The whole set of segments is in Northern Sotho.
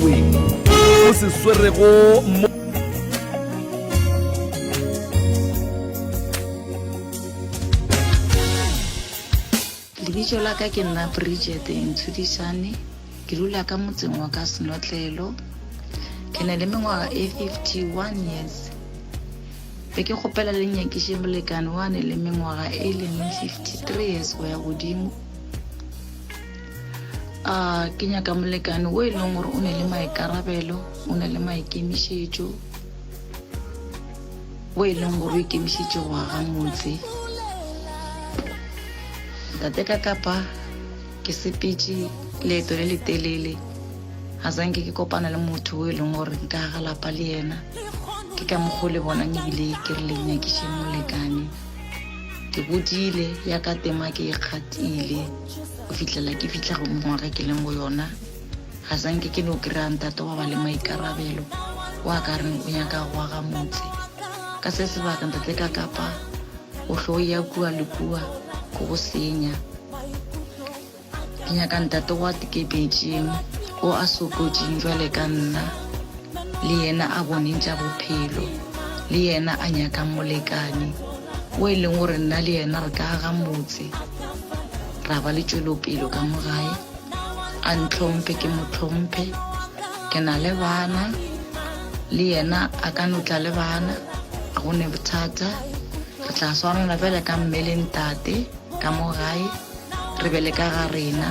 weng o se swerego mo lebitso la ka ke nna Bridget Ntshudisane ke dula ka motseng wa ka Senotlelo ke na le mengwaga e 51 years be ke kgopela le nyakiše molekane wa ne le mengwaga e leng 53 years go ya godimo ke nyaka molekane o e leng gore o ne le maikarabelo o ne le maikemišetšo o e leng gore o ikemišetše go aga motse tate ka kapa ke sepetše leeto le letelele ga zanke ke kopana le motho o e leng gore nka aga lapa le yena ke ka mokgwa le bonang ebile ke re le nyakiše molekane ke godile ya ka tema ke ikgatile go fitlhela ke fitlha go mengwaga ke leng go yona ga zanke ke no kry-a ntate wa ba le maikarabelo wa ka reng o nyaka go aga motse ka se sebaka ntate ka kapa o tlo ya kua le kua go go senya ke nyaka ntate wa tikebetšeng o a sokotšeng jwale ka nna le yena a boneng tša bophelo le yena a nyakang molekane o e leng gore nna le yena re ka aga motse ra ba le tšwelopele ka mo gae a ntlhomphe ke motlhomphe ke na le bana le yena a ka notla le bana a go ne bothata re tla swanela fela ka mme le ntate ka mo gae re be le ka ga rena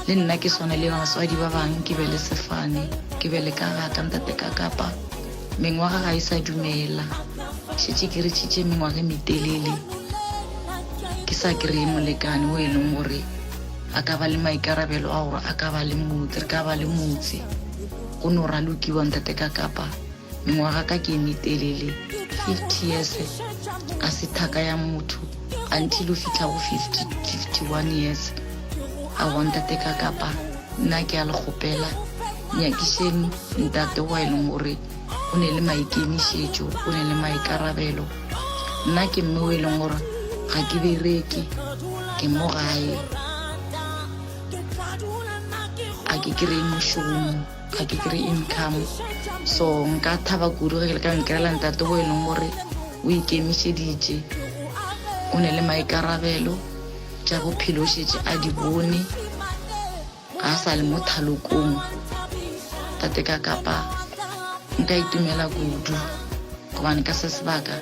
le nna ke swane le baswadi ba bang ke be le sefane ke be le ka ga ka ntate ka kapa mengwaga ga e sa dumela šetše ke retšitše mengwaga metelele ke sa kry-e molekane o e leng gore a ka ba le maikarabelo a gore a ka ba le motse re ka ba le motse go no ralokiwa ntate ka kapa mengwaga ka ke metelele 50 years a se thaka ya motho until o fitlha go 51 years a wantate ka kapa nna ke a le kgopela nyakišeng ntate wa e leng gore o ne le maikemišetšo o ne le maikarabelo nna ke mme o e leng gore ga ke bereke ke mo gae a ke kry-e mošomo ga ke kry-e income so nka thaba kudu ge le ka nkerela ntate o e leng gore o ikemišeditše o ne le maikarabelo tša bophelo šetše a di bone ga a sa le mo thalokong tate ka kapa nka itumela kudu gobane ka se sebaka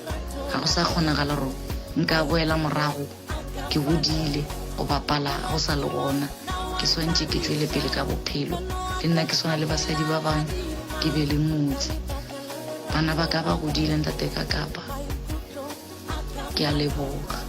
ga go sa kgonagala gore nka boela morago ke godile go bapala go sa le gona ke swantše ke tšwele pele ka bophelo le nna ke swana le basadi ba bang ke be le motse bana ba ka ba godile ntate ka kapa ke a leboga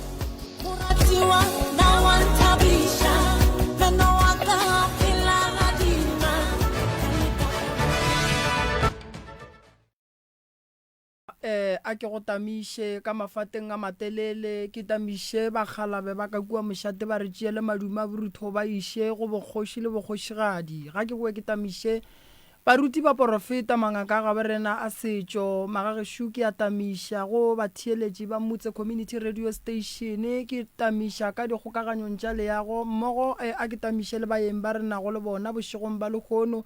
a ke go tamiše ka mafateng a matelele ke tamiše bagalabe ba ka kua mošate ba re tšeele maduma borutho ba iše go bokgoši le bokgošigadi ga ke boe ke tamiše baruti ba porofeta mangaka ga berena a setšo magagešo ke a tamiša go batheeletši ba motse community radio station ke tamiša ka dikgokaganyong tša leago mmogo a ke tamiše le baeng ba renago le bona bošegong ba lekgono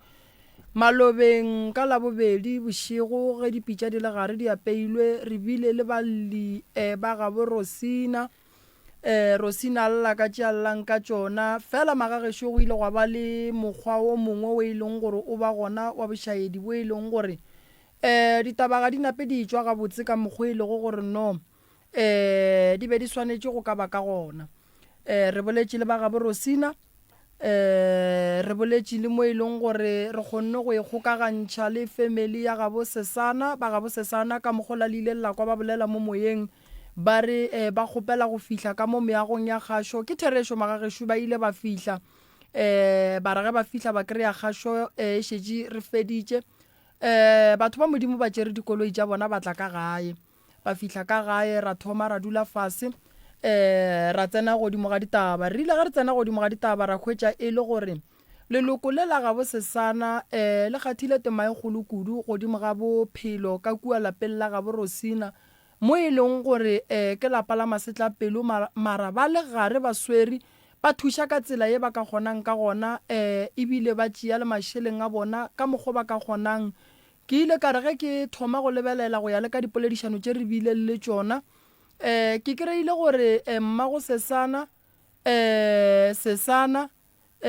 malobeng ka labobedi bošego ge dipitša di le gare di apeilwe re bile le bali ba gabo Rosina Rosina lla ka tšallang ka tšona fela magagešo go ile gwa ba le mokgwa o mongwe o e leng gore o ba gona wa bošaedi bo e leng gore ditabaga di nape di tšwa gabotse ka mokgwa e lego gore no di be di swanetše go ka ba ka gona re boletše le ba gabo Rosina re boletše le mo e leng gore re kgonne go ikgokagantšha le family ya gabo Sesana ba gabo Sesana ka mokgola le ile la kwa ba bolela mo moyeng ba re ba kgopela go fihla ka mo meagong ya kgašo ke theresho magagešo ba ile ba fihla ba rage ba fihla ba kry-a kgašo šetše re feditše batho ba modimo ba tšere dikoloi tša bona ba tla ka gae ba fihla ka gae ra thoma ra dula fase ra tsena godimo ga ditaba re ile ga re tsena godimo ga ditaba ra hwetša e le gore leloko le la gabo Sesana le kgathile tema e kgolo kudu godimo ga bophelo ka kua lapeng la gabo Rosina mo e leng gore ke lapa la masetlapelo mara ba le gare ba swere ba thusha ka tsela ye ba ka kgonang ka gona ebile ba tšea le mašheleng a bona ka mokgwa ba ka kgonang. Ke ile ka re ge ke thoma go lebelela go ya le ka dipoledišano tše re bile le tšona ke kry-ile gore mmago Sesana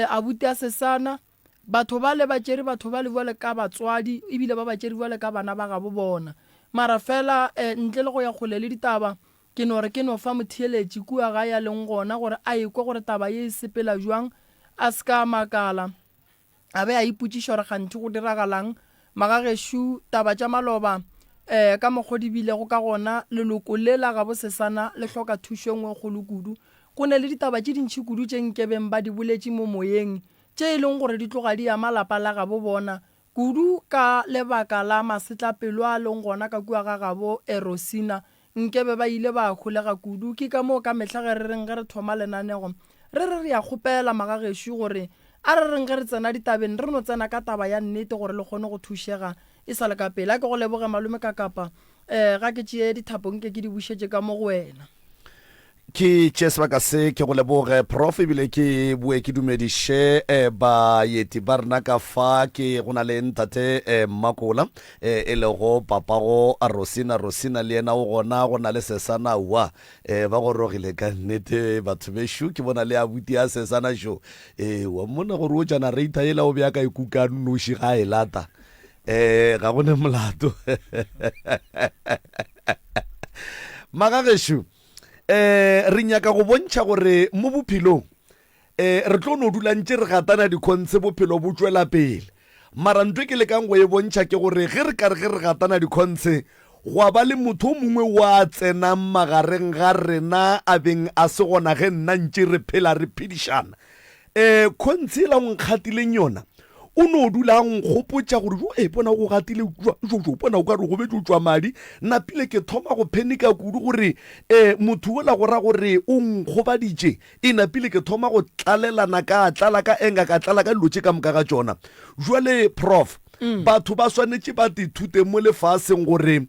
abuti a Sesana batho ba le batšeri batho ba le bole ka batswadi ebile ba batšeri bole ka bana ba gabo bona mara fela ntle le go ya kgole le ditaba ke no re ke no fa motheeletši kua ga ya leng gona gore a ekwe gore taba ye e sepela jwang a ska makala a be a ipotšiša gore gantši go diragalang magageshu taba tša maloba ka mokgwa di bilego ka gona leloko le la gabo Sesana le hloka thušo engwe kgolo kudu go ne le ditaba tše dintšhi kudu tše nkebeng ba di boletše mo moyeng tše e leng gore di tloga di ya malapa la gabo bona kudu ka lebaka la masetlapelo a leng gona ka kua ga gabo Rosina nkebe ba ile ba kgolega kudu ke ka moo ka mehla ge re reng ge re thoma lenanego re ya kgopela magageshu gore a re reng ge re tsena ditabeng re no tsena ka taba ya nnete gore le kgone go thušega e sa le ka pele a ke go leboge malome ka kapa ga ke tšee dithapong ke di bušetše ka mo go wena ke tšea sebaka se ke go leboge prof ebile ke bue ke dumediše baeti ba rena ka fa ke go na le ntate Mmakola e lego papago a Rosina le yena o gona go na le Sesana wa ba go rogile ka nnete batho bešo ke bona le abuti a Sesana šo wa mmona gore o generator e la o bja ka ikuka noši ga e lata ga go ne molato magagesho re nyaka go bontšha gore mo bophelong re tlo no dulantše re gatana dikhontse bophelo bo tšwela pele mara ntwe ke lekang go e bontšha ke gore ge re ka re ge re gatana dikhontse go ba le motho o mongwe wa tsenang magareng ga rena a beng a se gona ge nna ntše re phela re phedišana khontse e la nkgatileng yona o no dulang kgopotša gore bona go gatile bona o ka re go betse o tšwa madi napile ke thoma go phenika kudu gore motho ola go ra gore o nkgobaditše e napile ke thoma go tlalelana ka tlala ka enga ka tlala ka dilo tše ka moka ga tšona jwale prof batho ba swanetše ba dithute mo lefaseng gore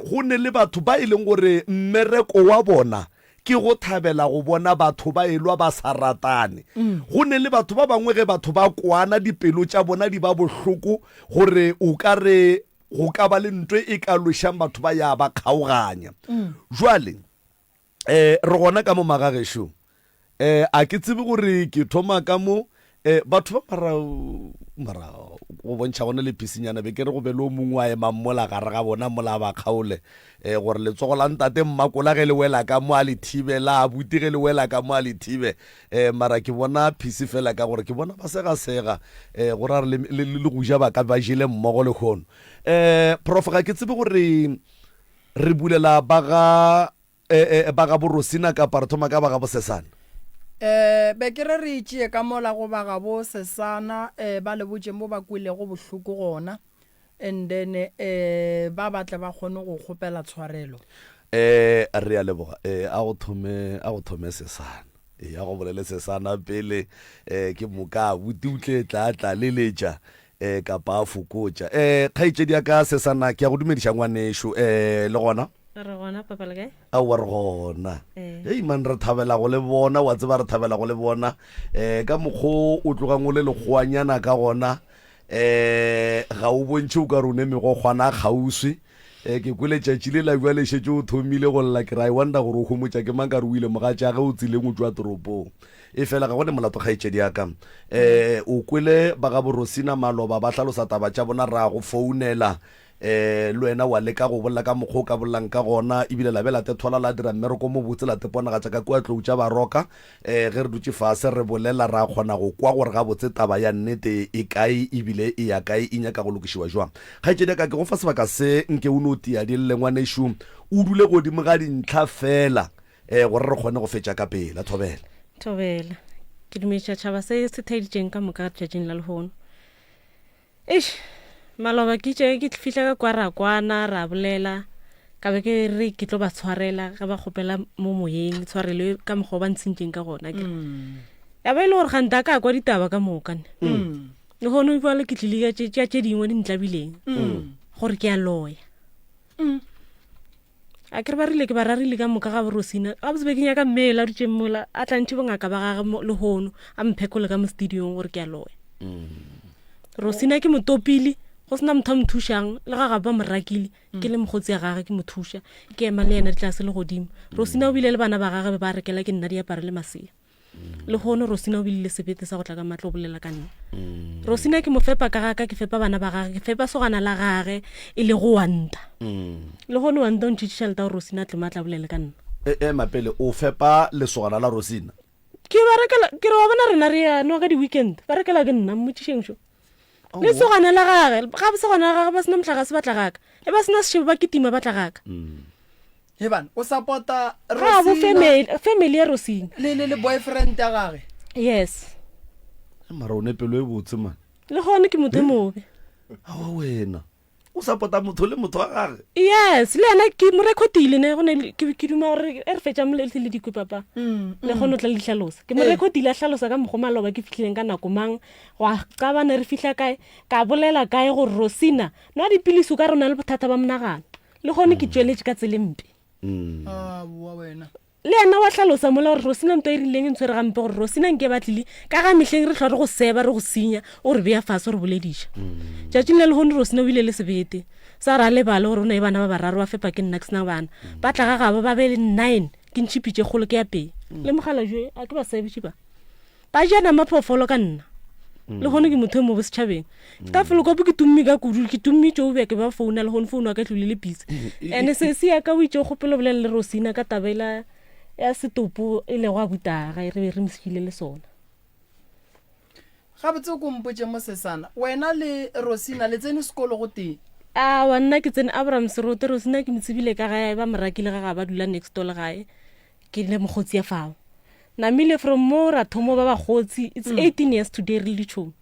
go ne le batho ba e leng gore mmereko wa bona ke go thabela go bona batho ba elwa ba sa ratane go ne le batho ba bangwe ge batho ba kwana dipelo tša bona di ba bohloko gore o ka re go ka ba le ntwe e ka lošang batho ba ya ba kgaoganya jwale re gona ka mo magagesho a ke tsebe gore ke thoma ka mo batho ba mara go bontšha gone le phisinyana be ke re go be le o mongwe a emang mola gare ga bona mola ba kgaole gore letsogo la ntate Mmakola ge le wela ka mo a le thibe la abuti ge le wela ka mo a le thibe mara ke bona phisi fela ka gore ke bona ba segasega gore a re le go ja ba ka ba jele mmogo le kgono prof ga ke tsebe gore re bulela ba ga Borosina ka partoma ka ba ga Bosesana be ke re tšee ka mola go ba gabo Sesana ba le botse mo ba kwile go bohloko gona and then ba batle ba kgone go kgopela tshwarelo re a leboga a go thome Sesana ya go bolele Sesana pele ke moka buti utle tla leletša ka pa fokotša kgaitšedi ya ka Sesana ke ya go dumediša ngwanesho le gona re gona papa le kae a wa re gona man re thabela go le bona wa tseba re thabela go le bona ka mokgo o tlogang o le lekgoanyana ka gona ga o bontše o ka rone mego kgwana kgauswi ke kwele tšatši le la bja le šetse o thomile go lla ke ra e wanda gore o homotša ke mang ka re o ile moga tša ge o tsileng o tšwa toropong e fela ga gone molato kgaetšedi yaka o kwele ba ga Borosina maloba ba hlalosa taba tša bona ra go founela le wena wa leka go bolla ka mokgwa ka bollang ka gona ebile la be la te thola la dira mmereko mo botse la te ponagatša ka kua tlou tša baroka ge re dutše fase re bolela ra kgona go kwa gore ga botse taba ya nnete e kae ebile e ya kae e nyaka go lokišiwa jwang kgaetšedi ka ke go fa sebaka se nke o ne o tia di le ngwanešo o dule godimo ga dintlha fela gore re kgone go fetša ka pela thobela ke dumetša tšhaba se se thaeditšeng ka moka tšatšing la lehono maloba ke fihla ka kwa ra kwana ra bolela ka be ke re ke tlo ba tshwarela ga ba kgopela mo moyeng tshwarelo ka mokgwa ba ntshintšeng ka gona ke ya ba ile gore ganta ka kwa ditaba ka mokane le gone o bale ke tlile tša tše dingwe di ntlabileng gore ke a loya a ke re ba rile ke ba rarile ka moka ga Rosina a botse be ke nyaka mmela di tšemola a tlantše bongaka ba gage le hono a mphekole ka mo studiong gore ke a loya Rosina ke motopile go sena motho a mothušang le ga gapa morakile ke le mogotsi ya gage ke mothuša ke ema le yena ditlase le godimo Rosina o bile le bana ba gage ba rekela ke nna diaparo le masea le hono Rosina o bile le sebete sa go tla ka matlo bolela ka nna Rosina ke mo fepa ka gaka ke fepa bana ba gage ke fepa sogana la gage e le go wanta le hono wanta o ntšhitšhelta go Rosina tle matla bolele ka nna mapele o fepa lesogana la Rosina ke re wa bona rena re ya no ka di-weekend ba rekela ke nna mmotšišeng šo le sogana la gage ga sogana la gage ba sena motlagase ba tla gaka e ba sena sešebo ba ketima ba tla gaka Heban o support-a ga bo family ya Rosina le boyfriend ya gage yes mara o ne pelo e botse man le gone ke motho mobe awa wena o support-a motho le motho wa gage yes le ena ke mo recordile ne gone ke duma gore e re fetša moleletse le dikwe papa le gone o tla le tlhalosa ke mo recordile a tlhalosa ka mogomaloba ke fitlhileng ka nako mang wa ka bana re fihla kae ka bolela kae gore Rosina no dipilisi ka rona le bothata ba monagano le gone ke tšweletše ka tselempe wa wena le ena wa tlhalosa mola gore Rosina nto e rileng e ntshwere gampe gore Rosina nke batlile ka ga mehleng re tlhwa re go seba re go senya o re beya fase re bolediša tšatšing le le gone Rosina o ile le sebete sa ra lebale gore o na e bana ba bararo ba fepa ke nna ke sena bana ba tla ga gabo ba be le 9 ke ntšhipitše kgolo ke ya pei le mogala jo a ke ba sebetše ba jana maphofolo ka nna le gone ke motho mo bosetšhabeng ka felo kopo ke tumme ka kudu ke tummitše o beke ba founa le gone founu wa ka tlole le busy ene se ya ka o itše go pelo bolele le Rosina ka tabela ya setopo e le go a butaga e re be re msile le sona ga botse go mpotše mo sesana wena le Rosina le tsene sekolo go teng wa nna ke tsene Abraham Serote Rosina ke metsebile ka gae ba morakile ga ba dula next door le gae ke le mogotsi ya fao namile from mo ra thomo ba bagotsi it's 18 years today really true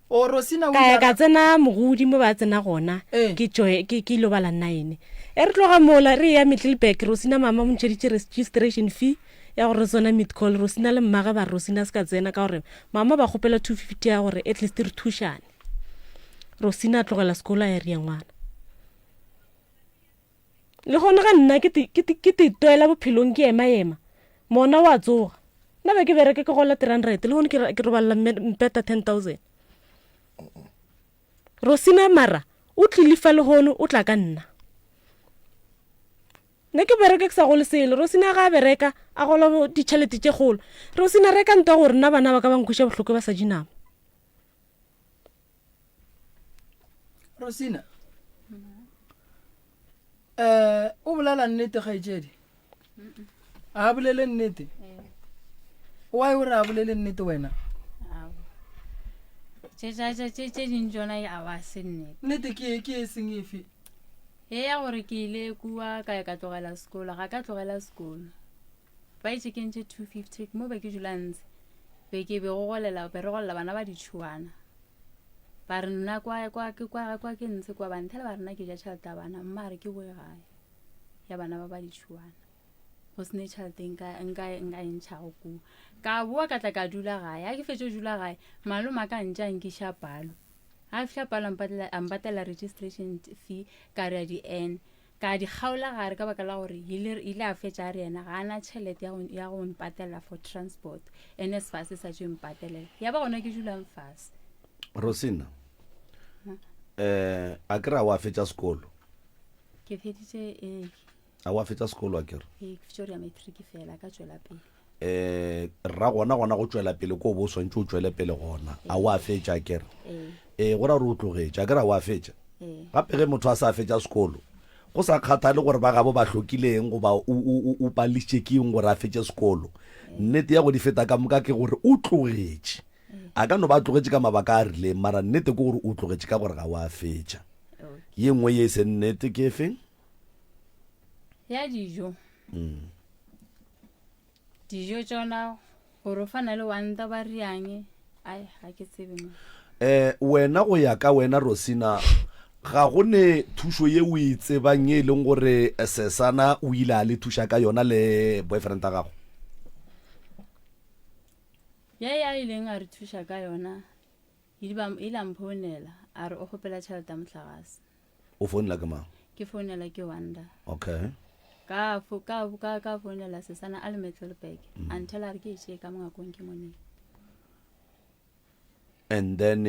o Rosina ka tsena mogodi mo ba tsena gona ke lo bala 9 e re tloga mola re ya Middleburg Rosina mama mo ntšheditše registration fee ya gore sona mid call Rosina le mmaga ba Rosina ska tsena ka gore mama ba gopela 250 ya gore at least re thušane Rosina tlogela sekola ya ria ngwana le gone ga nna ke te toela bophelong ke ema mona wa tsoga nna be ke bereke ke gola 300 le gone ke robalela mpeta 10,000 Rosina mara o tlilifa le gone o tla ka nna ne ke bereke ke sa go le sele Rosina ga bereka a gola ditšhelete tše kgolo Rosina reka nto gore nna bana ba ka bankhuša bohloko ba sa dinama Rosina o bolela nnete kgaetšedi a bolele nnete wa o re a bolele nnete wena tše dintšona a ba se nnete nnete ke e seng efe e ya gore ke ile kua ka ka tlogela sekolo ga ka tlogela sekolo ba itse ke ntše 250 mo be ke julantse be ke be go golela be re golela bana ba ditšhuana ba re nna kwa ke ntse kwa banthele ba rena ke ja tšhelete ya bana mma re ke boe gae ya bana ba ditšhuana go sene tšhelete nka entšhago kua ka boa ka tla ka dula gae a ke fetše dula gae maloma ka ntša nkiša palo a fihla palo ampatela registration fee ka re ya di-n ka di kgaola gare ka baka la gore ile a fetša a re yena ga ana tšhelete ya go mpatela for transport NSFAS e sa tšo mpatelela ya ba gona ke dulang fase Rosina a kry a wa fetša sekolo ke feditše a wa fetša sekolo a kere ke fetša ya matric fela ka tšwela pele ra gona go tšwela pele ko bo swantse o tšwele pele gona a wa fetša a kere go ra re o tlogetše a kere a wa fetša gape ge motho a sa fetša sekolo go sa kgathale gore ba gabo ba hlokileng goba o pališitše keng gore a fetše sekolo nnete ya go di feta ka moka ke gore o tlogetše a ka no ba tlogetše ka mabaka a rileng mara nnete ke gore o tlogetše ka gore ga wa fetša ye nngwe ye e se nnete ke efeng ya dijo tšona gore o fana le wanta ba riange ai ga ke tsebe mo wena go ya ka wena Rosina ga go ne thušo ye o e tsebang ye e leng gore Sesana o ile a le thuša ka yona le boyfriend a gago ya ileng a re thuša ka yona ile a mphonela a re o gopela tšhelete ya motlagase o founela ke mang ke founela ke Wanda okay ka founela Sesana a le Metlelberg until a re ke ishe ka mongakong ke mone. and then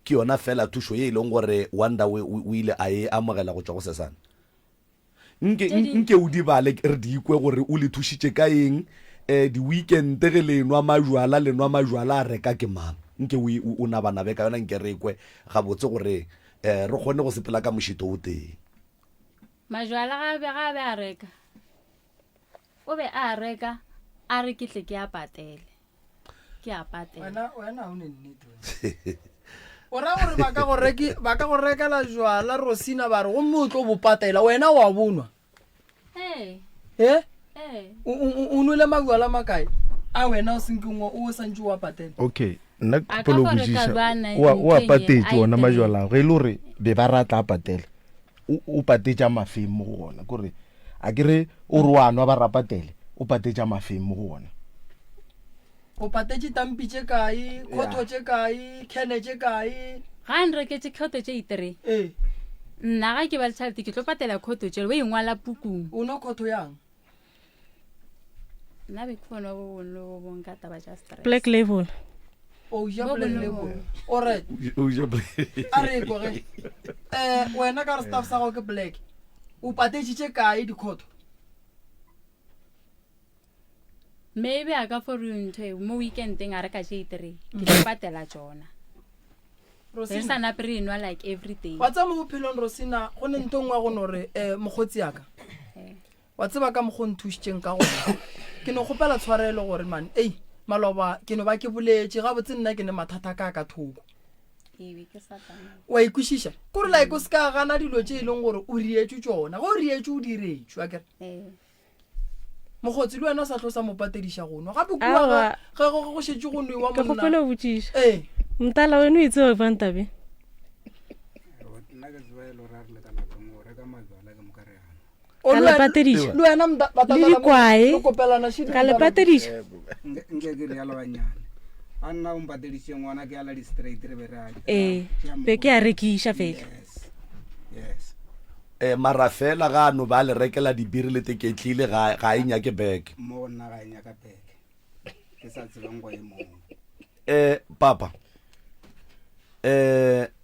ke yona fela thuso ye e leng gore Wanda o ile a e amogela go tswa go Sesana nke o di bale re di ikwe gore o le thušitše ka eng di weekend ge le nwa majwala a reka ke mang nke o nabanabe ka yona nke re ikwe ga botse gore re kgone go sepela ka mošito o teng Majwala ga be a reka o be a reka a re ke tle ke a patele wena o ne nnete o ra gore ba ka go rekela jwala Rosina ba re go mo tlo bo patela wena wa bonwa o nwele majwala makae a wena o senkengwa o santse wa patela. Okay nna ke polo bošiša o a patetse ona majwala ge e le gore be ba ratla a patela o patetša mafeng mo go ona kore a kere o re wa nwa ba rapatele o patetša mafeng mo go ona o patetše tampi tše kae khotho tše kae kene tše kae ga nre ke tše khotho tše 3 nna ga ke ba le tšhalete ke tlo patela khotho tše o e ngwala pukung o no khotho yang nna be ke bona bo bonka taba tša stress Black Label o ja Black Label alright a re go ge wena ka re staff sa go ke Black o patetše tše kae di khotho maybe a ka for ntho mo weekendeng a re ka tše 3 ke tlo patela tšona re sa na pre nwa like every day wa tsa mo bophelong Rosina go ne ntong wa go no re mogotsi yaka wa tseba ka mogong thušitšeng ka gona ke no gopela tshwarelo gore man maloba ke no ba ke boletše ga botse nna ke ne mathata ka thoko wa ikwešiša kore like o se ka gana dilo tše e leng gore o rietše tšona go o rietše o diretše wa kere mogotsi le wena o sa tlosa mo patediša go nwa gape kua ge go šetše go nwewa ke gopela o botšiša ee mtala wena o itse wa bantabe ka le patediša le wena le dikwae ka le patediša be ke a rekiša fela mara fela ga ano ba le rekela dibiri le teketlile ga e nyake beke papa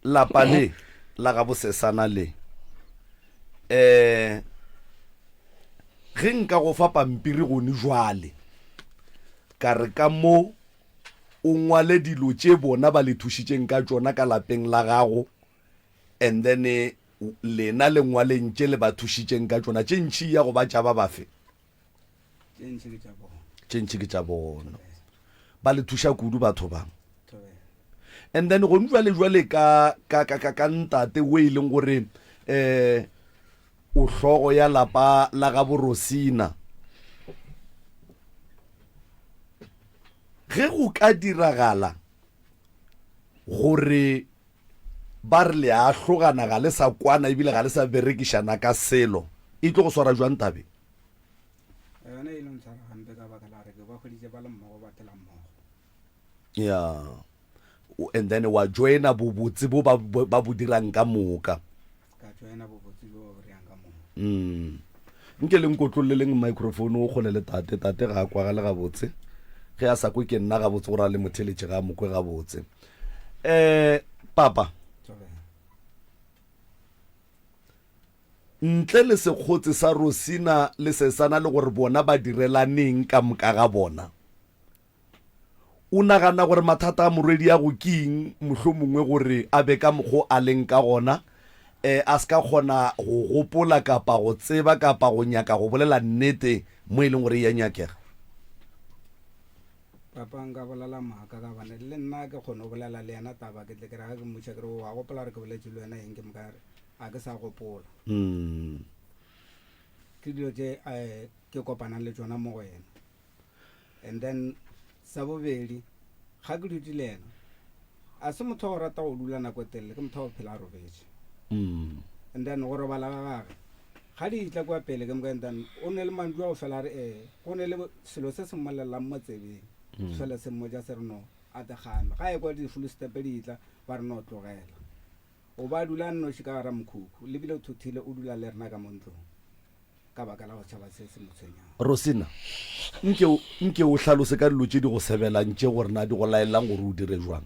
lapa le la ga Bosesana le ge nka go fa pampiri gone jwale ka re ka mo o ngwale dilo tše bona ba le thušitšeng ka tšona ka lapeng la gago and then lena le ngwaleng tše le ba thušitšeng ka tšona tše ntšhi ya go ba tša ba bafe tše ntšhi ke tša bona ba le thuša kudu batho bang and then go jwale ka ntate o e leng gore o hlogo ya lapa la ga Borosina ge go ka diragala gore ba re le a hlogana ga le sa kwana ebile ga le sa berekišana ka selo e tlo go swara jwang tabe yeah and then wa joina bobotse bo ba bo dirang ka moka nke leng kotloleleng microphone o kgole le tate ga a kwa ga le ga botse ge a sa kwe ke nna ga botse gore a le motheletše ga mokwe ga botse papa ntle le sekgotse sa Rosina le Sesana le gore bona ba direlaneng ka moka ga bona o nagana gore mathata a morwedi ya go king mohlomongwe gore a be ka mokgo a leng ka gona a ska kgona go gopola kapa go tseba kapa go nyaka go bolela nnete mo e leng gore ya nyakega papa nka bolela maaka ka bane le nna ke kgone go bolela le yena taba ke tle ke raga ke motšha kere wa gopola re ke boletse le wena eng ke mokare a ke sa gopola ke dilo tše ke kopana le tsona mo go yena and then sa bobedi ga ke dutse le yena a se motho go rata go dula nako telele ke motho go phela a robetse and then go robala ga gage ga di itla kwa pele ke mokare then o ne le mantlo go fela re go ne le selo se se mmalelang mo tsebeng fela se mmoja se re no a te game ga e kwa di full step di itla ba re no tlogela o ba dula nnoši ka gara mokhukhu lebile o thothile o dula le rena ka mo ntlong ka baka la go tšhaba se se mo tshwenyang. Rosina nke o hlalose ka dilo tse di go sebelang tše gore na di go laelang gore o dire jwang.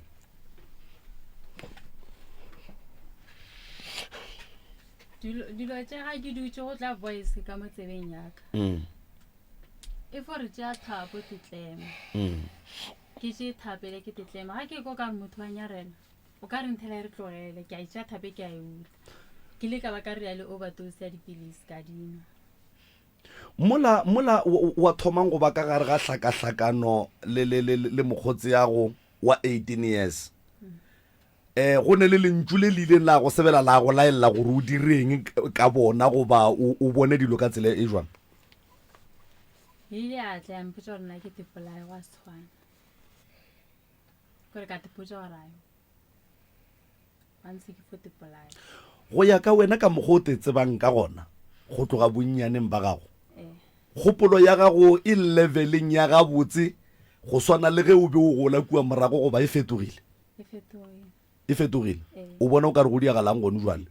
dilo tše ga ke dutse go tla voice ka mo tsebeng yaka e fore tša thapo tetlema ke tše thapele ke tetlema ga ke ko ka re motho wa nyarela o ka re nthela re tlogele ke a itša thape ke a e ula ke le ka ba ka re ya le overdose ya dipilisi ka dino mola wa thomang go ba ka gare ga hlakahlakano le mokgotsi yago wa 18 years go ne le lentšu le ileng la go sebela la go laela gore o direng ka bona goba o bone dilo ka tsela e jwang. ile a tla mpotsa gore nna ke tepolae wa setshwana kore ka tepotsa gore ayo wantse ke fo tepolae go ya ka wena ka mokgwa o te tsebang ka gona go tloga bonnyaneng ba gago kgopolo ya gago e leveleng ya gabotse go swana le ge o be o gola kua morago goba e fetogile o bona o ka re go diagalang gone jwale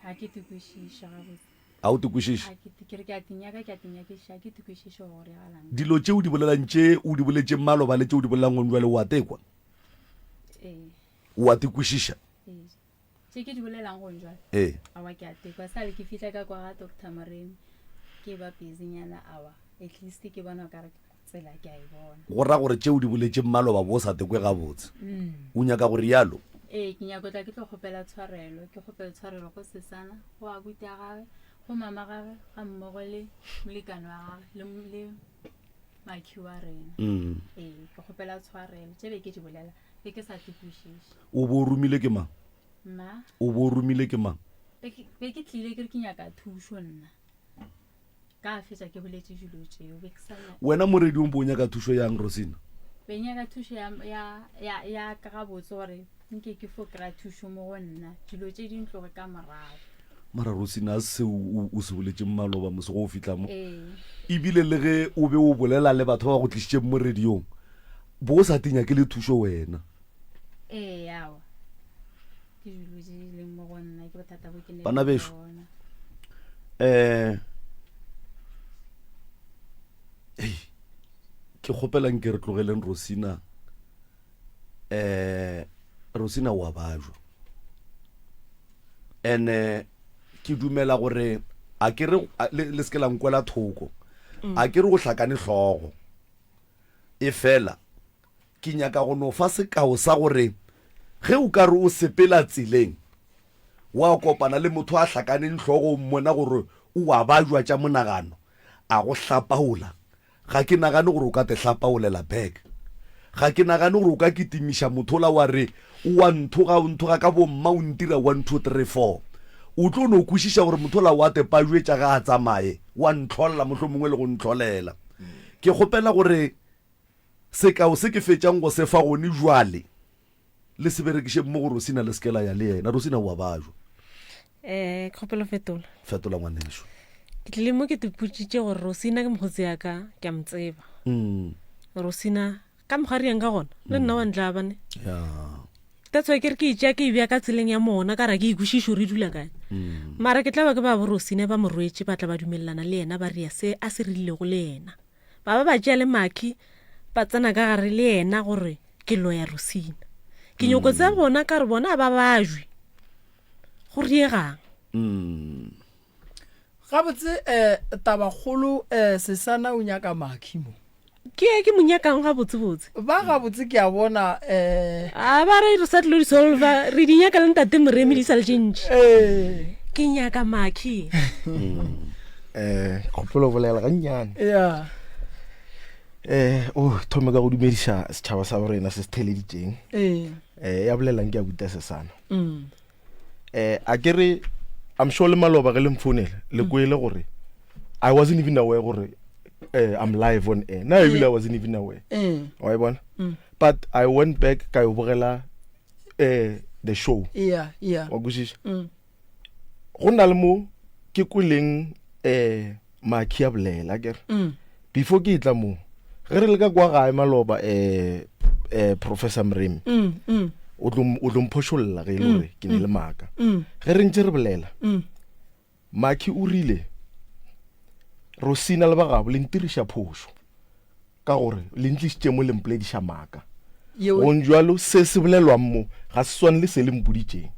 ga ke tekwešiša gabotse a o tekwešiša ke re ke a tinyakeša ke tekwešiša gore diagalang dilo tše o di bolelang tše o di boletše maloba le tše o di bolelang gone jwale o a tekwa o a tekwešiša tše ke di bolelang gone jwale awa ke a tekwa sale ke fitlha ka kwa ga Dr. Maremi ke ba busynyana awa at least ke bona ka re tsela ke a e bona go ra gore tše o di boletše maloba bo sa tekwe gabotse o nyaka gore yalo ke nyako tla ke tlo kgopela tshwarelo go sesana go abuti ya gage go mama gage ga mmogo le molekano wa gage le makhi wa rena ke kgopela tshwarelo tše be ke di bolela be ke sa tekwešiše o bo rumile ke mang ma o bo rumile ke mang be ke tlile ke re ke nyaka thušo nna ka fetša ke boletse dilo tšeo be ke sana wena morediong bo nyaka thušo yang Rosina be nyaka thušo ya ka gabotse gore nke ke fo kry-a thušo mo go nna dilo tše dintloge ka morago mara Rosina a seo o se boletše maloba mose go o fitlha mo ebile le ge o be o bolela le batho ba go tlišitše mo rediong bo o sa tinya ke le thušo wena awa ke dilo tše di leng mo go nna ke bothata bo ke ne bana bešo ke kgopelang ke re tlogeleng Rosina wa bajwa ene ke dumela gore a ke re le se ke la nkwela thoko a ke re go hlakane hlogo e fela ke nyaka go no fa sekao sa gore ge o ka re o sepela tseleng wa kopana le motho a hlakaneng hlogo mmona gore o wa bajwa tša monagano a go hlapaola ga ke nagane gore o ka te hlapaolela back ga ke nagane gore o ka kitimiša mothola wa re wa nthoga ka bomma o ntira 1 2 3 4 o tlo no kwešiša gore mothola wa te pajwetša ga a tsamaye wa ntlholela mohlho mongwe le go ntlholela ke kgopela gore sekao se ke fetšang go sefa gone jwale le se berekiše mo go Rosina le sekela ya le yena Rosina wa bajwa kgopelo fetola ngwanešo ke tlile mo ke tepotsitše gore Rosina ke mokgotsi yaka ke a mtseba Rosina ka mokgariang ka gona le nna wa ntlabane that's why ke re ke itša ke e bea ka tseleng ya mona ka ra ke ikwešiše re dula kae mara ke tla ba ke ba bo Rosina ba morwetše ba tla ba dumelelana le yena ba rea se a se rilego le yena ba tšea le makhi ba tsena ka gare le yena gore ke loya Rosina ke nyoko tsa bona ka re bona ba bajwe go riegang gabotse tabakgolo sesana o nyaka makhi mo ke monyakang gabotsebotse ba gabotse ke a bona a ba re sa tlo di solva re di nyaka le ntate Moremi di sa le tšintši ke nyaka makhi kgopolo bolela ga nnyane o thome ka go dumediša setšhaba sa borena se se theleditšeng ya bolelang ke a buta sesana a ke re I'm sure le maloba ge le mfounele le kwele gore I wasn't even aware gore I'm live on air. Now I wasn't even aware. Why one? But I went back ka yo bogela the show. Yeah. Wa gushish. Go na le mo ke kweleng makhi a bolela ke. Before ke itla mo ge re le ka kwa gae maloba Professor Moremi. o tlo mphošolola ge e le gore ke ne le maaka ge re ntse re bolela Maki o rile Rosina le bagabo le ntiriša phošo ka gore le ntlišitše mo lempolediša maaka gonjalo se se bolelwang mo ga se swane le se le mpoditšeng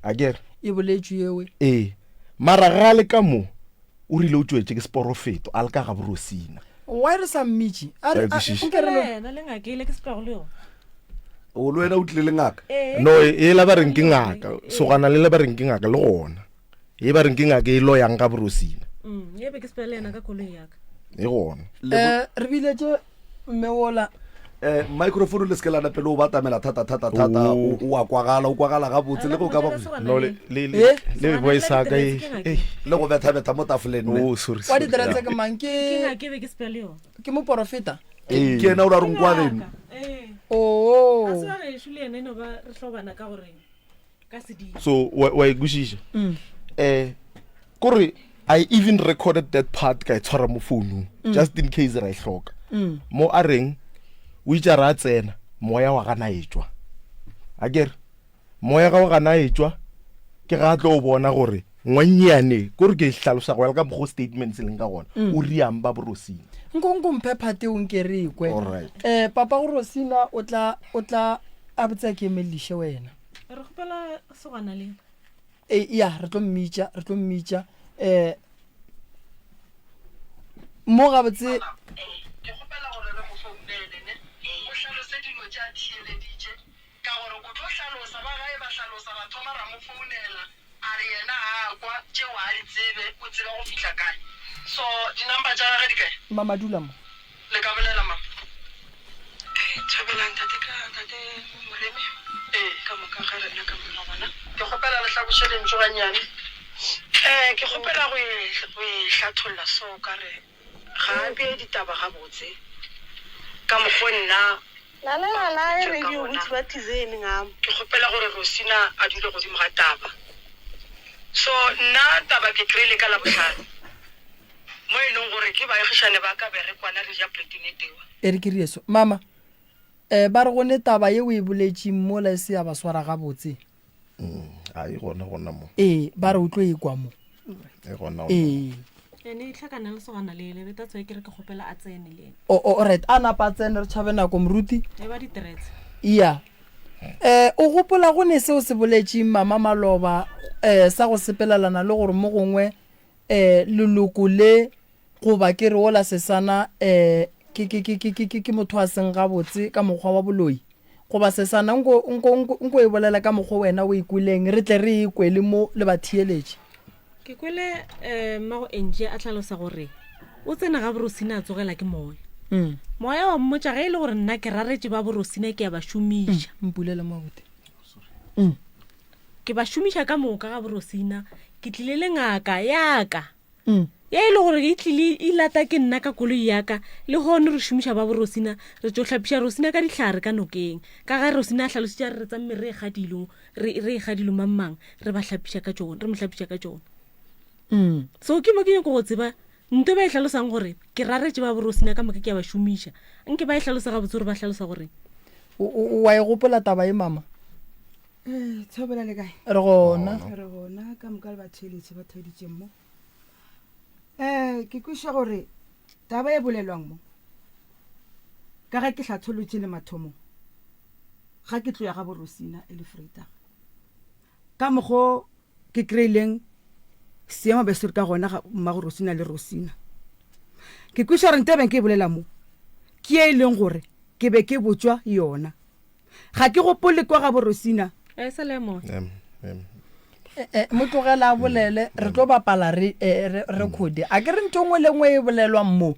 a kere e boletšwe yewe mara ga le ka mo o rile o tšwetše ke seporofeto a le ka ga borosina why re sa mmitši o le wena o tlile le ngaka no e la ba reng ke ngaka sogana le ba reng ke ngaka le gona e ba reng ke ngaka e loyang ka borosina e gona re biletše mmeola microphone le se ke lana pele o batamela thata o a kwagala ga botse le go ka ba no le voice ka le go betha mo tafoleng oh sorry wa diteretse ke mang ke moporofeta ke ena o ra reng kwa beno so wa ikušiša kore I even recorded that part ka e tshwara mo founung just in case ra e hloka mo a reng o itša ra tsena moya wa gana etswa a kere moya ga wa gana etswa ke ga tlo o bona gore ngwannyane kore ke hlalosa go ya ka mo statements leng ka gona o riang ba borosina nkomphe phateong ke re ikwe papa go Rosina o tla a botsa ke emelishe wena re gopela sogana le ya re tlo mmitša mo ga botse ke gopela gore re mo founele ne o hlalose dilo tša thieleditše ka gore go tlo hlalosa ba gae ba hlalosa ba thoma ra mo founela a re yena a kwa tšeo a di tsebe o tsebe go fihla kae so dinamba tša gage di kae mama dula mo le ka bolela mama tšhabelang tate Moremi ka moka ga rena ka mona gona ke gopela le hlakoše lentso gannyane ke gopela go e hlatholla so ka re gape ditaba ga botse ka mokgo nna ke gopela gore Rosina a dule godimo ga taba so nna taba ke trile ka la bohlano mo e leng gore ke baegišane ba ka berekwana re ja platine tewa re ke rieso mama ba re gone taba ye o e boletše mola se ya ba swara ga botse a e gona mo ba re o tlo e kwa mo e gona ene itlhakana le sogana lele be tatswa ke re ke gopela a tsene le alright a napa tsene re tšhabe nako moruti e ba diteretse ya o gopola go ne seo se boletše mama Maloba sa go sepelelana le gore mo gongwe leloko le goba ke re ola sesana ke motho a seng gabotse ka mokgwa wa boloi goba sesana nko e bolela ka mokgwa wena o ikweleng re tle re ikwe le mo le bathieletše ke kwele mmago enje a tlhalosa gore o tsena ga borosina a tsogela ke moya moya wa mmotša ge e le gore nna ke raretše ba borosina ke ya ba šomiša mpulele mabote ke ba šomiša ka moka ga borosina ke tlile le ngaka yaka ya e le gore ke tlile e lata ke nna ka koloi yaka le gone re šomiša ba borosina re tšo tlhapiša Rosina ka dihlare ka nokeng ka ga Rosina a tlhalositša re tsamme re e gadilo mang re ba hlapiša ka tšone re mo hlapiša ka tšone so ke mo ke nyako go tseba nto ba e hlalosang gore ke raretše ba borosina ka moka ke ya ba šomiša nke ba e hlalosa ga botse gore ba hlalosa gore wa e gopola taba e mama tshobela le kae re gona ka moka le batheletše ba thaditšeng mo ke kweša gore taba e bolelwang mo ka ga ke hlatholotše le mathomong ga ke tloya ga borosina e le Freitag ka mokgo ke kreileng seemo be se re ka gona mmago Rosina le Rosina ke kweša gore ntebeng ke bolela mo ke e leng gore ke be ke botswa yona ga ke gopole kwa ga borosina mo tlogela bolele re tlo bapala re khode a ke re ntho ngwe le ngwe e bolelwang mo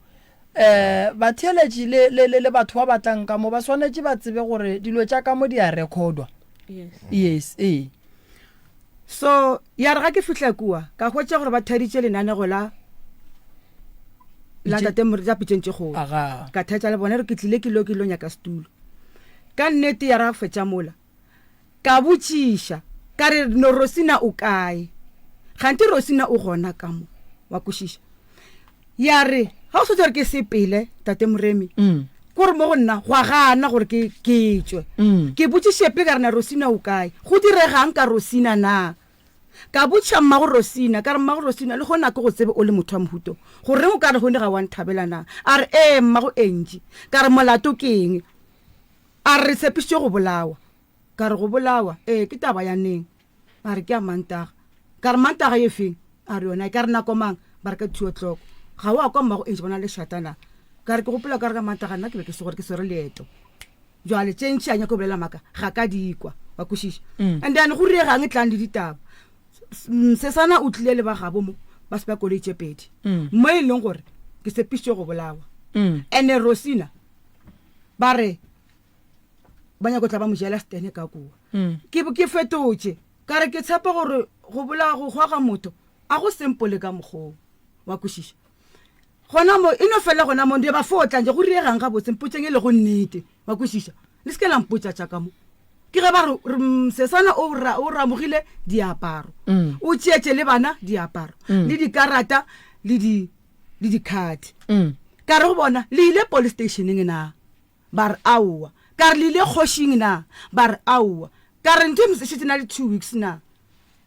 batheletši le batho ba batlang ka mo ba swanetše ba tsebe gore dilo tša ka mo di a recordwa yes so ya re ga ke fihla kua ka hwetša gore ba thaditše lenanego la tate ja pitšentše kgolo ka thatša le bona re ke tlile ke lo nyaka setulo ka nnete ya ra fetša mola ka botšiša ka re no Rosina o kae gante Rosina o gona ka mo wa kwešiša ya re ga o se gore ke sepele tate Moremi gore mo go nna go a gana gore ke tswe ke botse shepe ka rena Rosina o kae go diregang ka Rosina na ka botša mmago Rosina ka re mmago Rosina le gona ke go tsebe o le motho wa mohuto gore o ka re gone ga wa nthabela na a re mmago Angie ka re molato ke eng a re tshepisitse go bolawa ka re go bolawa ke taba ya neng ba re ke a Mantaga ka re Mantaga ye feng a re yona ka re nako mang ba re ka 2 o'clock ga wa kwa mmago Angie bona le shatana ka re ke gopola ka re ka Mantaga nna ke be ke se gore ke sere leeto jwale tšentši anya ko bolela maka ga ka dikwa wa kwešiša and then go riegang e tlang le ditaba Sesana o tlile le ba gabo mo ba se ba college pedi mo e leng gore ke sepisitse go bolawa ene Rosina ba re ba nya go tla ba mo jela stene ka kua ke fetotse ka re ke tshepa gore go bola go ga motho a go simple ka mogo wa kwešiša gona mo ino fela gona mo ndi ba fotla nje go riegang ga botse mpotseng e le go nnete wa kwešiša le se ke la mpotsa tša ka mo ke ge ba re Sesana o ramogile diaparo o tšeetse le bana diaparo le dikarata le di-card ka re go bona le ile police stationeng na ba re aowa ka re le ile kgošing na ba re aowa ka re ntho e na le 2 weeks na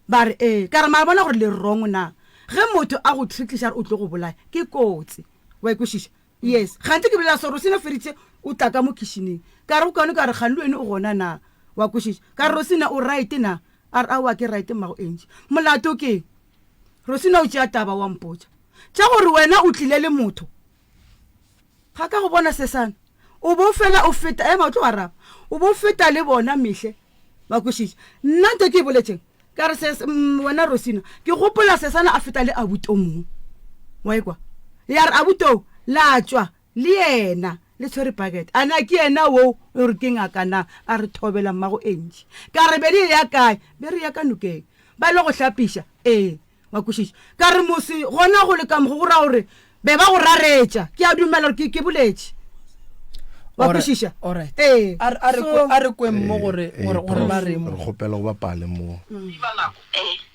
ba re ka re ma bona gore le wrong na ge motho a go trickliša re o tlo go bolaya ke kotsi wa ikwešiša yes gante ke bolela soro Rosina feritše o tla ka mo kitšhineng ka re go kane ka re kgang le wene o gona na wa kwešiša ka re Rosina o right na a re aowa ke right mmago Angie molato ke Rosina o tšea taba wa mpotša tša gore wena o tlile le motho ga ka go bona Sesana o bo fela o feta ma o tlo araba o bo feta le bona mehle ba kwešiša nna nte ke boletšeng ka re wena Rosina ke gopola Sesana a feta le abuto mong wa ekwa ya re abuto la tswa le yena le tshwere packet ana ke yena wo o re ke ngaka na a re thobela mmago Angie ka re be le ya kae be re ya ka nokeng ba le go hlapiša wa kwešiša ka re mosi gona go le ka mo go ra gore be ba go raretša ke a dumela gore ke boletše wa kwešiša a re kwe mo gore ba re mo re kgopela go bapale mo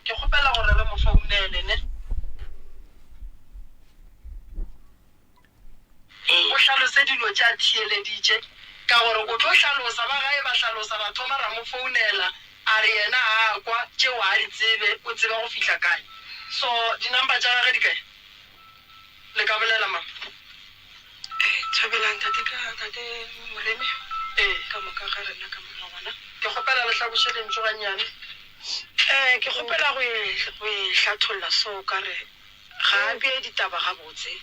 ke kgopela gore re mo founele ne o hlalose dilo tša thieleditše ka gore o tlo hlalosa ba gae ba hlalosa ba thoma ra mo founela a re yena a kwa tšeo a di tsebe o tseba go fihla kae so dinamba tša gage di kae le ka bolela mama Thabelang tate Moremi ka moka ga rena ka mona gona ke kgopela le hlaboše lentso ganyane ke kgopela go hlatholla so ka re gape ditaba ga botse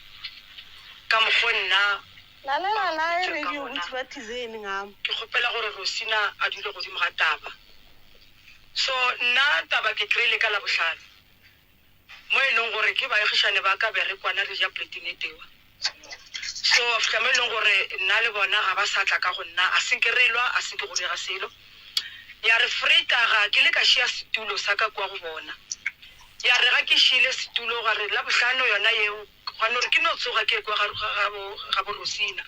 ka mokgo nna ke kgopela gore Rosina a dule godimo ga taba so nna taba ke kry-ile ka labohlano mo e leng gore ke baegišane ba ka bere kwana le ja plating e tewa so fika mo e leng gore nna le bona ga ba sa tla ka go nna a senke relwa a senke go dira selo ya re freitaga ke le ka šia setulo sa ka kwa go bona ya re ga ke šile setulo ga re labohlano yona yeo gane gore ke no tsoga ke kwa ga bo Rosina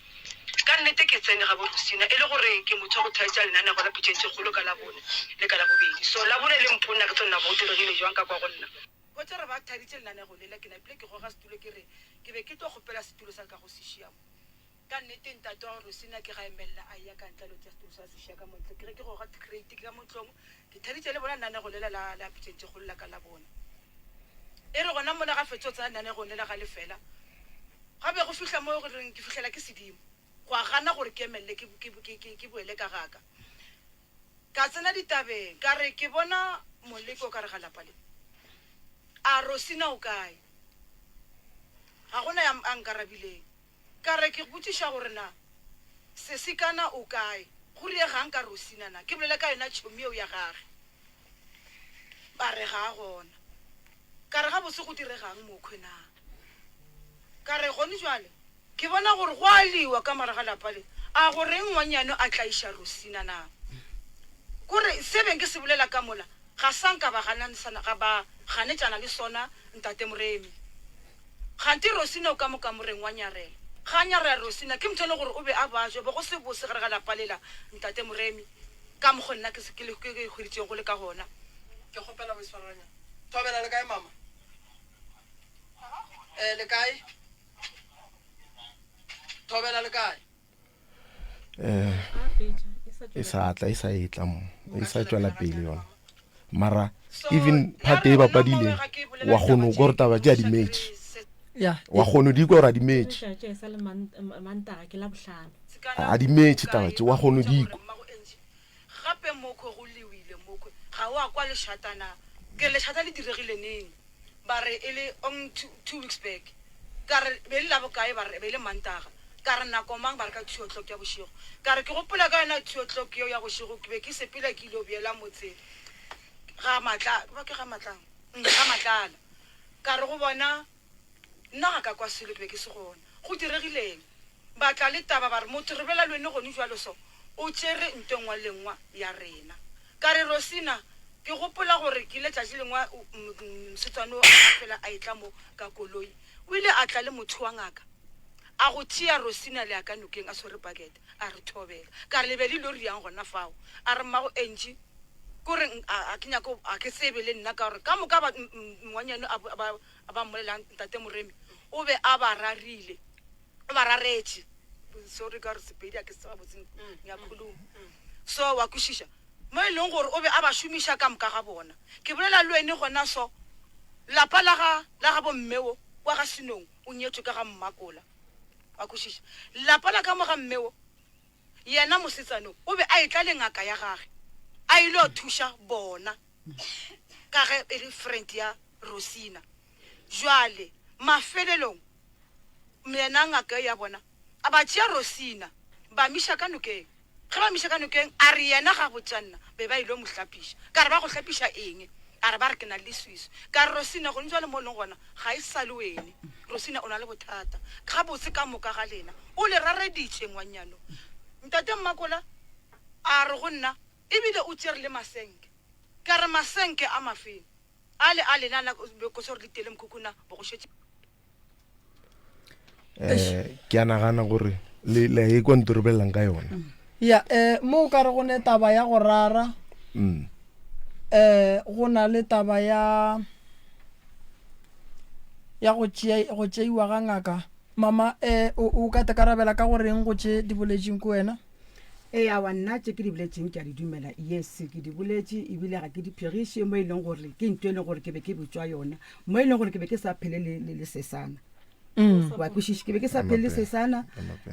ka nnete ke tsene ga bo Rosina e le gore ke motho go thaetša lenane go la pitšentše kgolo ka labone le ka labobedi so labone le mpona ke tsona bo diregile jwang ka kwa go nna go tse re ba thaditše lenane go lela ke napile ke goga setulo ke re ke be ke tlo gopela setulo sa ka go sešiamo ka nnete ntate wa Rosina ke ga emelela a ya ka ntlalo tša setulo sa sešia ka montle ke re ke goga crate ka motlong ke thaditše le bona lenane go lela la pitšentše kgolo la ka labone e re gona mona ga fetso tsena nane go nela ga lefela gabe go fihla mo go reng ke fihlela ke sedimo go a gana gore ke emelele ke boele ka gaka ka tsena ditabeng ka re ke bona moleko ka re ga lapale a Rosina o kae ga gona ya ankarabileng ka re ke botšiša gore na sesikana o kae go riegang ka Rosina na ke bolele ka yona tšhomi eo ya gage ba re ga gona ka re ga bose go diregang mokhwe na ka re gone jwale ke bona gore go a liwa ka maraga lapale a goreng ngwanyano a tlaiša Rosina na kore se beng ke se bolela ka mola ga sanka ba ganetšana le sona ntate Moremi gante Rosina o ka moka moreng wa nyarela ga nyarela Rosina ke mthone gore o be a bajwa bo go se bose gare ga lapalela ntate Moremi ka mo go nna ke hweditšeng go le ka gona ke kgopela go iswaranya thobela le kae mama le kae thobela le kae e sa tla e sa etla mo e sa tswela pele yona mara even phate e bapadileng wa kgono go re taba tša di-match wa kgono di kwa ra di-match a di-match taba tše wa kgono di kwa gape moko go lewile moko ga wa kwa leshatana ke leshata le diregile neng ba re e le on 2 weeks back ka re be le la bokae ba re be le mantaga ka re nako mang ba re ka 2 o'clock ya bošigo ka re ke gopola ka yona 2 o'clock eo ya bošigo ke be ke sepela ke ilo biela motseng ga matla ba ke ga matlang ga matlala ka re go bona nna ga ka kwa selo ke be ke se gona go diregileng ba tla le taba ba re motho re bela lwene gone jwalo so o tšere ntengwa lengwa ya rena ka re Rosina ke gopola gore ke le tšatši lengwa Setswana a fela a etla mo ka koloi o ile a tla le motho wa ngaka a go tšea Rosina le a ka nokeng a swere bucket a re thobela ka re lebe le lori yang gona fao a re mmago enji kore a ke nyako a ke sebe le nna ka gore ka moka ba ngwanyane a ba mmolelang ntate Moremi o be a ba rarile o ba raretše sorry ka re sepedi a ke se ba botseng ya khuluma so wa kushisha mo e leng gore o be a ba shumisha ka moka ga bona ke bolela le wena gona so lapa la ga bommeo wa ga Sinong o nyetswe ka ga Mmakola wa kushisha lapa la ka mo ga mmeo yena Mosetsano o be a etla le ngaka ya gage a ile o thusha bona ka ge e le friend ya Rosina jwale mafelelong mena ngaka ya bona a ba tšea Rosina ba misha ka nokeng ge ba misha ka nokeng a re yena ga botsanna be ba ile mo hlapiša ka re ba go hlapiša eng a re ba re ke na le swiso ka re Rosina go ntšwa le mo leng gona ga e sa le wene Rosina o na le bothata ga botse ka moka ga lena o le rareditše ngwanyano ntate Mmakola a re go nna ebile o tšerile masenke ka re masenke a mafeng a lenana ko se re ditele mkhukuna bo go šetse ke a nagana gore le e kwa ntoro belelang ka yona ya mo o ka re go ne taba ya go rara go na le taba ya go tšeiwa ga ngaka mama o ka tekarabela ka gore eng go tše di boletšeng ko wena a wa nna tše ke di boletseng ke a di dumela yes ke di boletše ebile ga ke di phegiše mo e leng gore ke ntho e leng gore ke be ke botswa yona mo e leng gore ke be ke sa phele le sesana wa kwešiše ke be ke sa phele le sesana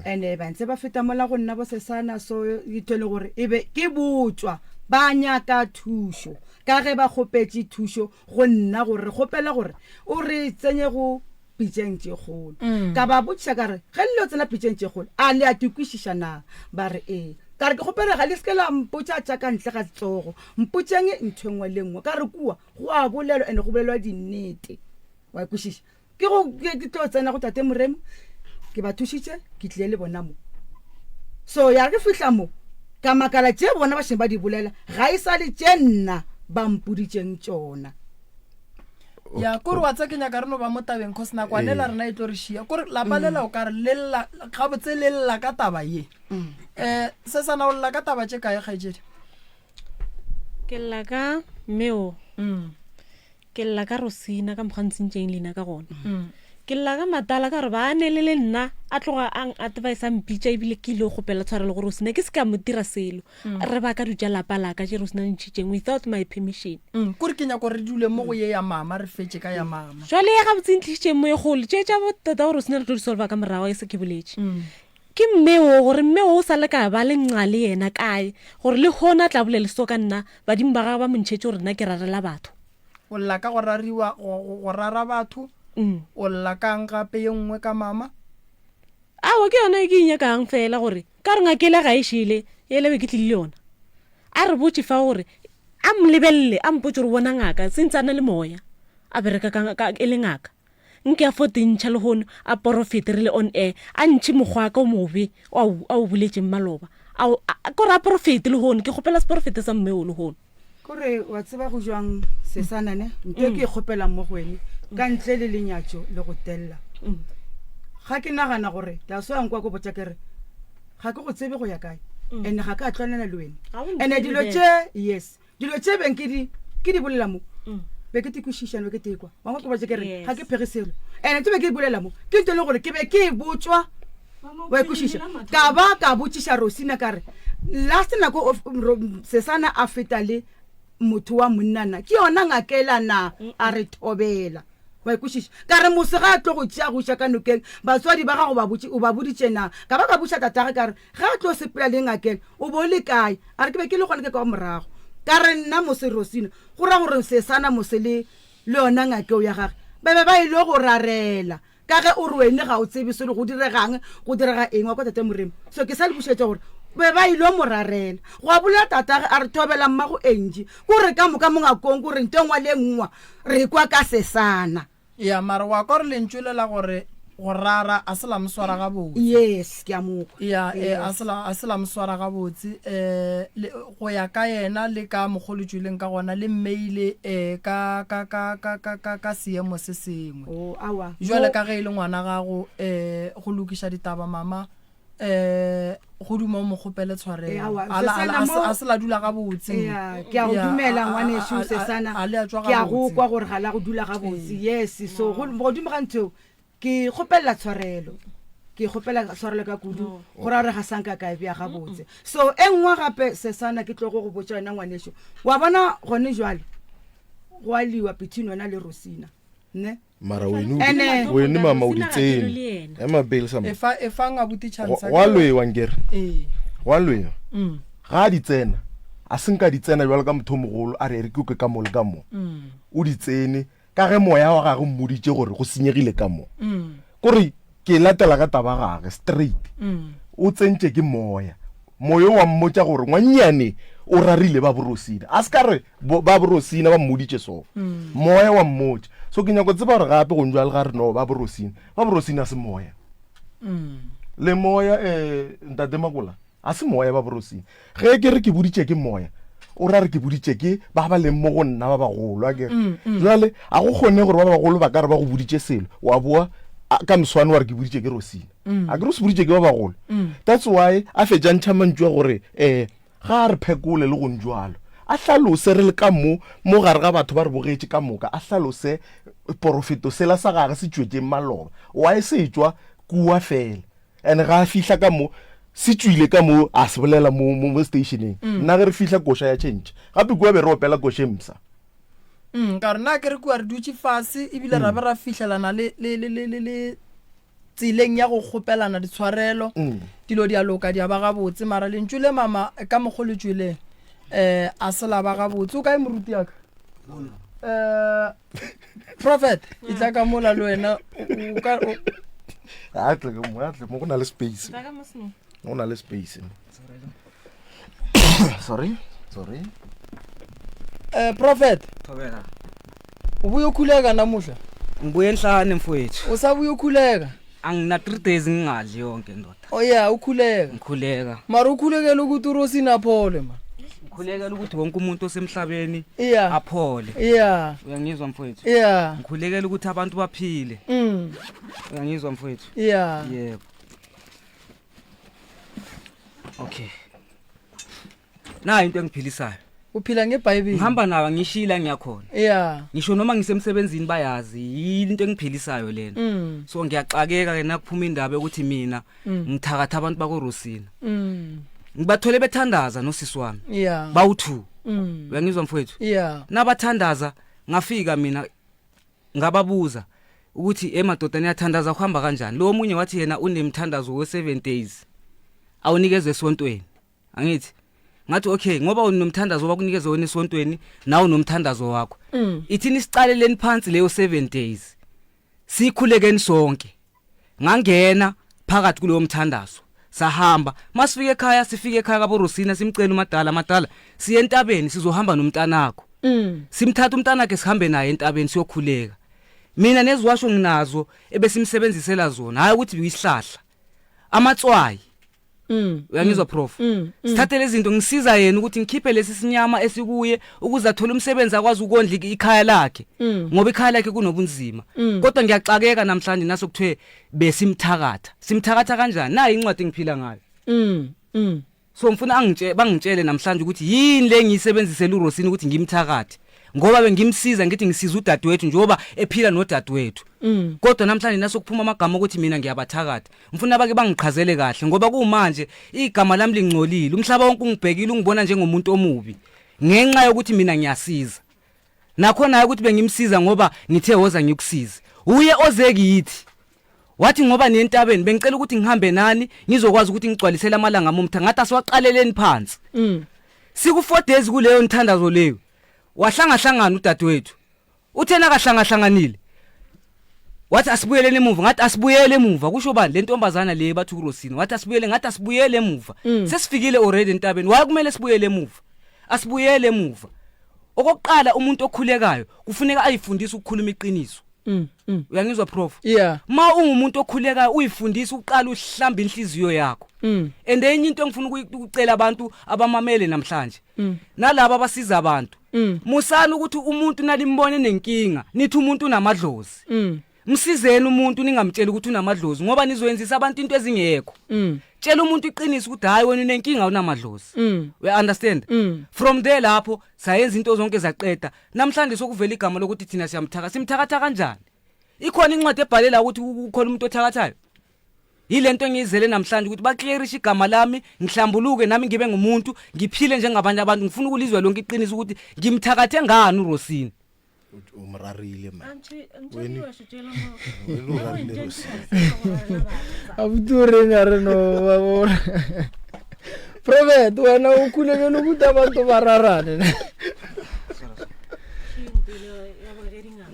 and-e ba ntse ba feta mola go nna bo sesana so ntho e le gore e be ke botswa ba nyaka thušo ka ge ba kgopetše thušo go nna gore re kgopela gore o re tsenye go pitšeng tše kgolo ka ba botšiša ka re ge le o tsena pitšeng tše kgolo a le a di kwešiša na ba re ka re ke kgopela ga le seke la mpotša tša ka ntle ga tsogo mpotšeng ntho engwe le ngwe ka re kua go a bolelwa and-e go bolelwa dinnete wa kwešiša ke tlo tsena go tate Moremi ke ba thušitše ke tlile le bona mo so ya re fihla mo ka makala tše bona ba šeng ba di bolela ga e sa le tše nna ba mpoditšeng tšona ya kore wa tsa ke nyaka reno ba mo tabeng kgosnakwane la rena e tlo re šia kore lapa lela o ka re gabotse le lela ka taba ye se sana o lela ka taba tše kae kgaetšedi ke lela ka mmeo ke lela ka Rosina ka mokgantsintšeng leina ka gona ke lela ka Matala ka re ba anelele nna a tloga ang advice mpitša ebile ke ile go gopela tshwara le go Rosina ke se ka mo dira selo re ba ka dutša lapa la ka tše Rosina ntšhitšeng without my permission kore ke nyako re dule mo go ye ya mama re fetše ka ya mama jwale ya ga botsentlišitšeng mo ye golo tše tša botata go Rosina re tlo di solva ka morago e se ke boletše ke mmeo gore mmeo o sa le ka ba le nqa le yena kae gore le gona tla bolele so ka nna badimo ba ga ba montšhetše gore nna ke rarela batho o lla ka go rara batho o lla kang gape ye nngwe ka mama ao ke yona ke inyakang fela gore ka re ngakele ga e šile e lebe ke tlile yona a re botše fa gore a mlebelele a mpotse gore bona ngaka sentsana le moya a bereka e le ngaka nke a fotentšha le gono a profete re le on air a ntšhe mokgwa ka o mobe a o boletšeng maloba kore a profete le gono ke kgopela se profete sa mmeo le gono kore wa tseba go jwang sesanane nto ke kgopelang mo go wene ka ntle le lenyatšo le go tella ga ke nagana gore la soyang kwa ko botša kere ga ke go tsebe go ya kae and ga ka tlwanela le wena and dilo tše beng ke di bolela mo be ke te kwešišane be ke tekwa wa go botša kere ga ke phegiselo and tse be ke di bolela mo ke ntho le gore ke be ke botswa wa ikwishisha ka ba ka botsisha Rosina ka re last nako Sesana a feta le motho wa monnana ke yona ngakelana a re thobela wa ikwishisha ka re mosega tlo go tsia go tsa ka nokeng batswadi ba ga go ba botsi o ba boditsena ka ba ka botsa tata ka re ga tlo sepela le ngakela o bo le kae a re ke be ke le gone ke ka morago ka re nna mose Rosina go ra gore Sesana mosele le yona ngakeo ya gage ba ile go rarela ka ge o re wene ga o tsebe se le go diregang go direga eng wa kwa tate moremo so ke sa le bušetša gore ba ile mo rarela go a bolela tata a re thobela mmago enji go re ka moka mongakong go re ntengwa le nngwa re kwa ka Sesana ya mara wa ka re lentšwelela gore go rara a se la moswara ga botse yes ke a mo ya a se la moswara ga botse go ya ka yena le ka mogolotšweleng ka gona le mmeile ka seemo se sengwe o awa jwale ka ge e le ngwana gago go lokiša ditaba mama go duma mo gopele tshwarelo a se la dula ga botse ke a go dumela ngwaneso Sesana ke a go kwa gore ga la go dula ga botse yes so go duma ga ntho ke gopela tshwarelo ka kudu go ra re ga sanka ka bia ga botse so engwa gape Sesana ke tlo go botsa yena ngwaneso wa bona gone jwale go aliwa between wena le Rosina ne mara wenu mama o ditsene ema bel sama e fa nga buti chance wa lwewa ngere wa lwewa ga di tsena a senka di tsena jwalo ka motho mogolo a re re kuke ka mole ka mo o di tsene ka ge moya wa ga go mmoditse gore go senyegile ka mo gore ke latela ka taba gage straight o tsentse ke moya wa mmotsa gore ngwanyane o rarile ba Borosina a ska re ba Borosina ba mmoditse so moya wa mmotsa so ke nyako tseba gore gape go njwa le ga re no ba Borosina se moya le moya ntate Makola a se moya ba Borosina ge ke re ke boditse ke moya o ra re ke boditse ke ba ba le mo go nna ba bagolo a ke jwale a go kgone gore ba bagolo ba ka re ba go boditse selo wa boa ka mswane wa re ke boditse ke Rosina a ke re se boditse ke ba bagolo that's why a fetja ntšhamantšwa gore ga re phekole le go njwalo a hlalose re le ka mo gare ga batho ba re bogetše ka moka a hlalose profito sela sa gage se tšwetse maloba wa e se tšwa kua fela and ga a fihla ka mo se tswile ka mo a se bolela mo stationeng nna ge re fihla koša ya change gape kua be re opela koše msa ka re nna ke re kua re dutse fase ebile ra be ra fihlelana le tseleng ya go kgopelana ditshwarelo dilo di a loka di a ba gabotse mara lentšwele mama ka mogolotšweleng a se la ba gabotse o kae moruti yaka Prophet e tla ka mola le wena atle mo go na le space go na le space sorry Prophet o buye ukhuleka namuhla ngibuye enhlane mfowethu usabuye ukhuleka angina 3 days ngingadli yonke ndoda oh yeah ukhuleka ngikhuleka mara ukhulekela ukuthi uRosina aphole ma ngikhulekela ukuthi wonke umuntu osemhlabeni yeah aphole yeah uyangizwa mfowethu yeah ngikhulekela ukuthi abantu baphile uyangizwa mfowethu yeah yebo okay na into engiphilisayo uphila ngeBhayibheli ngihamba nawe ngishila ngiyakhona yeah ngisho noma ngisemsebenzini bayazi yini into engiphilisayo lena so ngiyaxakeka ke nakuphuma indaba ukuthi mina ngithakatha abantu bako Rosina ngibathole bethandaza nosisi wami yeah bawu2 uyangizwa mfowethu yeah nabathandaza ngafika mina ngababuza ukuthi emadoda niyathandaza ukuhamba kanjani lo munye wathi yena unemthandazo we7 days awunikeze esontweni angithi ngathi okay ngoba unomthandazo wakunikeza wena esontweni nawe unomthandazo wakho ithini sicaleleni phansi leyo 7 days sikhulekeni sonke ngangena phakathi kuleyo mthandazo sahamba masifike ekhaya sifike ekhaya ka Borosina simcela umadala siye entabeni sizohamba nomntanakho simthatha umntanakhe sihambe naye entabeni siyokhuleka mina neziwasho nginazo ebesimsebenzisela zona hayi ukuthi biyisihlahla amatswayi uyangizwa prof sithathe lezi zinto ngisiza yena ukuthi ngikhiphe lesi sinyama esikuye ukuze athole umsebenzi akwazi ukondla ikhaya lakhe ngoba ikhaya lakhe kunobunzima kodwa ngiyaxakeka namhlanje naso kuthiwe simthakatha kanjani na incwadi engiphila ngayo so ngifuna bangitshele namhlanje ukuthi yini le ngiyisebenzisela uRosina ukuthi ngimthakathe ngoba bengimsiza ngithi ngisiza udadewethu njengoba ephila nodadewethu kodwa namhlanje nasokuphuma amagama ukuthi mina ngiyabathakatha ngifuna bake bangiqhazele kahle ngoba kumanje igama lami lingcolile umhlaba wonke ungibhekile ungibona njengomuntu omubi ngenxa yokuthi mina ngiyasiza nakhona ukuthi bengimsiza ngoba ngithe woza ngikusize uye ozekithi wathi ngoba nentabeni bengicela ukuthi ngihambe nani ngizokwazi ukuthi ngigcwalisele amalanga momtha ngathi asiwaqaleleni phansi siku 4 days kuleyo nthandazo leyo wahlangahlangana udadewethu uthena kahlangahlanganile wathi asibuyelele emuva ngathi asibuyele emuva kusho bani le ntombazana le bathu kuRosini wathi asibuyele ngathi asibuyele emuva sesifikile already entabeni waye kumele sibuyele emuva asibuyele emuva okokuqala umuntu okhulekayo kufuneka ayifundise ukukhuluma iqiniso uyangizwa prof ma ungumuntu okhulekayo uyifundisa uqala uhlamba inhliziyo yakho and enye into engifuna ukucela abantu abamamele namhlanje nalabo abasiza abantu musana ukuthi umuntu nalimbone nenkinga nithi umuntu unamadlozi msizeni umuntu ningamtshela ukuthi unamadlozi ngoba nizoyenzisa abantu into ezingekho tshela umuntu iqiniso ukuthi hayi wena unenkinga unamadlozi we understand from there lapho sayenza into zonke zaqeda namhlanje sokuvela igama lokuthi thina siyamthaka simthakatha kanjani ikhona incwadi ebhalela ukuthi ukhona umuntu othakathayo yilento ngizele namhlanje ukuthi baclearishe igama lami ngihlambuluke nami ngibe ngumuntu ngiphile njengabanye abantu ngifuna ukulizwa lonke iqiniso ukuthi ngimthakathe ngani uRosini umrarile man abuthure ngare no babona Prophet wena ukhulekela ukuthi abantu bararane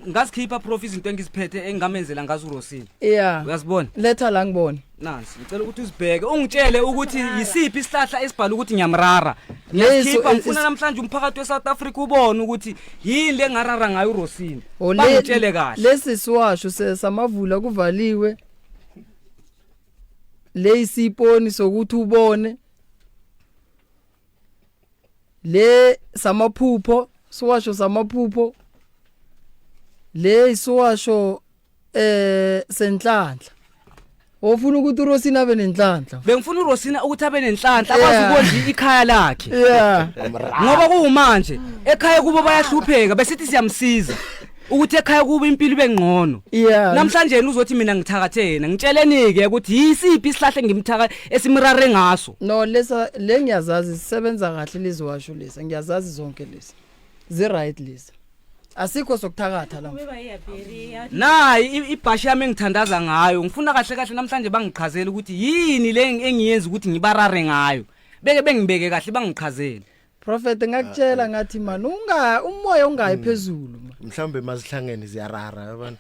ngasikhipha prof izinto engiziphethe engamenzela ngazo uRosini uyazibona letha la ngibone nansi ngicela ukuthi uzibheke ungitshele ukuthi yisiphi isihlahla esibhala ukuthi ngiyamrara ngiyasikhipha ngifuna namhlanje umphakathi weSouth Africa ubone ukuthi yini lengarara ngayo uRosini bangitshele kahle lesi siwasho sesamavula kuvaliwe leyisiponi sokuthi ubone le samaphupho siwasho samaphupho le isiwasho senhlanhla ofuna ukuthi uRosini abe nenhlanhla bengifuna uRosini ukuthi abe nenhlanhla abazukodla ikhaya lakhe ngoba kumanje ekhaya kubo bayahlupheka besithi siyamsiza ukuthi ekhaya kubo impilo ibengcono namhlanje uzothi mina ngithakathena ngitshelenike ukuthi yisiphi isihlahla ngimthaka esimrare ngaso no lesa lengiyazazi sisebenza kahle leziwasho lesa ngiyazazi zonke lesi zi right lesa asikho sokuthakatha la nayi ibhashi yami engithandaza ngayo ngifuna kahle kahle namhlanje bangichazela ukuthi yini le engiyenza ukuthi ngibarare ngayo beke bengibeke kahle bangichazela Prophet ngakutshela ngathi man umoya ungayi phezulu mhlambe mazihlangene ziyarara yabona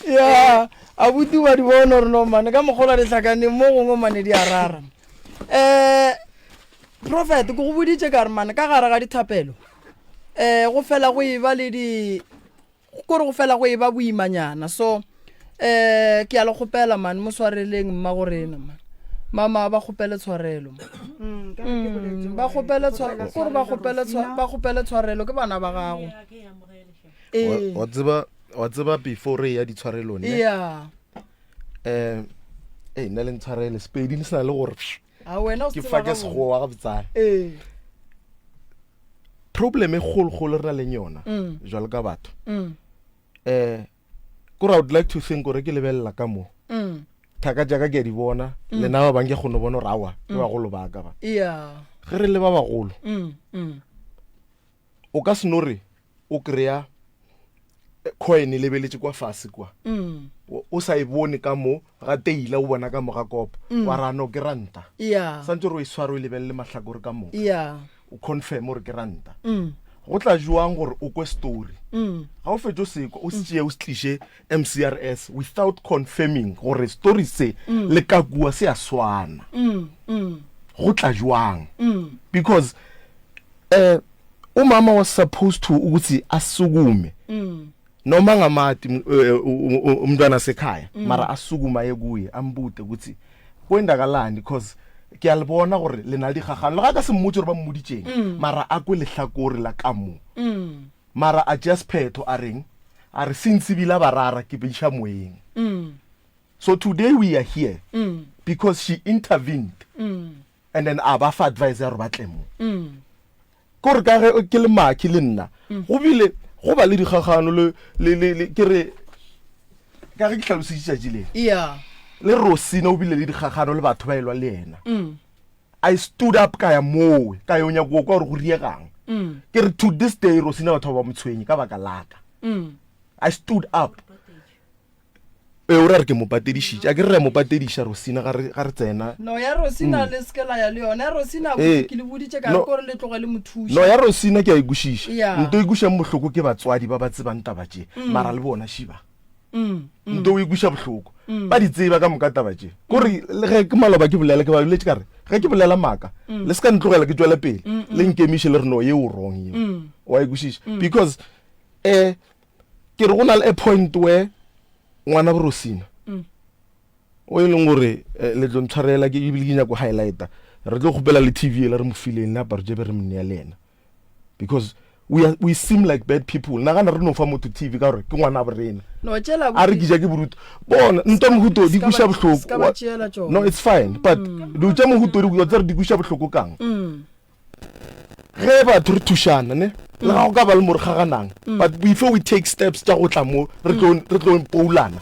ya abuti wa dibona re no man ka mogola le hlakane mo go mane di arara Prophet go buditse ka re man ka gara ga dithapelo go fela go iba le di go fela go iba boimanyana so ke a le gopela man mo swareleng mma go rena man mama ba gopele tshwarelo ba gopele tshwarelo ba gopele tshwarelo ke bana ba gago wa tseba before ya ditshwarelo ne nna le ntshwarele spedi le sena le gore ke fa ke sego wa gabotsana problem e kgologolo re na leng yona jwalo ka batho kore I would like to think gore ke lebelela ka mo thaka jaaka ke di bona le na ba bang ke gone bona rawa ke ba golo ba ka ba ge re le ba bagolo o ka senore o kreya coin le beletse kwa fase kwa o sa ibone ka mo ga teila o bona ka mo ga kopa wa rano ke ranta santse re o iswaro le belle mahlakore ka mo o confirm gore ke ranta go tla juang gore o kwe story ga o fetso seko o se o stlishe MCRS without confirming gore story se le ka bua se a swana go tla juang because umama was supposed to ukuthi asukume noma ngamati umntwana sekhaya mara asukuma yekuye ambude ukuthi kwendakalani because ke a le bona gore le na di gagano le ga ka se mmotse re ba mmoditseng mara a kwe lehlakore la ka mo mara a just phetho a reng a re sintsibila barara ke bitša moeng so today we are here because she intervened and then a ba fa advice ya re batle mo kore ka ge ke le maki le nna go bile go ba le digagano le ke re ka ge ke tlhalositse tšatši le Rosina o bile le digagano le batho ba elwa le yena I stood up ka ya mowe ka yo nya go kwa re go riegang ke re to this day Rosina batho ba motshwenyi ka baka laka I stood up o ra re ke mo patedišitše a ke re mo patediša Rosina ga re tsena no ya Rosina le skela ya le yona Rosina ke le boditše ka gore le tloge le mothuša no ya Rosina ke a ikušiša nto ikuša mohloko ke batswadi ba ba tsebang taba tše mara le bona šiba nto o ikuša bohloko ba di tseba ka moka taba tše kore le ge ke maloba ke bolela ke ba boletse ka re ge ke bolela maka le ska ntlogela ke tswela pele le nkemiše le re no ye o wrong ye wa ikušiša because ke re go na le a point where ngwana Rosina o e leng gore le tlo ntshwarela ke ebile ke nyako highlighter re tlo gopela le TV le re mo fileng na bare jebe re mnea le ena because we seem like bad people na gana re no fa motho TV ka gore ke ngwana ba rena no tshela a re kitša ke boruto bona nto mohuto di kuša bohloko no it's fine but do tša mohuto di tsere di kuša bohloko kang ge batho re thušana ne le ga go ka ba le morgaganang but before we take steps tša go tla mo re tlo poulana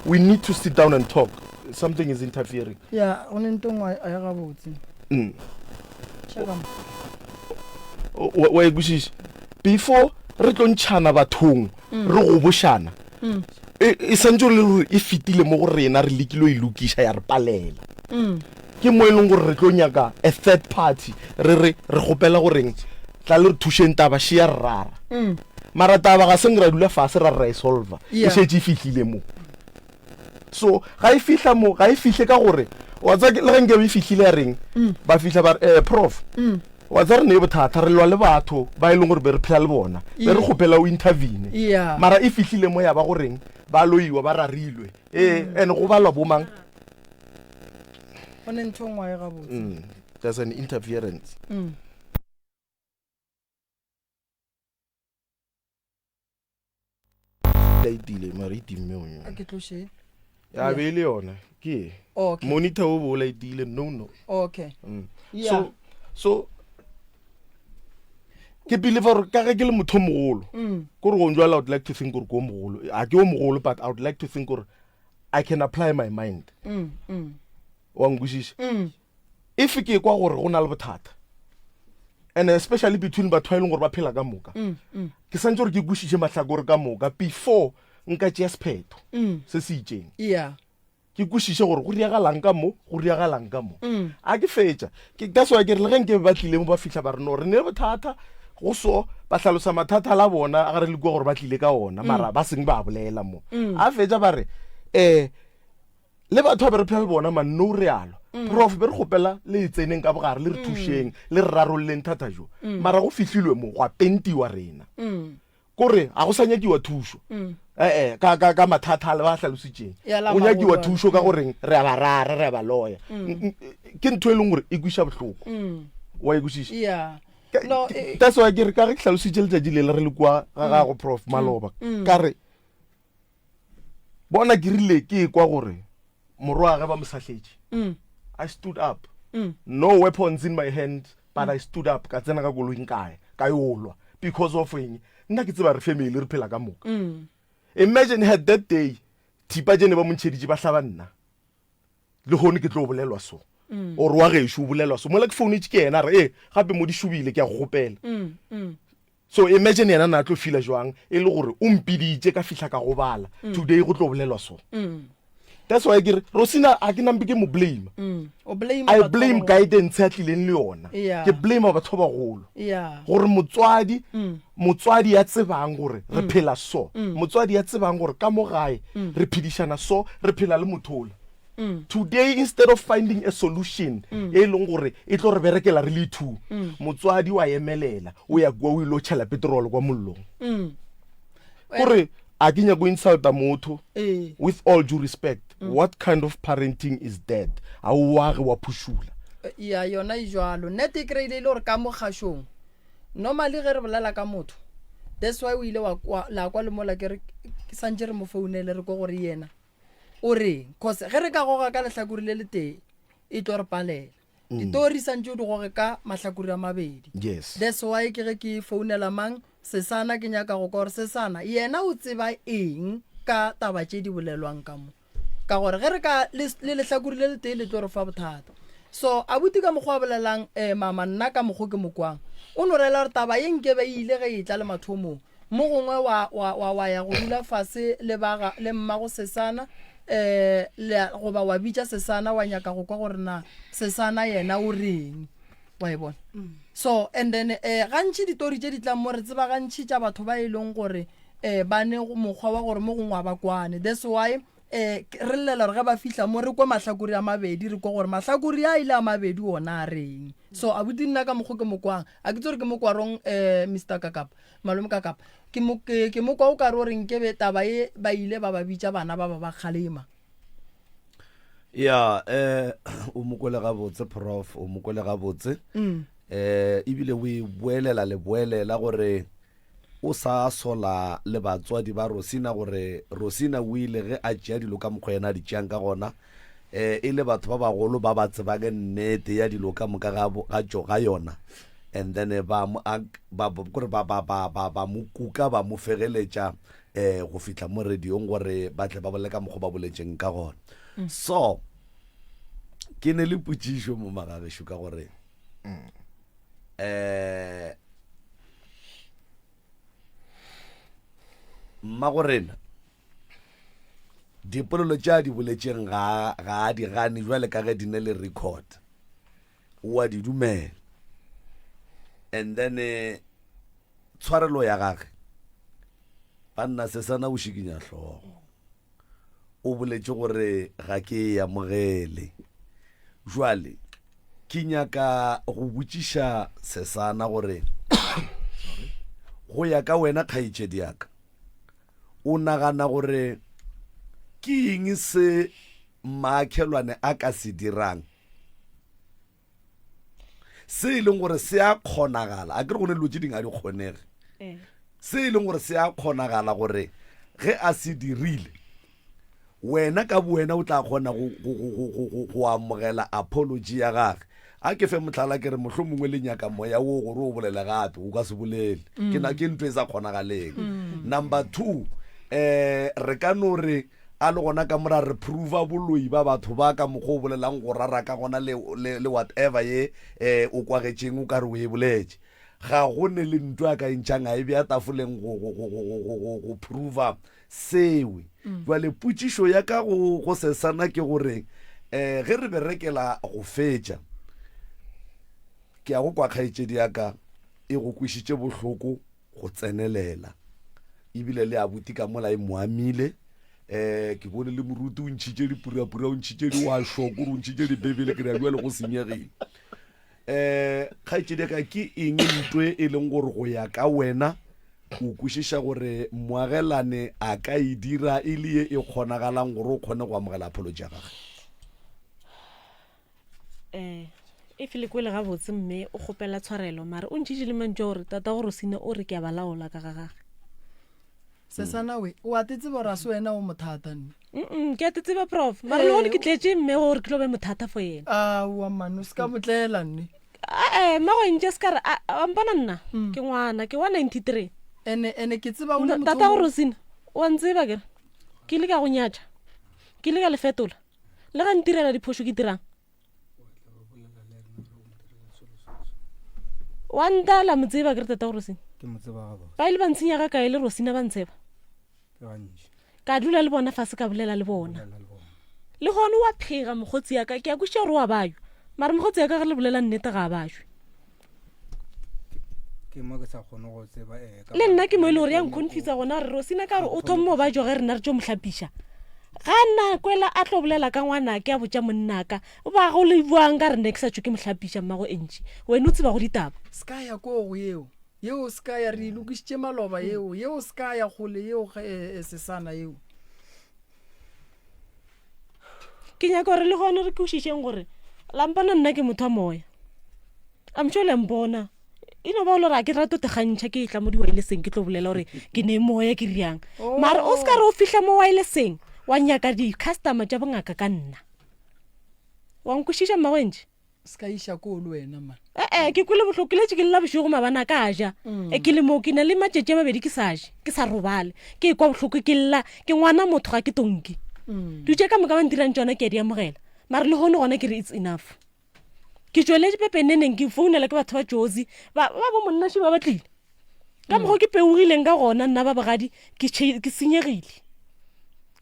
we need to sit down and talk something is interfering o ne ntongwa a ya gabotse wa ikušiša before re tlo ntšhana bathong re go bošana e santse le gore e fetile mo go rena re lekile o ilokiša ya re palela ke mo e leng gore re tlo nyaka a third party re gopela goreng tla le re thušeng taba še ya rrara mara taba ga seng ra dula fase ra e solver e šetse e fihlile mo so ga e fihla mo ga e fihle ka gore wa tsa le ge nke e fihlile ya reng ba fihla ba prof wa tsa re ne bothata re lwa le batho ba e leng gore be re phela le bona be re gopela o intervene mara e fihlile mo ya ba goreng ba loiwa ba rarilwe and go balwa bomang there's an interference laitile mara itimme o a ke tloshe ya be le yona ke monitor o bo laitile no okay so ke believe gore ka ge ke le motho mogolo gore go njwala I would like to think gore go mogolo a ke o mogolo but I would like to think gore I can apply my mind wa ngwishiša if ke kwa gore go na le bothata and especially between batho ba e leng gore ba phela ka moka ke santse gore ke kwešiše mahlakore ka moka before nka tšea sephetho se se itšeng ke kwešiše gore go riagalang ka mo a ke fetša that's why ke re le ge nke ba tlile mo ba fitlha ba re no re ne bothata go so ba hlalosa mathata la bona a ga re le kwa gore ba tlile ka ona mara ba seng ba bolela mo a fetša ba re le batho ba be re phela le bona man no realo prof be re gopela le itseneng ka bogare le re thušeng le re rarolleng thata jo mara go fihlilwe mo go a pentiwa rena kore a go sa nyakiwa thušo ka mathata le ba hlalositseng o nyakiwa thušo ka goreng re a ba rara re a ba loya ke ntho e leng gore e kwiša bohloko wa e kwešiša that's why ke re ka ge ke hlalositše letšatši lela re le kwa ga gago prof Maloba ka re bona ke rile ke kwa gore morwa ge ba mosahletše I stood up no weapons in my hand but I stood up ka tsena ka koloing kae ka yolwa because of eng nna ke tseba re family re phela ka moka imagine had that day thipa jene ba montšheditše ba hlaba nna le gone ke tlo bolelwa so or wa gešo o bolelwa so mola ke phone ke yena re gape mo di shubile ke a go gopela so imagine yena na tlo fila jwang e le gore o mpiditše ka fihla ka go bala today go tlo bolelwa so that's why ke re Rosina a ke nampe ke mo blame I blame guidance ya tlileng le yona ke blame batho ba golo gore motswadi ya tsebang gore re phela so motswadi ya tsebang gore ka mo gae re phedišana so re phela le mothola today instead of finding a solution e leng gore e tlo re berekela re le two motswadi wa emelela o ya kwa o ilo tšhela petrol kwa mollong gore a ke nyako insulta motho with all due respect what kind of parenting is that a wa ge wa phušula yona e jwalo nete e kreile ile gore ka mogašong normally ge re bolela ka motho that's why o ile la kwa le mola ke re santse re mo founele re go gore yena o reng cause ge re ka goga ka lehlakorile le teng e tlo re palela ditori santse o di goge ka mahlakore a mabedi. Yes. That's why ke ge ke founela mang Sesana ke nyaka go ka gore Sesana yena o tseba eng ka taba tše di bolelwang ka mo ka gore ge re ka le lehlakore le le tee le tlo re fa bothata. So abuti ka mokgwa a bolelang mama nna ka mokgwa ke mokwang o no rela gore taba ye nke ba ile ge e tla le mathomong mo gongwe wa ya go dula fase le mmago Sesana goba wa bitša Sesana wa nyaka go kwa gore na Sesana yena o reng wa e bona. So and then gantši ditori tše di tlang mo re tseba gantši tša batho ba e leng gore ba ne mokgwa wa gore mo gongwe ba kwane. That's why re llela gore ge ba fihla mo re kwa mahlakore a mabedi re kwa gore mahlakore a ile a mabedi ona a reng. So abuti nna ka mokgwa ke mokwang a ke tsore ke mokwarong Mr Kakapa malome Kakapa ke mokwa o ka re o reng ke taba e ba ile ba bitša bana ba ba kgalema. Ya o mokwele ga botse prof o mokwele ga botse ebile o boelela le boelela gore o sa sola le batswadi ba Rosina gore Rosina o ile ge a tšea dilo ka mokgwa yena di tšeang ka gona e le batho ba bagolo ba ba tseba ke nnete ya dilo ka moka ga yona and then ba mo kuka ba mo fegeletša go fihla mo radiong gore ba tle ba bole ka mokgwa ba boletseng ka gona. So ke ne le potšišo mo magagešo ka gore mmagorena dipolelo tša di boletšeng ga a di gane jwale ka ge di ne le record o a di dumela and then tshwarelo ya gage banna Sesana o šikinya hlogo o boletše gore ga ke ya mogele jwale ke nyaka go botšiša Sesana gore go ya ka wena kgaetšedi yaka o nagana gore ke eng se maakhelwane a ka se dirang se e leng gore se a kgonagala a kere go ne dilo tše ding a di kgonege se e leng gore se a kgonagala gore ge a se dirile wena ka boena o tla kgona go amogela apology ya gage a ke fe motlhala ke re mohlho mongwe le nyaka moya wo gore o bolele gape o ka se bolele ke ntho e sa kgonagaleng. Number 2 re ka no re a le gona ka mora re prova boloi ba batho ba ka mokgwa o bolelang go rara ka gona le whatever ye o kwagetšeng o ka re o e boletše ga go ne le ntwa ka ntšhang a e bea tafoleng go prova sewe. Jwale potšišo ya ka go Sesana ke gore ge re berekela go fetša ke ya go kwa kgaetšedi yaka e go kwišitše bohloko go tsenelela ebile le abuti ka mola e moamile ke bone le moruti o ntšhitše dipurapura o ntšhitše di wa shoko o ntšhitše dibebele ke rea jwale go senyegile kgaetšedi yaka ke eng ntwe e leng gore go ya ka wena o kwešiša gore moagelane a ka e dira e le ye e kgonagalang gore o kgone go amogela apology ya gage. e fele kwele ga botse mme o kgopela tshwarelo mare o ntšhitše le mantša gore tata go Rosina o re ke a ba laola ka gagage. Sesana we o a tetse gore a se wena o mothata nne ke a tetseba prof mare le gone ke tletše mme gore ke tlo be mothata for yena aowa mane o se ka botlela nne magoentše se ka re ampana nna ke ngwana ke wa 93 ene ke tseba o tata go Rosina wa ntseba kere ke ile ka go nyatša ke ile ka le fetola le ga ntirela diphošo ke dirang wa ntala motseba kere tata go Rosina ba ile ba ntshenyaka ka e le Rosina ba ntsheba ka dula le bona fase ka bolela le bona le gone wa phega mogotsi yaka ke a kwiša gore wa bayo mare mogotsi yaka ge le bolela nnete ga bašwe le nna ke mo e le gore yang confuse gona re Rosina ka gore o thommo ba jo ge rena re tšo mohlapiša ga nna kwela a tlo bolela ka ngwana ke a botša monnaka o ba go le buang ka re ne ke sa tšo ke mohlapiša mmago entši wena o tseba go ditaba ska ya ko go yeo ska ya re lokišitše maloba yeo ska ya gole yeo Sesana yeo ke nyaka gore le gone re kwešišeng gore lampana nna ke motho a moya I'm sure lempona ino ba lo ra ke rato te gantšha ke itla mo di wirelesseng ke tlo bolela gore ke ne moya ke riang mare o ska re o fihla mo wirelesseng wa nyaka di customer tša bongaka ka nna wa nkwešiša mmago entši se ka iša ko le wena man ke kwele botlhokeletse ke lela bošego mabana ka ja ke le mo ke na le matšetše a mabedi ke sa je ke sa robale ke kwa botlhoko ke lela ke ngwana motho ga ke tonke dutše ka moka ba ntirang tsona ke a di amogela mare le gone gona ke re it's enough ke tsweletše pepeneneng ke founela ke batho ba josi ba bo monnaši ba batlile ka mogo ke peogileng ka gona nna ba bogadi ke senyegile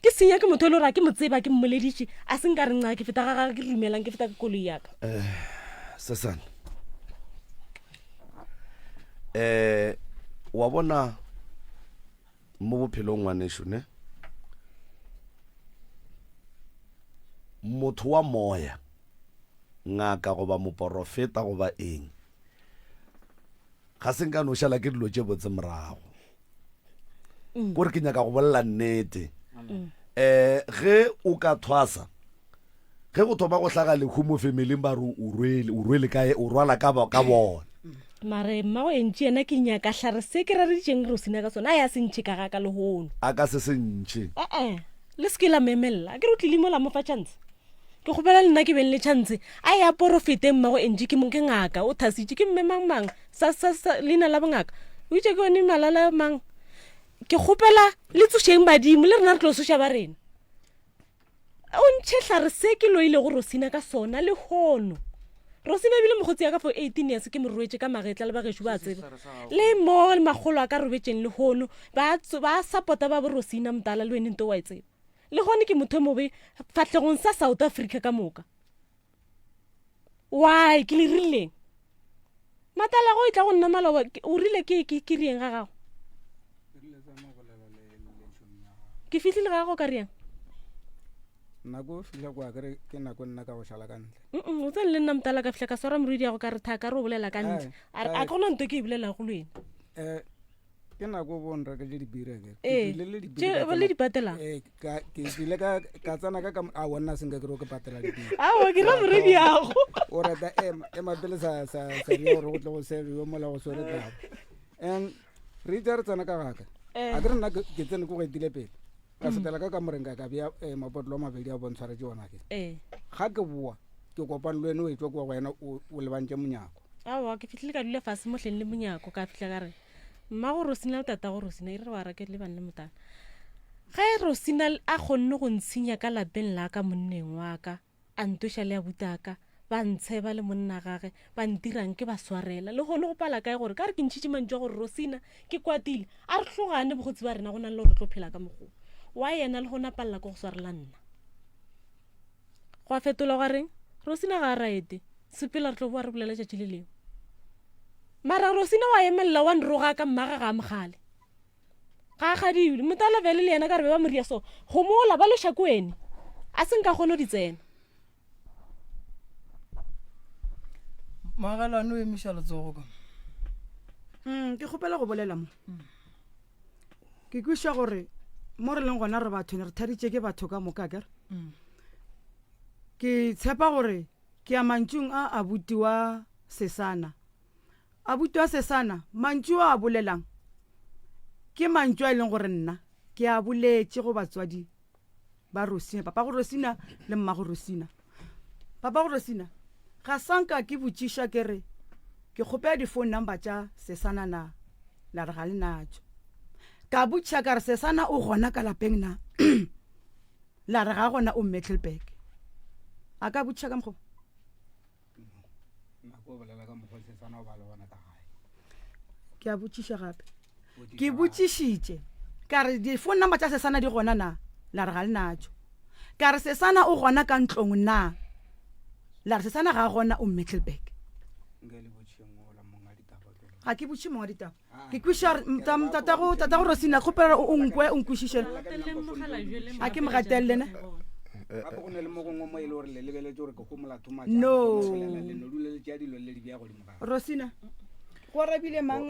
ke senya ke motho le gore ke mo tseba ke mmoleditše a se nka re nca ke feta gaga ke rumelang ke feta ke koloi yaka Sesane wa bona mo bophelong ngwanešo ne motho wa moya ngaka goba moporofeta goba eng ga se nka no šala ke dilo tše botse morago kore ke nyaka go bolela nnete ge o ka thwasa ge go thoma go hlaga lekhu mo femeleng ba re o rwele kae o rwala ka bona mare mmago entši ena ke nyaka hlare se ke rareditšeng re o sena ka sona a ya sentšhe ka ga ka legono a ka se sentšhe le se ke la memelela ke re o tlile mo la mofa chance ke kgopela le nna ke beng le chance a ya porofeteng mmago entši ke monke ngaka o thasitše ke mmemangmang sa leina la bongaka o itše ke one malala mang ke kgopela le tsošeng badimo le rena re tlo soša ba rena o ntšhetla re se ke loile go Rosina ka sona le hono Rosina ebile mogotsi ya ka for 18 years ke morwetse ka magetla le bagešo ba tseba le mo le magolo a ka robetšeng le hono ba support ba bo Rosina mtala le wena nto wa tseba le gone ke motho mo be fatlegong sa South Africa ka moka why ke le rileng matala go itla go nna maloba o rile ke rieng ga gago ke fitlhile ga go ka rieng nako fihla kwa ke nako nna ka go šala ka ntle o tsene le nna mtala ka fihla ka swara moridi ya go ka re thaka re o bolela ka ntle a kgona nto ke e bolela go lwena ke nako bonra ka je dibira le di patela ke bile ka tsana ka a wona senga ke ro ke patela dibira a ke ra moridi ya go o rata pele sa ri go tlo go se yo mola go sore tla re tsara tsana ka gaka a ke nna ke tsene go etile pele ka fetela ka morenga ka bia mapotlo mabedi a bontshware ke ona ke ga ke bua ke kopana le wena o etswa kwa wena o le bantse monyako awa ke fitlhile ka dule fase mo hleng le monyako ka fihla ka re mma go Rosina le tata go Rosina e re wa rake le bana le motana ga Rosina a kgonne go ntshinya ka lapeng la ka monneng wa ka a ntosha le a butaka ba ntsheba le monna gage ba ntirang ke ba swarela le gone go pala kae gore ka re ke ntšhitše mantšwa gore Rosina ke kwatile a re tlogane bogotsi ba rena go na le gore tlo phela ka mogo wa yena le gona palla go swarela nna go a fetola ga reng Rosina ga a raete sepela re tlo boa re bolela tšatši le leo mara Rosina wa emelela wa nroga ka mmaga ga mogale ga gadile motala vele le yena ka re ba moria so go mola ba lo shakwene a se nka kgone di tsena magalano e misha letsogo ka ke kgopela go bolela mo ke kwisha gore mo re leng gona re batho ne re thaditše ke batho ka moka kere ke tshepa gore ke a mantšung a abuti wa Sesana abuti wa Sesana mantšu a bolelang ke mantšu a leng gore nna ke a boletše go batswadi ba Rosina papa go Rosina le mma go Rosina papa go Rosina ga sanka ke botšiša ke re ke kgopela di phone number tša Sesana na la re ga le natšo ka botša ka re Sesana o gona ka lapeng na la re ga gona o Mettleburg a ka botša ka mokgo ke a botšiša gape ke botšišitše ka re di phone number tša Sesana di gona na la re ga le natšo ka re Sesana o gona ka ntlong na la re Sesana ga gona o Mettleburg ga ke botše monga ditaba ke kwisha tata go Rosina kgopela o nkwe o nkwišiše a ke mogatelele ne no Rosina go rabile mang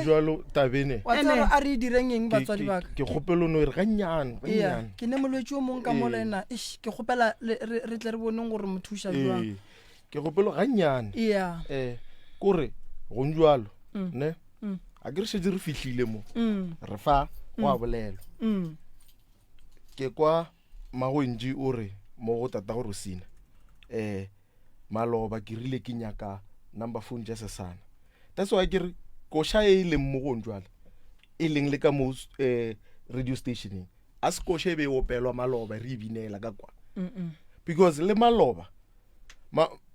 jalo tabene a re direng eng batswadi ba ka ke kgopelo no re gannyane ke ne molwetse o mong ka molena ke kgopela re tle re boneng gore mothusha jwang ke kgopelo gannyane kore go njwalo ne a ke re šetse re fihlile mo re fa go a bolelo ke kwa magontši o re mo go tata go Rosina Maloba ke rile ke nyaka number phone ja Sesana. That's why ke re koša e leng mo go njwala e leng le ka mo radio stationing a se koša e be opelwa Maloba re binela ka kwa because le Maloba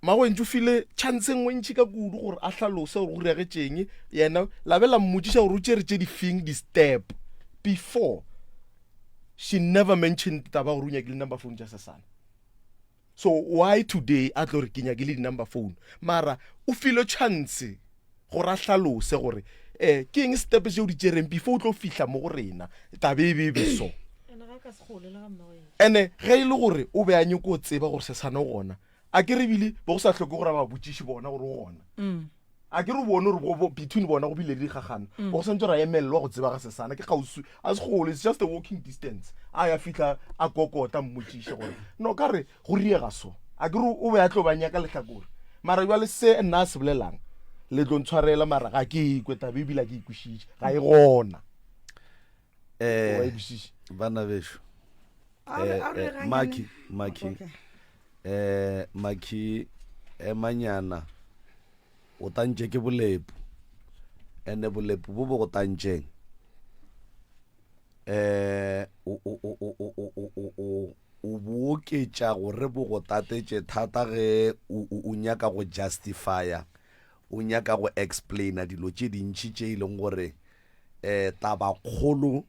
magoentse file chance nngwe ntši ka kudu gore a hlalose gore go reagetšeng yena labela mmotšiša gore o tšere tše di feng di-step before she never mentioned taba gore o nyakile number phone ja Sesana. So why today a tlo re ke nyakile di-number phone mara o file chance gore a hlalose gore ke eng step seo di tšereng before o tlo fihla mo go rena tabe e be so ene ge e le gore o be a nyako o tseba gore Sesana o gona a ke re bile bo go sa tlhoke gore ba botšiši bona gore o gona a ke re bone gore between bona go bile di gagana bo go santse ra emelelwa go tseba ga Sesana ke gausu a se gole, it's just a walking distance a ya fihla a kokota mmotšiše gore no ka re go riega so a ke re o be a tlo ba nyaka lehlakore mara jwa le se nna a se bolelang le tlo ntshwarela mara ga ke ikweta bebila ke ikwišiše ga e gona bana besho Maki manyana o tantše ke bolepu ene bolepu bo bo go tantšeng o booketša gore bo go tatetše thata ge o nyaka go justifya o nyaka go explaina dilo tše dintšhi tše e leng gore taba kgolo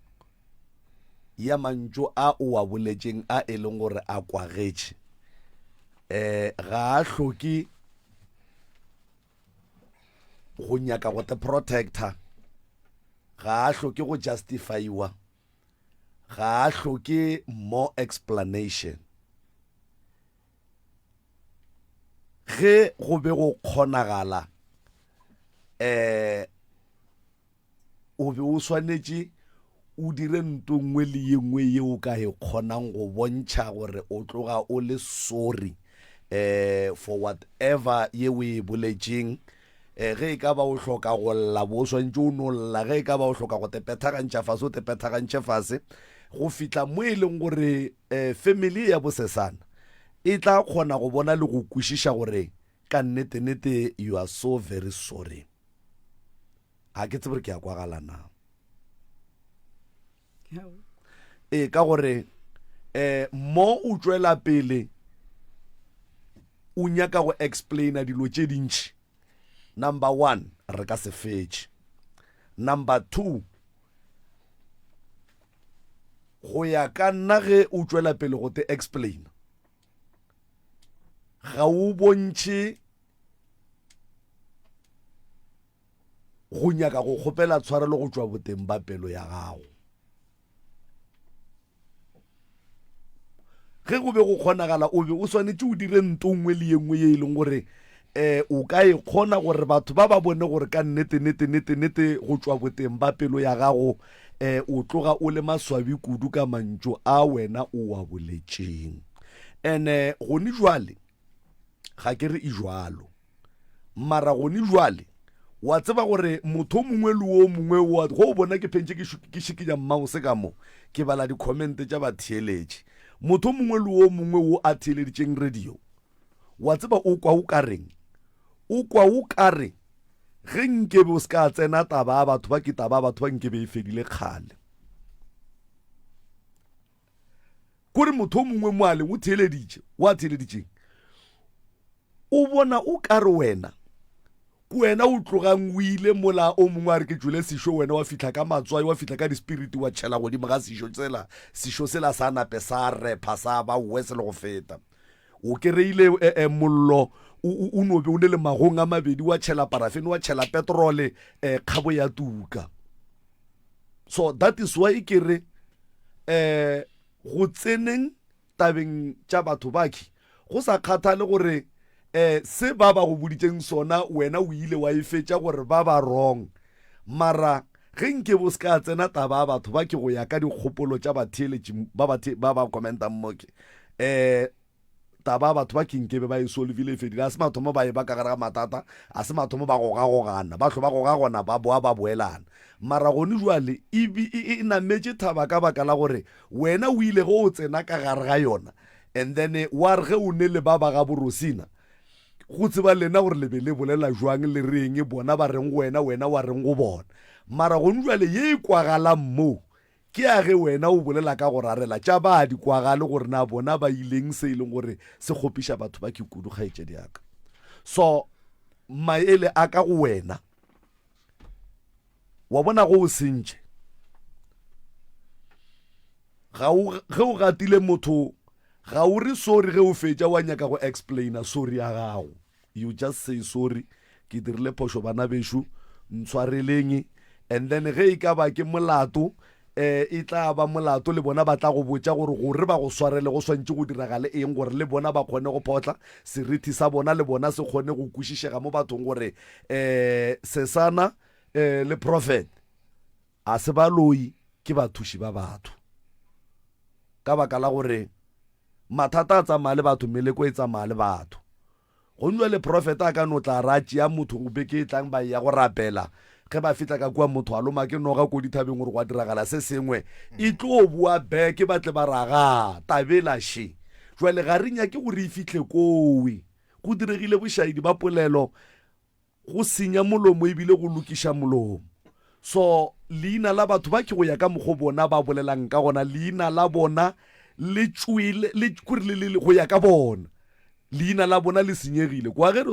ya mantšo a o a boletšeng a e leng gore a kwagetše ga a hloke go nyaka go te protector ga a hloke go justifyiwa ga a hloke more explanation ge go be go kgonagala o be o swanetše o dire ntho nngwe le ye nngwe yeo ka e kgonang go bontšha gore o tloga o le sorry for whatever ye o e boletšeng ge e ka ba o hloka go lla bo swantse o no lla ge e ka ba o hloka go tepethagantšha fase o tepethagantšhe fase go fihla mo e leng gore family ya Bosesana e tla kgona go bona le go kwešiša gore ka nnete you are so very sorry. Ha ke tsebe ke ya kwagala na ka gore mo o tswela pele o nyaka go explaina dilo tše dintši. Number 1 re ka se fetše. Number 2 go ya ka nna ge o tswela pele go te explain ga o bontšhe go nyaka go kgopela tshwarelo go tšwa boteng ba pelo ya gago. Ge go be go kgonagala o be o swanetše o dire ntho nngwe le ye nngwe ye e leng gore o ka e kgona gore batho ba ba bone gore ka nnete go tšwa boteng ba pelo ya gago o tloga o le maswabi kudu ka mantšo a wena o wa boletšeng. Ene gone jwale ga ke re e jwalo mara gone jwale wa tseba gore motho mongwe le o mongwe go bona ke phentse ke shikinya mmao se ka mo ke bala di-comment tša batheeletše. Motho mongwe le o mongwe wo a theeleditšeng radio wa tseba o kwa o ka re ge nkebe o se ka tsena taba ya batho ba ke taba ya batho ba nkebe e fedile kgale. Kore motho mongwe mo ale o theeleditšeng o bona o ka re wena o tlogang o ile mola o mongwe a re ke tšwele sešo wena wa fihla ka matswai wa fihla ka dispiriti wa tšhela godimo ga sešo sela sa nape sa repa sa ba wese le go feta o kereile mollo o nobe o ne le magong a mabedi wa tšhela parafene wa tšhela petrole kgabo ya tuka. So that is why ke re go tseneng tabeng tša batho baki go sa kgathale gore se ba ba go boditseng sona wena o ile wa ifetša gore ba ba wrong mara ge nke bo se ka tsena taba ya batho ba ke go ya ka dikgopolo tša batheeletši ba ba commenta mmoke taba ya batho ba ke nkebe ba e solvile fedile a se mathomo ba e ba ka gare ga matata a se mathomo ba gogagogana ba tlo ba gogagona ba boa ba boelana mara gone jwale e nametše thaba ka baka la gore wena o ile go o tsena ka gare ga yona and then wa re ge o ne le ba ba ga borosina go tseba lena gore le be le bolela jwang le reng bona ba reng wena wa reng go bona mara go njwale ye e kwagalang mo ke a ge wena o bolela ka go rarela tša ba di kwagale gore na bona ba ileng se e leng gore se kgopiša batho ba ke kudu kgaetše diaka so maele a ka go wena wa bona go o sentše ge o gatile motho ga o re sorry ge o fetša wa nyaka go explaina sorry ya gago you just say sorry ke dirile phošo bana bešo ntshwareleng and then ge e ka ba ke molato e tla ba molato le bona ba tla go botša gore ba go swarele go swantše go diragale eng gore le bona ba kgone go photla serithi sa bona le bona se kgone go kwešišega mo bathong gore Sesana le Prophet a se ba loi ke bathuši ba batho ka baka la gore mathata a tsamaya le batho meleko e tsamaya le batho go nwa le Prophet a ka no tla ratši ya motho go beke e tlang ba ya go rapela ge ba fitla ka kua motho a loma ke noga ko dithabeng gore go a diragala se sengwe e tlo bua beke batle ba raga tabela she jwale ga re nyake gore e fitlhe kowe go diregile bošaedi ba polelo go senya molomo ebile go lokiša molomo so leina la batho ba ke go ya ka mokgo bona ba bolelang ka gona leina la bona le tswile le go ya ka bona leina la bona le senyegile kwa ge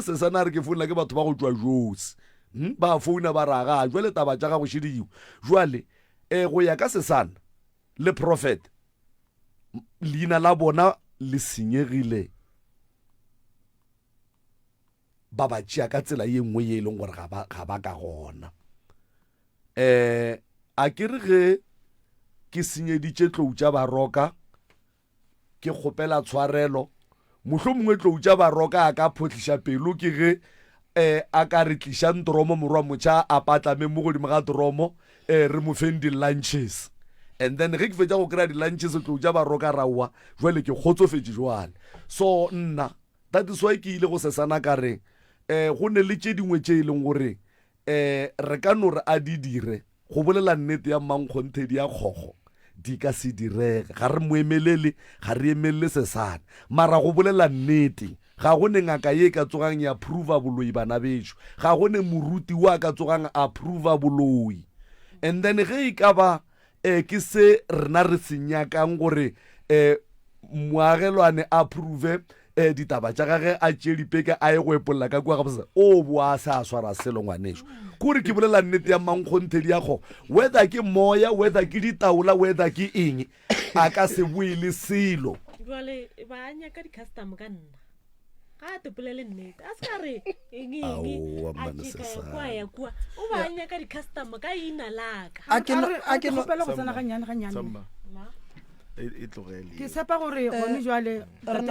Sesana re ke founela ke batho ba go tšwa josi ba founa ba raga jwale taba tša gago šediwa jwale go ya ka Sesana le Prophet leina la bona le senyegile ba ba tšea ka tsela ye nngwe ye e leng gore ga ba ka gona a ke re ge ke senyeditše tlou tša baroka ke kgopela tshwarelo mohlomongwe mongwe tlou tša baroka a ka photliša pelo ke ge a ka re tliša ntoromo morwa motšha a patlame mo godimo ga toromo re mo feng di-lunches and then ge ke fetša go kry-a di-lunches tlou tša baroka raowa jwale ke kgotsofetše jwale so nna that is why ke ile go Sesana ka reng go ne le tše dingwe tše e leng gore re ka no re a di dire go bolela nnete ya mankgonthedi ya kgokgo di ka se direge ga re mo emelele ga re emelele Sesana mara go bolela nnete ga go ne ngaka ye ka tsogang ya approva boloi bana betšo ga go ne moruti wa ka tsogang approva boloi and then ge e ka ba ke se rena re senyakang gore moagelwane approve ditaba tša gage a tšee dipeke a ye go epolola ka kua gabotse o boa se a swara selo ngwanešo kore ke bolela nnete ya mankgonthedi ya kgo whether ke moya whether ke ditaola whether ke eng a ka se boe le selo jwale ba nyaka di-custom ka nna ga a tepolele nnete a se ka re a tšeka ya kua o ba nyaka di-custom ka ina laka a ke kgopela go tsena ganyane ke sepa gore gone jwale re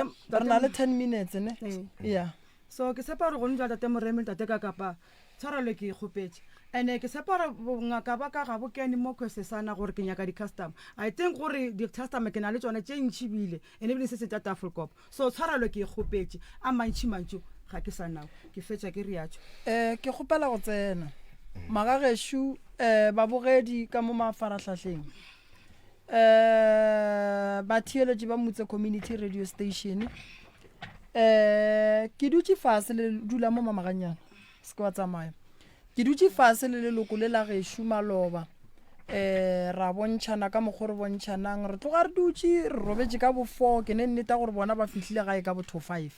na le 10 minutes ne yeah so ke sepa gore gone jwale tate Moremi tate ka kapa tshwarelo ke ikgopetse ene ke sepa gore ngaka ba ka ga bokene mo Sesana gore ke nyaka di-custom I think gore di-custom ke na le tsone tše ntšhibile ene bile se se tata Afrikop so tshwarelo ke ikgopetse a mantši ga ke sa nao ke fetša ke riatšo ke kgopela go tsena magagešo babogedi ka mo mafaratlhatlheng ba theeletše ba motse community radio station ke dutše fase le dula mo mamaganyana se ke wa tsamaya ke dutše fase le leloko le la gešo Maloba ra bontšhana ka mokgwa re bontšhanang re tloga re dutše re robetše ka bo 4 ke ne nneta gore bona ba fihlile gae ka bo 5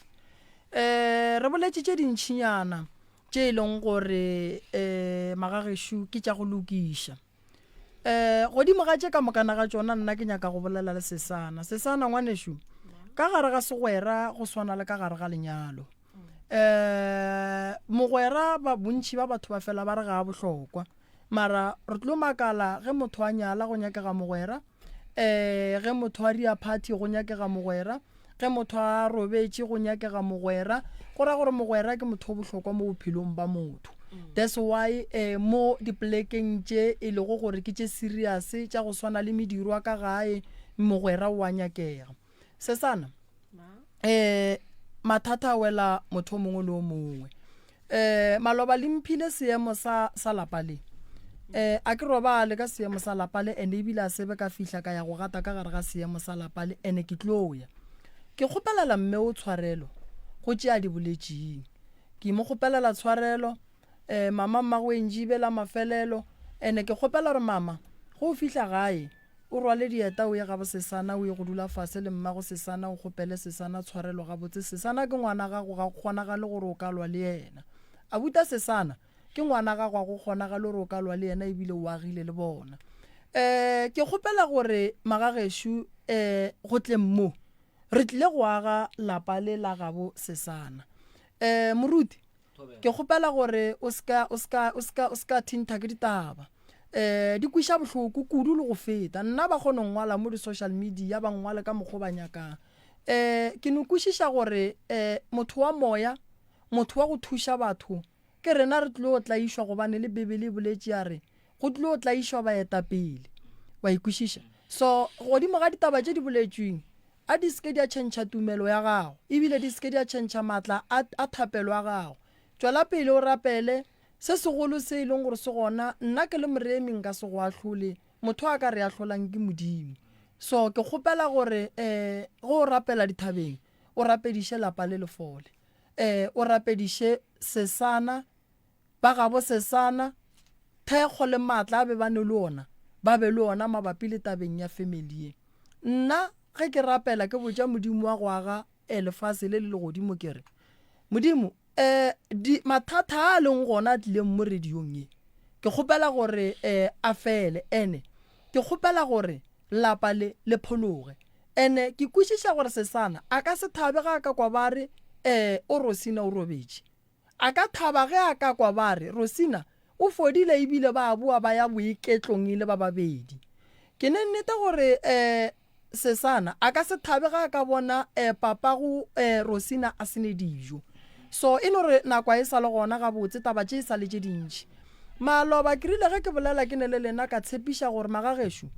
re boletše tše dintšhinyana tše e leng gore magagešo ke tša go lokiša godimo ga tše ka mokana ga tšona nna ke nyaka go bolela le Sesana ngwanešo ka gare ga segwera go swana le ka gare ga lenyalo mogwera ba bontši ba batho ba fela ba re ga a bohlokwa mara re tlo makala ge motho a nyala go nyakega mogwera ge motho a ria party go nyakega mogwera ge motho a robetše go nyakega mogwera go ra gore mogwera ke motho o bohlokwa mo bophelong ba motho that's why mo dipolekeng tše e lego gore ke tše serious tša go swana le medirwa ka gae mogwera wa nyakega Sesana mathata a wela motho mongwe le o mongwe Maloba le mphile seemo sa lapa le a ke robale ka seemo sa lapa le ene ebile a sebe ka fihla ka ya go gata ka gare ga seemo sa lapa le ene ke tloya ke kgopelela mme o tshwarelo go tšea di boletšing ke mo gopelela tshwarelo mama mmagwe njibela mafelelo ene ke gopela gore mama go o fihla gae o rwale dieta o ye ga bosesana o ye go dula fase le mmago sesana o gopele sesana tshwarelo ga botse sesana ke ngwana gago ga go kgonagale gore o ka lwa le yena a buta sesana ke ngwana gago ga go kgonagale gore o ka lwa le yena ebile o agile le bona ke gopela gore magageshu go tle mmo re tlile go aga lapa le la gabo sesana moruti ke gopela gore o ska thinta ke ditaba di kwiša bohloko kudu le go feta nna ba kgone ngwala mo di-social media ba ngwale ka mokgwa ba nyakang ke ne kwešiša gore motho wa moya motho wa go thuša batho ke rena re tlile go tlaišwa gobane le bebele boletše ya re go tlile go tlaišwa baetapele wa ikwešiša so godimo ga ditaba tše di boletšweng a di seke di a tšhentšha tumelo ya gago ebile di seke di a tšhentšha maatla a thapelo ya gago tšwela pele o rapele se segolo se e leng gore se gona nna ke le moremi nka se go ahlole motho a ka re ahlolang ke modimo so ke kgopela gore go o rapela dithabeng o rapediše lapa le lefole o rapediše sesana ba gabo sesana thekgo le maatla a be ba ne le ona ba be le ona mabapi le tabeng ya family e nna ge ke rapela ke botša modimo wa go aga lefase le le godimo ke re modimo mathata a leng gona a tlileng mo radiong e ke kgopela gore a fele ene ke kgopela gore lapa le phologe ene ke kwešiša gore sesana a ka se thabe ga a ka kwa ba re o Rosina o robetše a ka thaba ge a ka kwa ba re Rosina o fodile ebile ba boa ba ya boiketlong ile ba babedi ke ne nnete gore sesana a ka se thabe ga a ka bona papa go Rosina a sene dijo so e no re nakwa e sa le gona ga botse taba tše e sa le tše dintši maloba ke rile ge ke bolela ke ne le lena ka tshepiša gore magageshu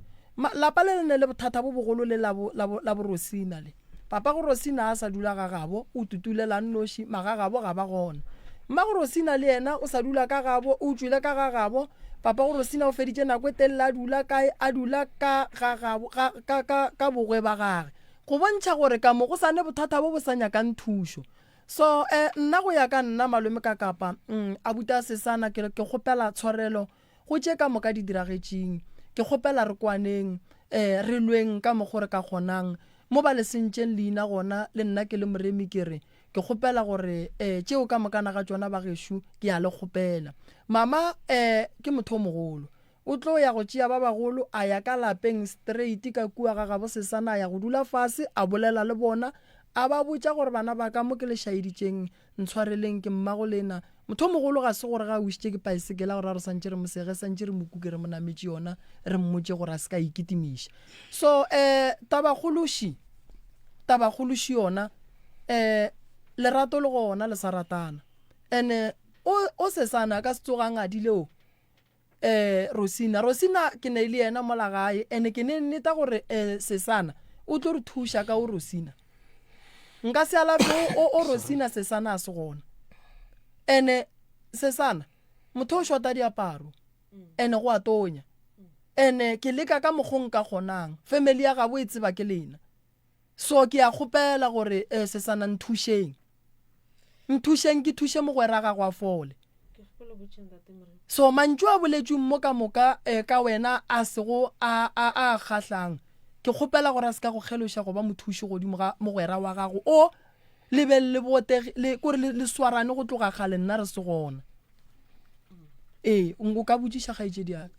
lapa le ne le bothata bo bogolo le la bo Rosina le papa go Rosina a sa dula ga gabo o tutulela nnoši magagabo ga ba gona mma go Rosina le yena o sa dula ka gabo o tswile ka ga gabo papa go Rosina o feditše nako e telele a dula kae a dula ka ga gabo ka bogwe ba gage go bontšha gore ka mo go sane bothata bo bo sa nyakang thušo so nna go ya ka nna malome ka kapa a buta sesana ke kgopela tshwarelo go tše ka moka di diragetšeng ke kgopela re kwaneng re lweng ka mokgo re ka kgonang mo ba le sentšeng leina gona le nna ke le moremi ke re ke kgopela gore tšeo ka mokana ga tšona ba gešo ke a le kgopela mama ke motho o mogolo o tlo ya go tšea ba bagolo a ya ka lapeng straight ka kua ga gabo sesana a ya go dula fase a bolela le bona a ba botša gore bana ba ka mo ke le šaeditšeng ntshwareleng ke mmago lena motho o mogolo ga se gore ga a wišitše ke paesekela gore a re santše re mosege santše re mokuke re monametše yona re mmotše gore a se ka ikitimiša so tabagološi yona lerato le gona le sa ratana ene o sesana ka se tsogang adileo Rosina ke ne le yena mola gae ene ke ne nneta gore sesana o tlo re thuša ka o Rosina nka se alafe o Rosina sesana a se gona ene sesana motho o shota diaparo ene go a tonya ene ke leka ka mokgong ka kgonang family ya gabo e tseba ke lena so ke a kgopela gore sesana nthušeng ke thuše mogwera ga go a fole so mantšu a boletšweng mo ka moka ka wena a sego a kgahlang ke kgopela gore a se ka go kgeloša go ba mothuši godimo ga mogwera wa gago o lebelele botege kore le swarane go tloga kgale nna re se gona o ka botšiša kgaetšedi yaka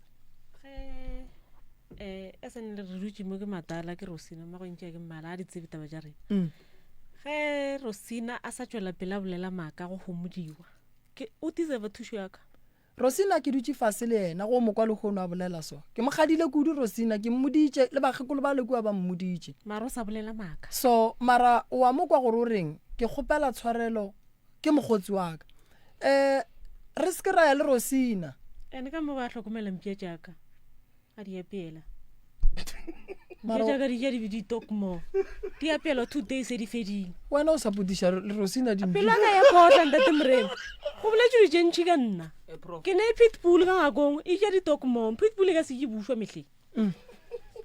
e sane re dutše mo ke matala ke Rosina mma go ntšea ke mmala a di tsebe taba ja rena ge Rosina a sa tšwela pele a bolela maaka go homodiwa o deserve thušo yaka Rosina ke dutše fase le yena go mo kwa lekgono a bolela so ke mogadile kudu Rosina ke mmoditše le bagekolo ba lekua ba mmoditše mara o sa bolela maaka so mara wa mo kwa gore o reng ke kgopela tshwarelo ke mokgotsi wa ka re se ke raya le Rosina ene ka mo ba tlhokomela mpša jaaka a di apela mpša jaaka di ja di ditokmo di apela 2 days e di fedile wena o sa putiša le Rosina pelo ka ya kgotla ntate moremi go boletše di tšentšhi ka nna ke ne pitbull ka ngakong e ja ditokmo pitbull ka se ke bušwa mehleng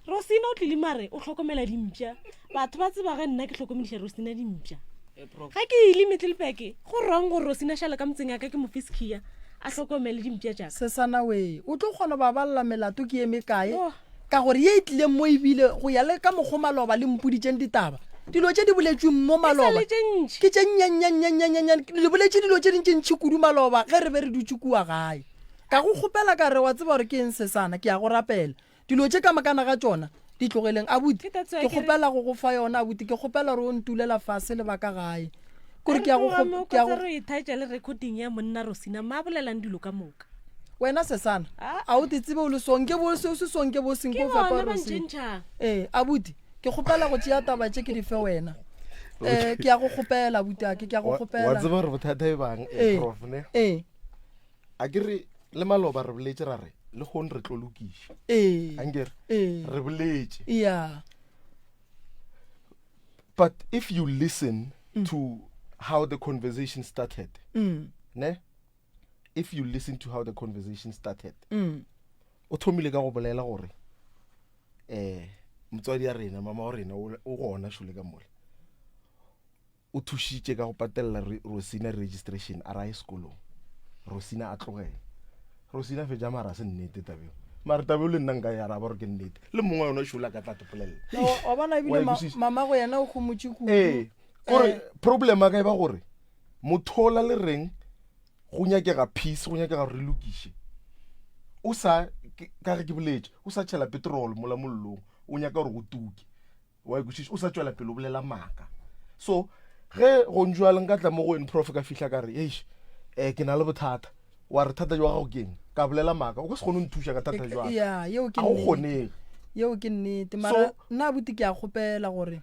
Rosina o tlile mare o tlhokomela dimpša batho ba tseba ge nna ke tlhokomediša Rosina dimpša ga ke ile Middleburg go rong go Rosina shale ka motseng ya ka ke mo fiskia a hlokomele dimpia jaka sesana we o tlo kgona ba balla melato ke eme kae ka gore ye itlile mo ebile go ya le ka moggo maloba le mpuditseng ditaba dilo tse di boletsweng mo maloba ke tse nyanyanyanyanyanyan le boletse dilo tse dintse ntšhi kudu maloba ge re be re dutse kua gae ka go kgopela ka re wa tseba gore ke eng sesana ke ya go rapela dilo tse ka makana ga tsona di tlogeleng abuti ke kgopela go go fa yona abuti ke kgopela gore o ntulela fase le baka gae kore ke ya go ithaetša le recording ya monna Rosina ma bolelang dilo ka moka wena sesana a o te tsebe o le sonke bo se sonke bo seng go fepa Rosina abuti ke kgopela go tšea taba tše ke di fe wena ke ya go kgopela abuti ake ke ya go kgopela wa tseba re bothata e bang prof ne a ke re le maloba re boletse ra re le gone re tlo lokiša ankere re boletse but if you listen to how the conversation started ne if you listen to how the conversation started o thomile ka go bolela gore motswadi ya rena mama wa rena o gona shole ka mole o thušitše ka go patelela Rosina registration a ra sekolong Rosina a tlogela Rosina fe jama ra se nnete tabeo mara tabeo le nna nka ya ra ba re ke nnete le mongwe yona shula ka tla topolela o bona ebile mama go yena o khomotse ku gore problema ka e ba gore mothola le reng go nyakega peace go nyakega re lokiše o sa ka ge ke boletse o sa tšhela petrol mola mollong o nyaka gore go tuke wa ikwešiše o sa tšwela pele o bolela maaka so ge go njwale nka tla mo go en prof ka fihla ka re ke na le bothata wa re thata jwa gago keng ka bolela maaka o ka se kgone o nthuša ka thata jwa a go kgonege yeo ke nnete mara nna abuti ke a kgopela gore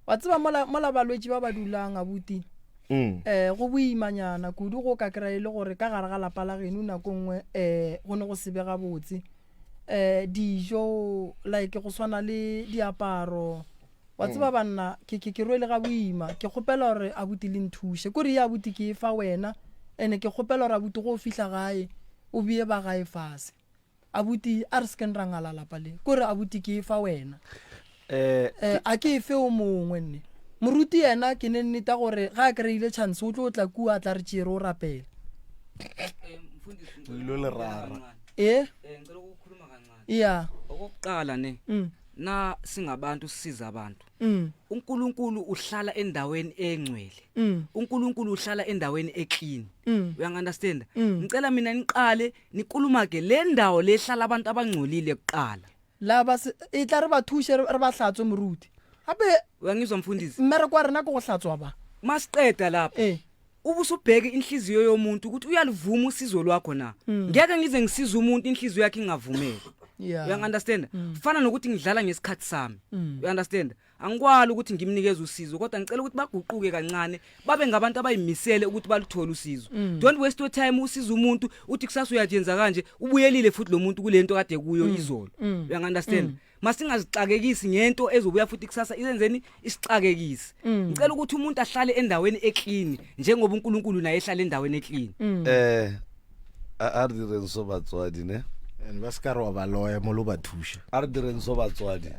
wa tseba mola balwetse ba ba dulang abuti go boimanyana kudu go ka kry le gore ka gare ga lapa la geno nako nngwe go ne go sebe ga botse dijo like go swana le diaparo wa tseba banna ke rwele ga boima ke kgopela gore abuti le nthushe kore ya abuti ke fa wena ene ke kgopela gore abuti go fihla gae o bie ba gae fase abuti a re sken rangala lapa le kore abuti ke fa wena a ke fe o mongwe nne moruti yena ke ne nneta gore ga a kry-ile chance o tlo o tla kua a tla re tšere o rapela lo le rara okokuqala ne na singabantu sisiza abantu uNkulunkulu uhlala endaweni engcwele uNkulunkulu uhlala endaweni eclean uyangunderstand ngicela mina niqale nikuluma-ke le ndawo lehlala abantu abangcolile kuqala laba e tla re ba thushe re ba hlatswe moruti abe uyangizwa mfundisi mmere kwa rena ko go hlatswa ba masiqeda lapha ubusubheke inhliziyo yomuntu ukuthi uyalivuma usizo lwakho na ngeke ngize ngisiza umuntu inhliziyo yakhe ingavumeli uyangunderstand fana nokuthi ngidlala ngesikhathi sami uyanderstand angikwali ukuthi ngimnikeze usizo kodwa ngicela ukuthi baguquke kancane babe ngabantu abayimisele ukuthi baluthole usizo don't waste your time usiza umuntu uthi kusasa uyayenza kanje ubuyelile futhi lo muntu kulento kade kuyo izolo uyangunderstand masingazixakekisi ngento ezobuya futhi kusasa izenzeni isixakekisi ngicela ukuthi umuntu ahlale endaweni eclean njengoba uNkulunkulu naye ehlala endaweni eclean a re direng so batswadi ne ba se ka re wa ba loya mo lo ba thusha a re direng so batswadi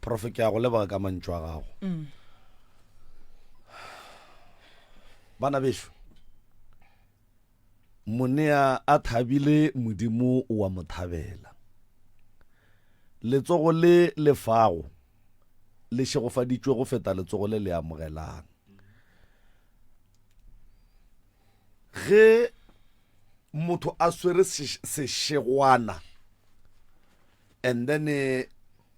prof ke ya go leba ka mantšwa gago bana besho monea a thabile modimo wa mothabela letsogo le lefago le shegofaditšwe go feta letsogo le le amogelang ge motho a swere sešegwana and then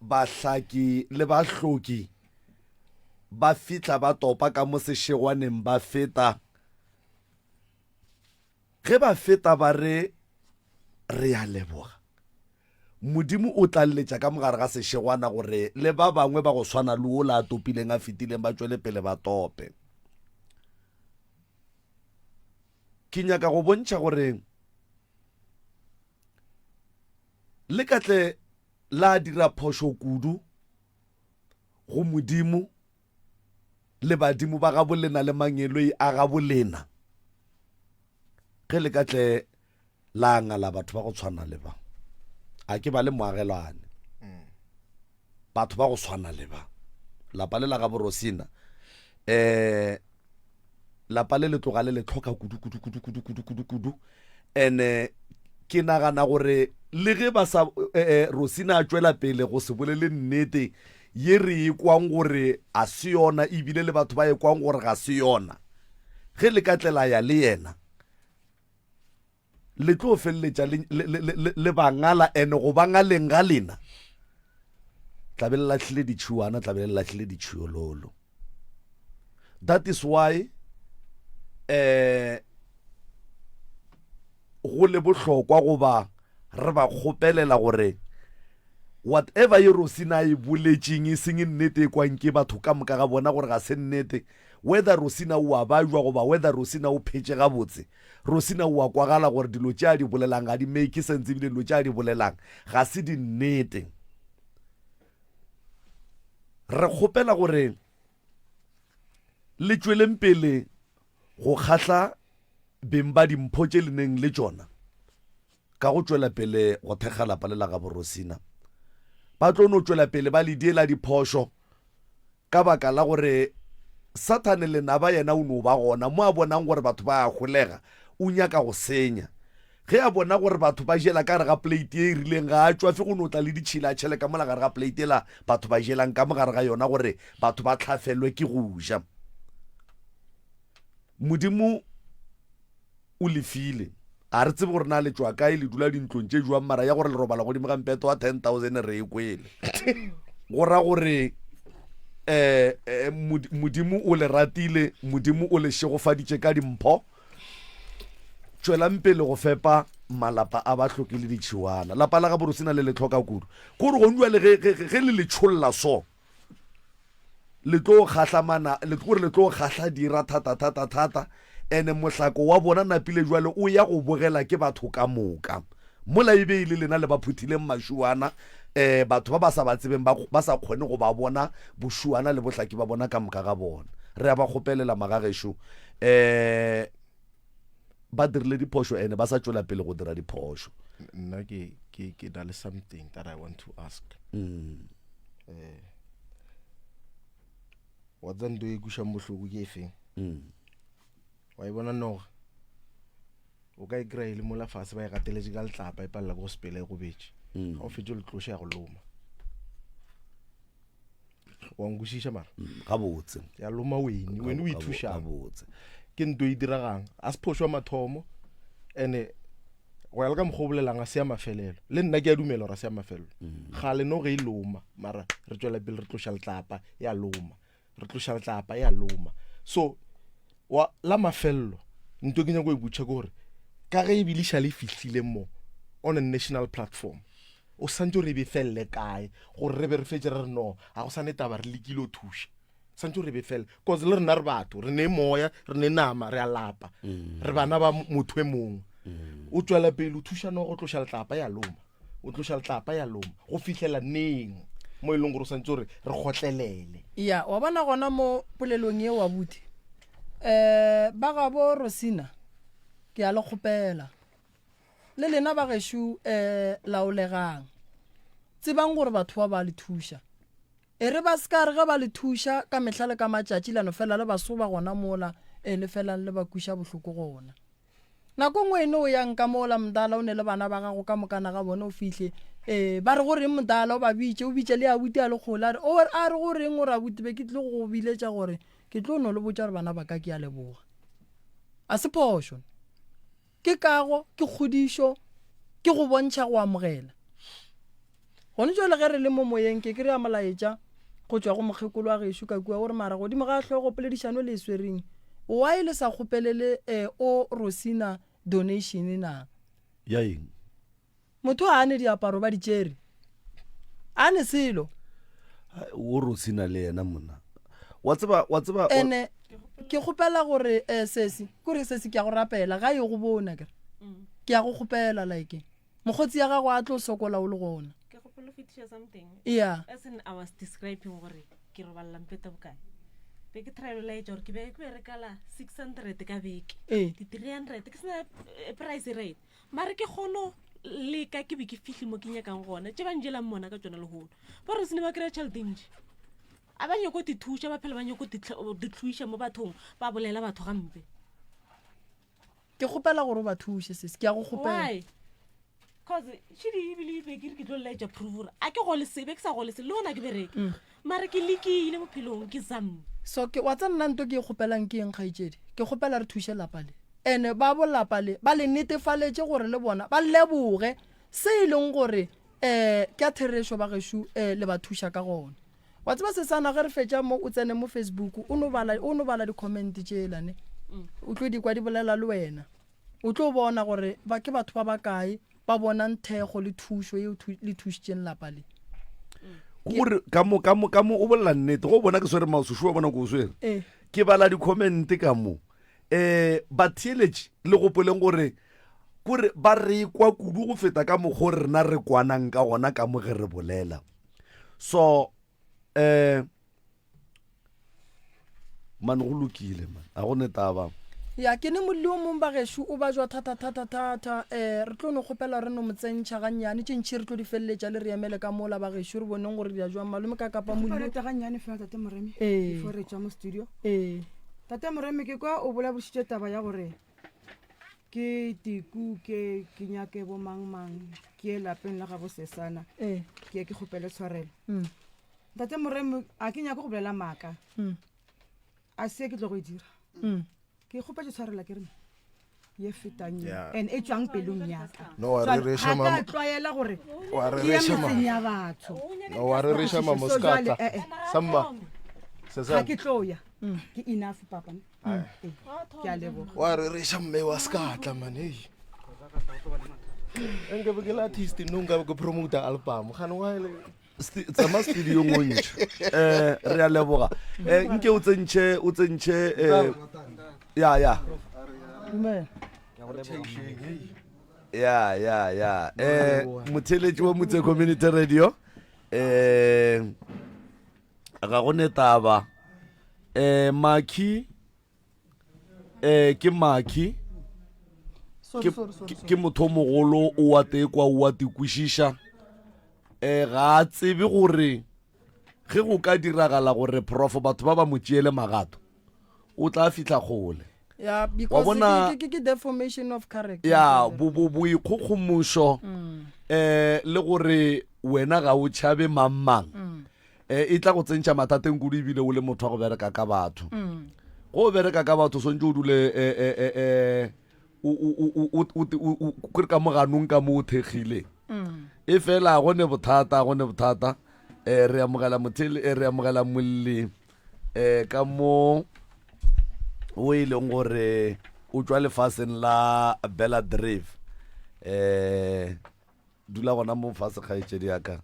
bahlaki le bahloki ba fitla ba topa ka mo sešegwaneng ba feta ge ba feta ba re a leboga modimo o tla letša ka mogare ga sešegwana gore le ba bangwe ba go swana le o la topileng a fetileng ba tšwele pele ba tope ke nyaka go bontšha gore le katle la dira phošo kudu go modimo le badimo ba ga bolena le mangeloi a ga bolena ge le katle la ngala batho ba go tshwana le ba a ke ba le moagelwane batho ba go tshwana le ba lapa le la ga borosina lapa le tloga le tlhoka kudu ene ke nagana gore le ge ba sa Rosina a tswela pele go se bolele nnete ye re e kwang gore a se yona ebile le batho ba e kwang gore ga se yona ge le ka tlela ya le yena le tlo felletša le bangala ene go bangaleng ga lena tlabe le latlhile ditšhiwana tlabe le latlhile ditšhiololo. That is why go le bohlokwa goba re ba kgopelela gore whatever ye Rosina e boletšeng e seng nnete e kwang ke batho ka moka ga bona gore ga se nnete, whether Rosina o a bajwa goba whether Rosina o phetse gabotse, Rosina o a kwagala gore dilo tše a di bolelang ga di make sense ebile dilo tše a di bolelang ga se di nnete. Re kgopela gore le tšweleng pele go kgatla beng ba dimpho tše le neng le tšona ka go tšwela pele go thekga lapa le la ga borosina. Ba tlo no tšwela pele ba le diela diphošo ka baka la gore Satane le naba yena o no ba gona mo a bonang gore batho ba a golega o nyaka go senya. Ge a bona gore batho ba jela ka re ga plate e rileng ga a tswa fe go no tla le ditšhila tšhele ka mola gare ga plate la batho ba jelang ka mogare ga yona gore batho ba tlhafelwe ke go ja. Modimo o lefile a re tsebe gore na le tswa kae le dula dintlong tše jwang mara ya gore le robala godimo ga mpeto wa 10,000 re e kwele go ra gore Modimo o le ratile, Modimo o le šegofaditše ka dimpho. Tšwelang pele go fepa malapa a ba hloke le ditšhiwana. Lapa la ga borosina le le tlhoka kudu kore go njwa le ge le tšholla so le tlo kgahlamana le tlo kgahla dira thata ene mohlako wa bona napile jwale o ya go bogela ke batho ka moka mola e be ile lena le ba phuthileng mashuana batho ba ba sa ba tsebeng ba sa kgone go ba bona boshuana le bohlaki ba bona ka moka ga bona. Re a ba kgopelela magagesho ba dirile diphošo ene ba sa tšwela pele go dira diphošo. Nna ke na le something that I want to ask. Wa tsando e kuša mohloko ke efeng wa e bona noga o ka e kry-a le mola fase ba e gateletse ka letlapa e palela go sepela e go betše ga o fetse le tloše ya go loma wa nkušiša mara gabotse ya loma weni o ithušang ke nto e diragang a se phošwa mathomo ene go ya le ka mokgwa o bolelang a se ya mafelelo le nna ke a dumela gore a se ya mafelelo ga le no ge e loma mara re tšwela pele re tloša letlapa ya loma re tloša letlapa ya loma so wa la mafello nto ke nyako e butša ke gore ka ge e biliša le fihlile mo on a national platform o santse re be felle kae gore re be re fetse re no a go sane taba re lekile o thuša santse re be felle cause le rena re batho re ne moya re ne nama re a lapa re bana ba motho e mongwe o tswela pele o thuša no go tloša letlapa ya loma o tloša letlapa ya loma go fihlela neng mo e leng gore o santse gore re gotlelele ya wa bona gona mo polelong e wa buti ba ga bo Rosina ke a le kgopela le lena ba geshu laolegang tsebang gore batho ba le thuša e re ba ska re ga ba le thuša ka mehlale ka matšatši lano fela le baso ba gona mola le fela le ba kuša bohloko gona nako ngwe ene o yang ka mola mdala o ne le bana ba gago ka mokana ga bona o fihle ba re gore mdala o ba bitše o bitše le abuti a le kgola a re gore eng gore abuti be ke tlo go biletša gore ke tlo no le botša gore bana ba ka ke a leboga a se phošo ke kago ke kgodišo ke go bontšha go amogela gone jole ge re le mo moyeng ke kry-a molaetša go tšwa go mokgekolo wa gešo ka kua gore mara godimo ga tlhogo poledišano le swereng wa e le sa kgopelele o Rosina donation na ya eng motho a ne diaparo ba ditšere a ne selo o Rosina le yena mona wa tseba ene ke kgopela gore sesi kore sesi ke a go rapela ga e go bona ke a go kgopela like mogotsi ya gago a tlo sokola o le gona ke kgopela go fetiša something yeah as in I was describing gore ke re balla mpeta bokae be ke try la etsa gore ke be re kala 600 ka beke di 300 ke sena price rate mara ke kgono le ka ke be ke fihle mo ke nyakang gona tše ba njelang mona ka tsona le hono ba re sene ba kry-a tšhelete ntši a ba nyako dithuša ba phela ba nyako dithuša mo bathong ba bolela batho gampe ke gopela gore o ba thuse sese ke ya go gopela why cause shidi ebile be ke tlo laetša proof a ke go le sebe ke sa go le se le ona ke bereke mara ke lekile bophelong ke zamme so ke wa tsa nna nto ke e gopelang ke eng kgaitsedi ke gopela re thuse lapa le ene ba bolapa le ba le netefaletse gore le bona ba leboge se e leng gore ke a theresho ba geshu le ba thusha ka gona wa tseba se sana ge re fetša mo o tsene mo Facebook o no bala di-comment tšelane o tlo di kwa di bolela le wena o tlo bona gore ba ke batho ba bakae ba bona nthego le thušo e le thušitšeng lapa le gore ka mo o bolela nnete go bona ke swere maosošo wa bona ko o swere ke bala di-comment ka mo batheeletše le gopoleng gore kore ba re kwa kudu go feta ka mokgo rena re kwanang ka gona ka mo ge re bolela so man go lokile man a go netaba ya ke ne molli o mong ba geshu o ba jwa thata re tlo no gopela re no motsentšha gannyane tšentšhi re tlo di feleletša le re emele ka mola ba geshu re boneng gore di a jwang malome ka kapa molli gannyane fela tate moremi before re tšwa mo studio tate moremi ke kwa o bola bositše taba ya gore ke tiku ke nyake bo mang ke lapeng la ga bo sesana ke ke gopele tshwarelo tate moremi a ke nyake go bolela maaka a se ke tlo go dira ke gopetse tshwarela ke re ye fetang and e tswang pelong yaka no wa re resha mama ka tlwaela gore wa re resha mama ya batho no wa re resha mama skata samba ga ke tloya ke enough papa ke a leboga wa re resha mme wa skata man hey enke be ke la artist nunga go promote album gane wa ile tsama studio ngontšhe re a leboga nke o tsentšhe ya motheletši wa motse community radio ga go netaba maki ke maki ke motho mogolo o wa tekwa o wa tikwešiša ga a tsebe gore ge go ka diragala gore prof batho ba ba mo tšeele magato o tla fitla kgole ya because ke deformation of character ya boikgokgomošo le gore wena ga o tšhabe mang e tla go tsentšha mathateng kudu ebile o le motho wa go bereka ka batho go bereka ka batho swantse o dule kore ka moganong ka mo o thekgileng e fela gone bothata re amogela molli ka mo o e leng gore o tswa lefaseng la Bella Drive dula gona mo fase kgaetšedi yaka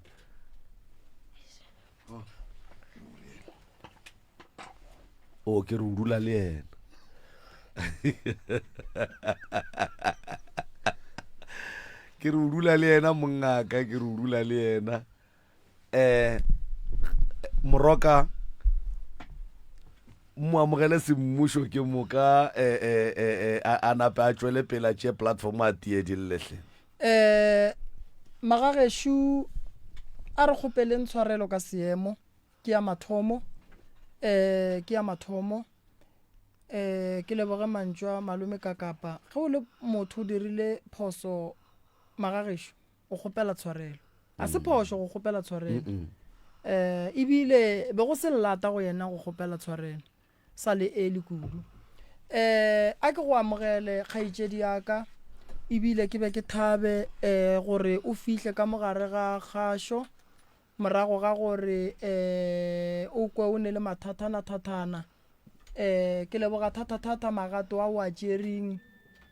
o ke re o dula le ena ke re o dula le ena mongaka ke re o dula le ena moroka mo amogele semmušo ke moka a nape a tšwele pela tše platform a tiedillehle magageshu a re kgopeleng tshwarelo ka seemo ke ya mathomo ke leboge mantšwa malome ka kapa ge o le motho o dirile phoso magagesho o kgopela tshwarelo a se phoso go kgopela tshwarelo ebile be go se lata go yena go kgopela tshwarelo sa le le kudu a ke go amogele kgaetšedi yaka ebile ke be ke thabe gore o fihle ka mogare ga kgašo morago ga gore o kwe o ne le mathatana ke leboga thata magato a wa tšering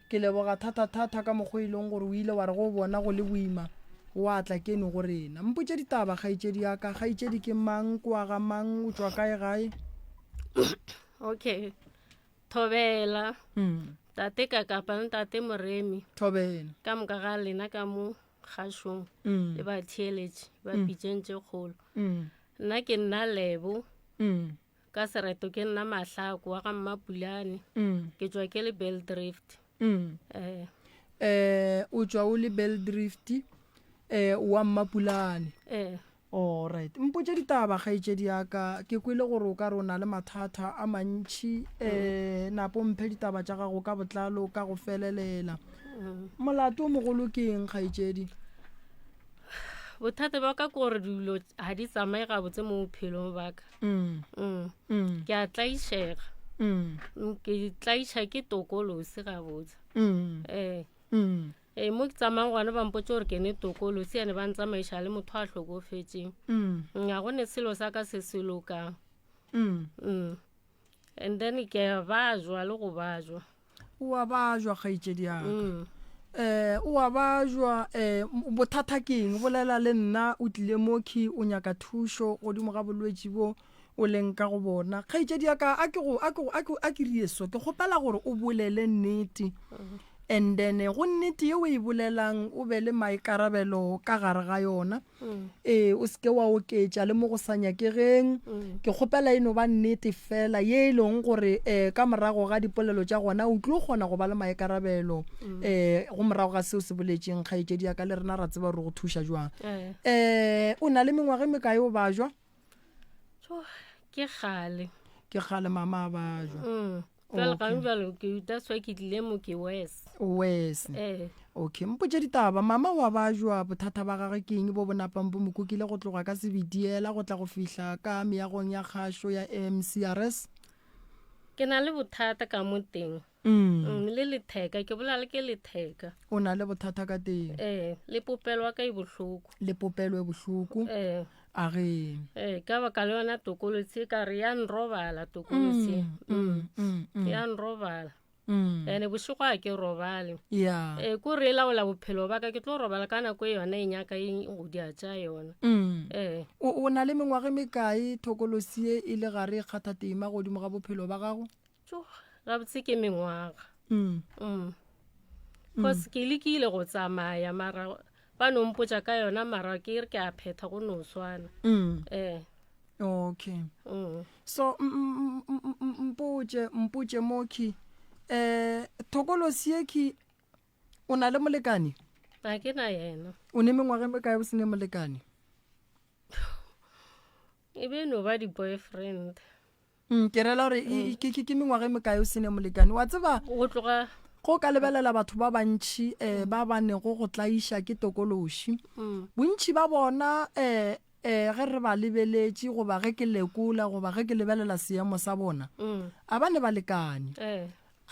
ke leboga thata ka mokgwa e leng gore o ile wa re go bona go le boima wa tla kene go rena mpotše ditaba kgaetšedi yaka kgaetšedi ke mang kwa ga mang o tswa kae gae okay thobela tate ka kapa tate moremi thobela ka moka ga lena ka mo kgašong le ba theeletše ba pitšentše kgolo nna ke nna lebo ka sereto ke nna mahlako wa ga mmapulane ke tswa ke le Bell Drift o tswa o le Bell Drift wa mmapulane alright mpotse ditaba kgaitsedi yaka ke kwile gore o ka re o na le mathata a mantšhi napo mphe ditaba tša gago ka botlalo ka go felelela molato o mogolo ke eng kgaitsedi bothata ba ka gore dilo ga di tsamaye gabotse mo bophelong baka ke a tlaišega ke tlaiša ke tokolosi gabotse mo ke tsamayng gona bampotse gore ke ne tokolosi ane ba ntsamaiša le motho a tlhokofetseng ga gone selo sa ka se se lokang and then ke bajwa le go bajwa o a bajwa kgaitsedi yaka o a bajwa bothata ke eng bolela le nna o tlile moki o nyaka thušo godimo ga bolwetši bo o leng ka go bona kgaitsedi yaka a ke rieso ke kgopela gore o bolele nnete and then go nnete yeo e bolelang o be le maikarabelo ka gare ga yona o seke wa oketša le mo go sa nyakegeng ke kgopela eno ba nnete fela ye e leng gore ka morago ga dipolelo tša gona o tlo kgona go ba le maikarabelo go morago ga seo se boletšeng kgaitsedi yaka le rena ra tseba gore go thuša jwang o na le mengwaga mekae o bajwa ke kgale mama a bajwa that's why ke tlile mo ke wes okay mpotse ditaba mama wa bajwa bothata ba gage ke eng bo bonapang bo mokokile go tloga ka sebediela go tla go fihla ka meagong ya kgašo ya MCRS ke na le bothata ka mo teng le letheka ke bolela ke letheka o na le bothata ka teng le popelo wa ka e bohloko le popelo e bohloko a re ka baka le yona tokolosi ka re ya nrobala tokolosi ya nrobala ene bošego a ke robale ko re laola bophelo ba ka ke tlo robala ka nako e yona e nyaka e go dia tša yona o na le mengwaga mekae tokolosi e le gare kgatha tema godimo ga bophelo ba gago gabotse ke mengwaga cause ke lekile go tsamaya mara ba no mpotsa ka yona mara ke re ke a phetha go no swana okay so mpotse moki tokolosi eki o na le molekane a ke na yena o ne mengwaga mekae o se ne molekane e be no ba di boyfriend ke rela gore ke mengwaga mekae o se ne molekane wa tseba go tloga go ka lebelela batho ba bantšhi ba banego go tlaiša ke tokološi bontšhi ba bona ge re ba lebeletše goba ge ke lekola goba ge ke lebelela seemo sa bona a ba ne ba lekane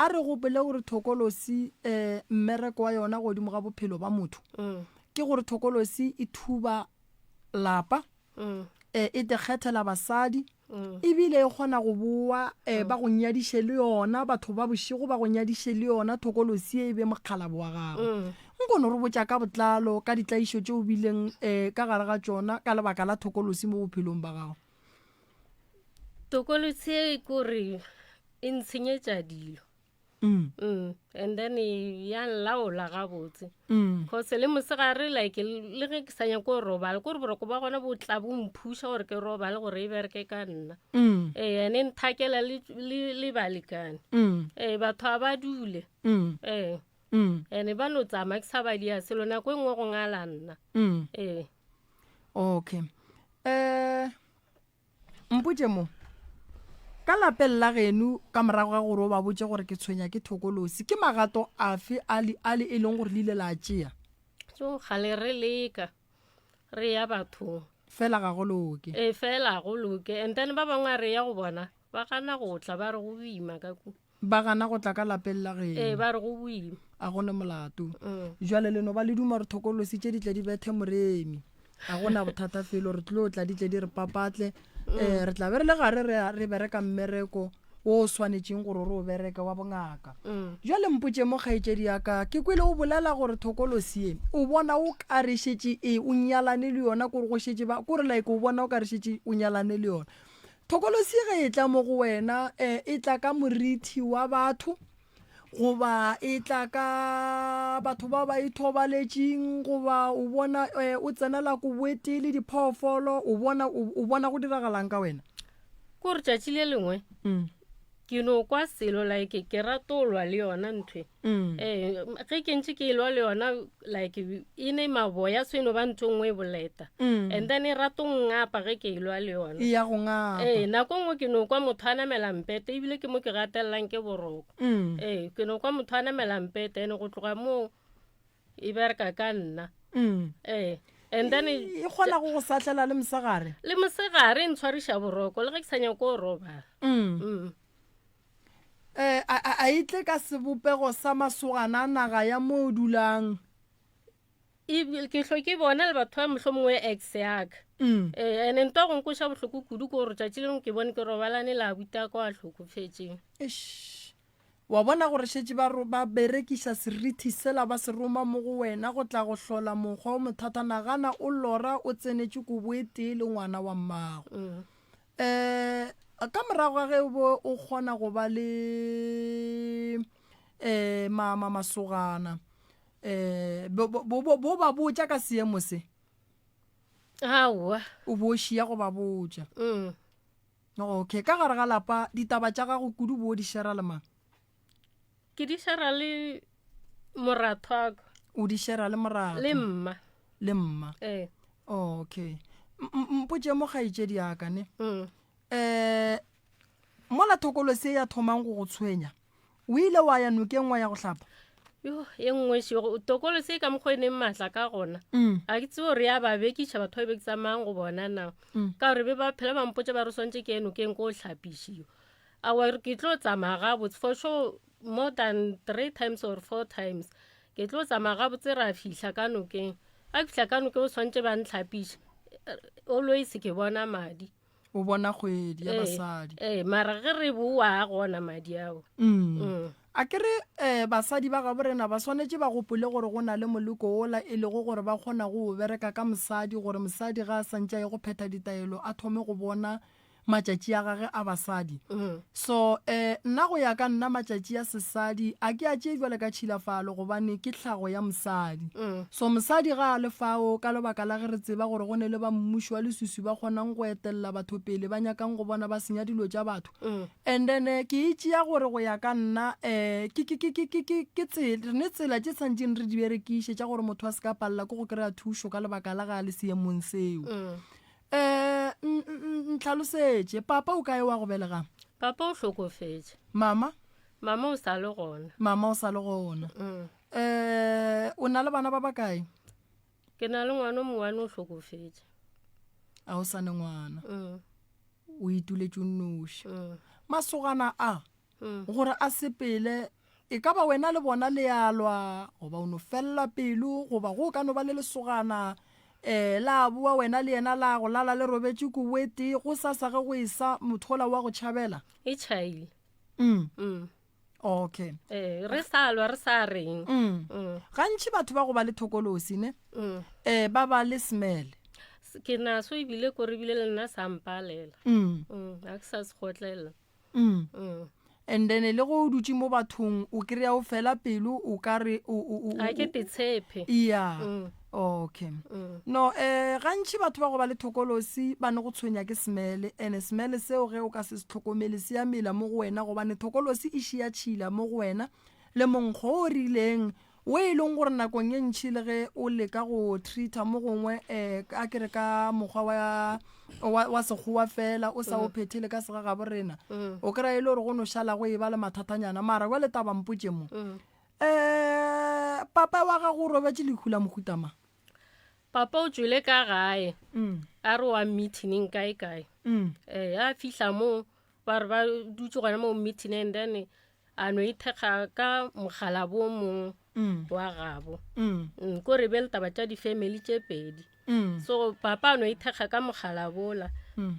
a re gopele gore thokolosi mmereko wa yona godimo ga bophelo ba motho ke gore thokolosi e thuba lapa e tekgethela basadi ebile e kgona go boa ba go nyadiše le yona batho ba bošego ba go nyadiše le yona thokolosi e be mokgalabo wa gago nkono re botša ka botlalo ka ditlaišo tše o bileng ka gare ga tšona ka lebaka la thokolosi mo bophelong ba gago tokolosi e kore e ntshenyetša dilo and then ya nlaola gabotse cause le mosegare like le ge ke sa nyako gore robale kore boroko ba gona bo tla bo mphuša gore ke robale gore e bereke ka nna ene nthakela le balekane batho a ba dule ene ba no tsamaya ke sa badia selo nako e nngwe go ngala nna okay mpotse mo ka lapeng la genu ka morago ga gore o ba botse gore ke tshwenya ke thokolosi ke magato afe a le e leng gore le ile la tšea ga le re leka re ya bathong fela ga go loke fela go loke and then ba bangwe re ya go bona ba gana go tla ba re go boima ka ku ba gana go tla ka lapeng la genu ba re go boima a gone molato jwale leno ba le duma re thokolosi tše di tle di bethe moremi a gona bothata felo re tlo tla di tle di re papatle re tla be re le gare re bereka mmereko o swanetšeng gore re o bereke wa bongaka jwale mpotse mo kgaetšedi yaka ke kwele o bolela gore thokolosi e o bona o ka re šetše o nyalane le yona kore go šetše ba kore like o bona o ka re šetše o nyalane le yona thokolosi ge e tla mo go wena e tla ka morithi wa batho goba e tla ka batho ba ba ithobaletšeng goba o bona o tsenela ko boetele diphoofolo o bona go diragalang ka wena kore tšatši le lengwe ke no kwa selo like ke ratolwa le yona ntwe ge ke ntse ke lwa le yona like e ne maboya so eno ba ntho ngwe boleta and then e rato ngapa ge ke lwa le yona ya go ngapa nako ngwe ke no kwa motho a namela mpete ebile ke mo ke gatellang ke boroko ke no kwa motho a namela mpete ene go tloga mo e bereka ka nna and then e kgona go sahlela le mosegare ntshwariša boroko le ge ke sanya ko robala a itle ka sebopego sa masogana naga ya mo dulang ke hlo ke bona le batho ba mohlho mongwe ex yaka ene nto go nkoša bohloko kudu ko gore tšatši lengwe ke bone ke robalane la buta ko a hlokofetseng wa bona gore šetše ba berekiša serithi sela ba se roma mo go wena go tla go hlola mokgwa o mothatana gana o lora o tsenetše kobo e tee le ngwana wa mmago ka morago ga ge o kgona go ba le masogana bo ba botša ka seemo se aowa o bo šia go ba botša okay ka gare ga lapa ditaba tša gago kudu bo di shera le mang ke di shera le morathwako o di shera le moratho le mma okay mpotše mo kgaetšedi yaka ne mola thokolo se ya thomang go go tshwenya o ile wa ya nokeng wa ya go hlapa yo ye nngwe šego tokolo se ka mokgweneng maatla ka gona a ke tse gore ya ba bekiša batho ba bekitsamang go bona nao ka gore be ba phela ba mpotse ba re swantse ke enokeng ko o hlapišio a wa ke tlo tsamaya gabotse for sure more than 3 times or 4 times ke tlo tsamaya gabotse ra fihla ka nokeng a fihla ka nokeng o swantse ba ntlhapiša always ke bona madi o bona kgwedi ya basadi mara ge re boa gona madi ao a kere basadi ba ga borena ba swanetše ba gopole gore go na le moleko ola e lego gore ba kgona go bereka ka mosadi gore mosadi ga a santša ye go phetha ditaelo a thome go bona matšatši a gage a basadi so nna go ya ka nna matšatši a sesadi a ke a tšee jwale ka tšhilafalo gobane ke tlhago ya mosadi so mosadi ga a le fao ka lebaka la ge re tseba gore go ne le ba mmušo wa lesusi ba kgonang go etelela batho pele ba nyakang go bona ba senya dilo tša batho and then ke itšea gore go ya ka nna ke tsela tše tshwantseng re di berekiše tša gore motho a se ka palela ke go kry-a thušo ka lebaka la ga a le seemong seo ntlhalosetše papa o kae wa go belega papa o hlokofetše mama o sa le gona o na le bana ba bakae ke na le ngwana o mongwane o hlokofetše a o sa ne ngwana o ituletše o nnoši masogana a gore a sepele e ka ba wena le bona le alwa goba o no felela pelo goba go ka no ba le lesogana la bua wena le yena la go lala le robetše kuwete go sa ge go isa mothola wa go tšhabela e tšhaile okay re sa lwa re sa reng gantši batho ba go ba le thokolosi ne ba ba le smell ke na so ebile ko re bile le nna sampalela a ke sa se kgotlela and then le go dutse mo bathong o kry-a o fela pelo o ka re a ke tetshepe okay no gantši batho ba go ba le thokolosi ba ne go tshwenya ke smele and smele seo ge o ka se tlhokomele se ya mela mo go wena gobane thokolosi e šia tšhila mo go wena le monkgo o rileng o e leng gore nakong ye ntšhi le ge o leka go treata mo gongwe a kere ka mokgwa wa sekgowa fela o sa o phethile ka sega ga borena o kry-a e le gore go no šala go e ba le mathatanyana mara kwa le tabampotse mo papa wa ga go robetše lekhula mohutama papa o tswile ka gae a re wa meeting kae a fihla mo ba re ba dutse gona mo meeting and then a no ithekga ka mogala bo mong wa gabo ko re be le taba tša di-family tše pedi so papa a no ithekga ka mogala bola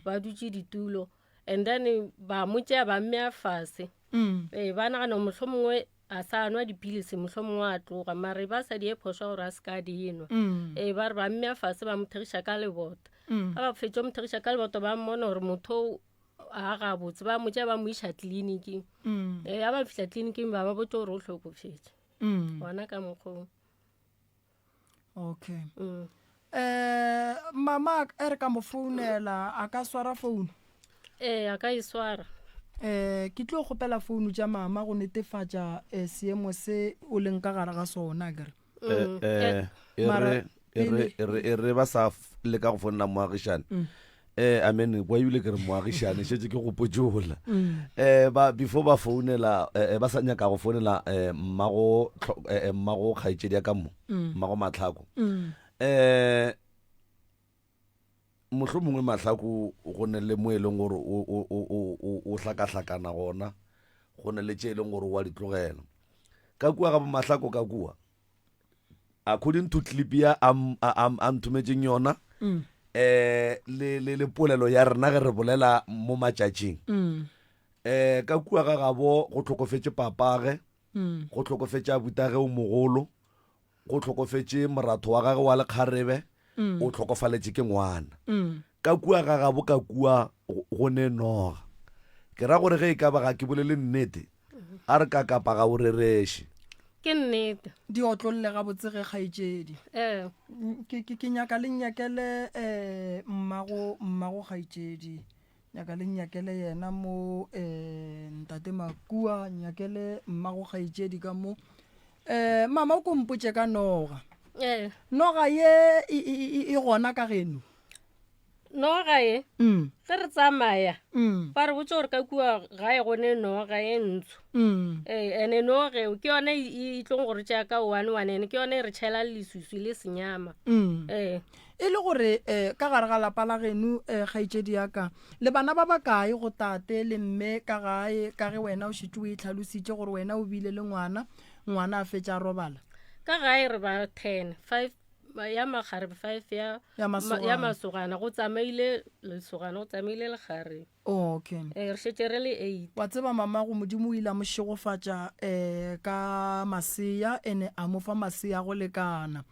ba dutse ditulo and then ba motšea ba mmea fase ba nagana mohlho mongwe a sa nwa dipilisi mohlho mongwe a tloga mare ba sa di e phoša gore a se ka dinwa ba re ba mmea fase ba mothegiša ka lebota ba ba fetše o mothegiša ka lebota ba mmona gore motho a gabotse ba motšea ba mo iša tleliniking a ba fihla tleliniking ba ba botse gore o hlokofetše gona ka mokgong okay mama e re ka mo founela a ka swara founu a ka e swara ke tlo gopela founu tša mama go netefatša seemo se o leng ka gare ga sona kere re ba sa leka go fonela moagišane amen bua ebile ke re moagišane šetse ke gopotsola before ba founela ba sa nyaka go founela mmago kgaetšedi ya ka mo mmago Matlhako mohlho mongwe Matlhako go ne le mo e leng gore o hlakahlakana gona go ne le tše e leng gore wa di tlogela ka kua ga Matlhako ka kua according to clip ya a nthometseng yona le polelo ya rena ge re bolela mo matšatšing ka kua ga gabo go tlhokofetše papage go tlhokofetše abutage o mogolo go tlhokofetše moratho wa gage wa lekgarebe o tlhokofaletše ke ngwana ka kua ga gabo ka kua go ne noga ke ra gore ge e ka baga ke bolele nnete a re ka kapa ga o rereše ke nnete di otlolle ga botsege kgaetšedi ke nyaka le nyakele mmago kgaetšedi nyaka le nyakele yena mo ntate Makua nyakele mmago kgaetšedi ka mo mama o ko mpotše ka noga noga ye e gona ka geno noga ye ge re tsamaya ba re botse gore ka kua ga e gone noga e ntsho ene noge ke yone e tlong gore jaaka one ene ke yone e re tšhaela lesuswi le senyama e le gore ka gare ga lapa la geno kgaetšedi yaka le bana ba bakae go tate le mme ka gae ka ge wena o šitse o e tlhalositše gore wena o bile le ngwana a fetša a robala ka gae re ba 10 5 ya magarebe 5 ya masogana go tsamaile lesogana go tsamaile legare okay re šetse re le 8 wa tseba mama go modimo o ile a mo šegofatša ka masea ene a mo fa masea go lekana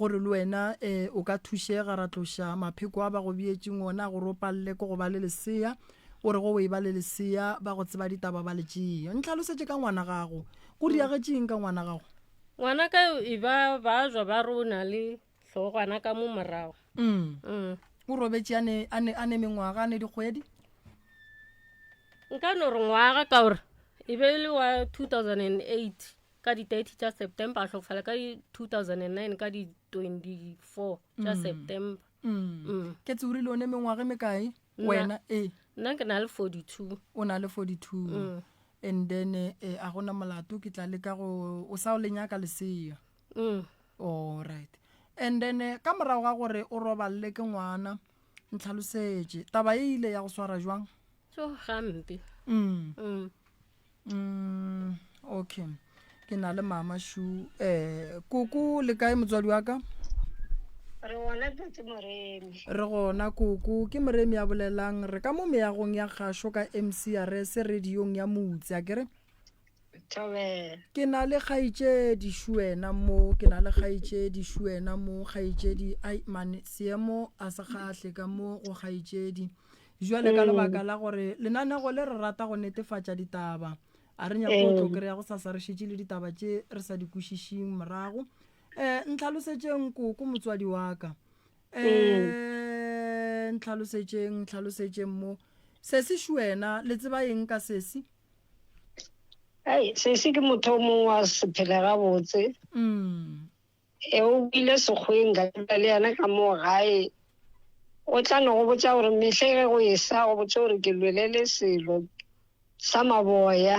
gore le wena o ka thušega ra tloša mapheko a ba go bietšeng ona gore o palele ko go ba le lesea gore go e ba le lesea ba go tseba ditaba ba le tšea ntlhalosetše ka ngwana gago go diagetšeng ka ngwana gago ngwana ka e ba jwa ba rona le hlogwana ka mo morago o robetše a ne mengwaga a ne dikgwedi nka no re ngwaga ka gore e be le wa 2008 ka di-30 tša September a hlokofala ka 2009 ka di-24 tša September ke tseori le one mengwaga mekae wena nna ke na le 42 o na le 42 and then a gona molato ke tla leka go o sa o lenyaka lesea all right and then ka morago ga gore o roballe ke ngwana ntlhalosetše taba e ile ya go swara jwang so gampe okay ke na le mama Shu koko le kae motswadi wa ka re gona koko ke moremi ya bolelang re ka mo meagong ya kgašo ka MCRS radiong ya Motse a kere ke na le kgaetšedi Shuena mo kgaetšedi ai mane seemo a se kgahle ka mo go kgaetšedi jwale ka lebaka la gore lenanego le re rata go netefatša ditaba a re nya go tlo kry-a go sa re šetše le ditaba tše re sa di kwešišing morago ntlhalosetšeng koko motswadi wa ka ntlhalosetšeng mo sesi Shuena le tseba eng ka sesi sesi ke motho o mongwe wa sephele gabotse o bile sekgweng ka le yana ka mo gae o tla no go botsa gore mehlege go e sa go botsa gore ke lwelele selo sa maboya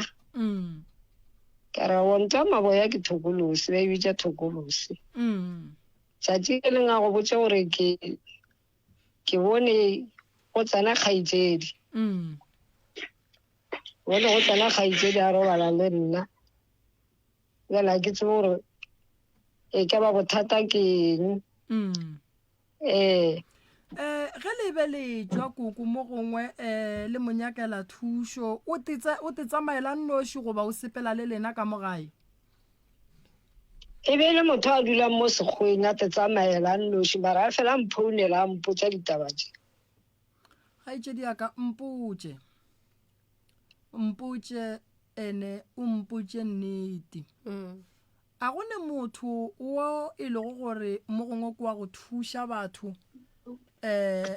ka ra wonta maboya ke thokolosi ba e bitša thokolosi tšatši ke leng a go botsa gore ke bone go tsena kgaetšedi bone go tsena kgaetšedi a robala le nna bjala ke tsebe gore e ka ba bothata ke eng ge le be le tšwa koko mo gongwe le monyakela thušo o te tsamaela nnoši goba o sepela le lena ka mogae e be le motho a dulang mo sekgweng a te tsamaela nnoši mara a fela mphounela a mpotša ditaba tše kgaetšedi yaka mpotše ene o mpotše nnete a gone motho wo e lego gore mo gongwe kwa go thuša batho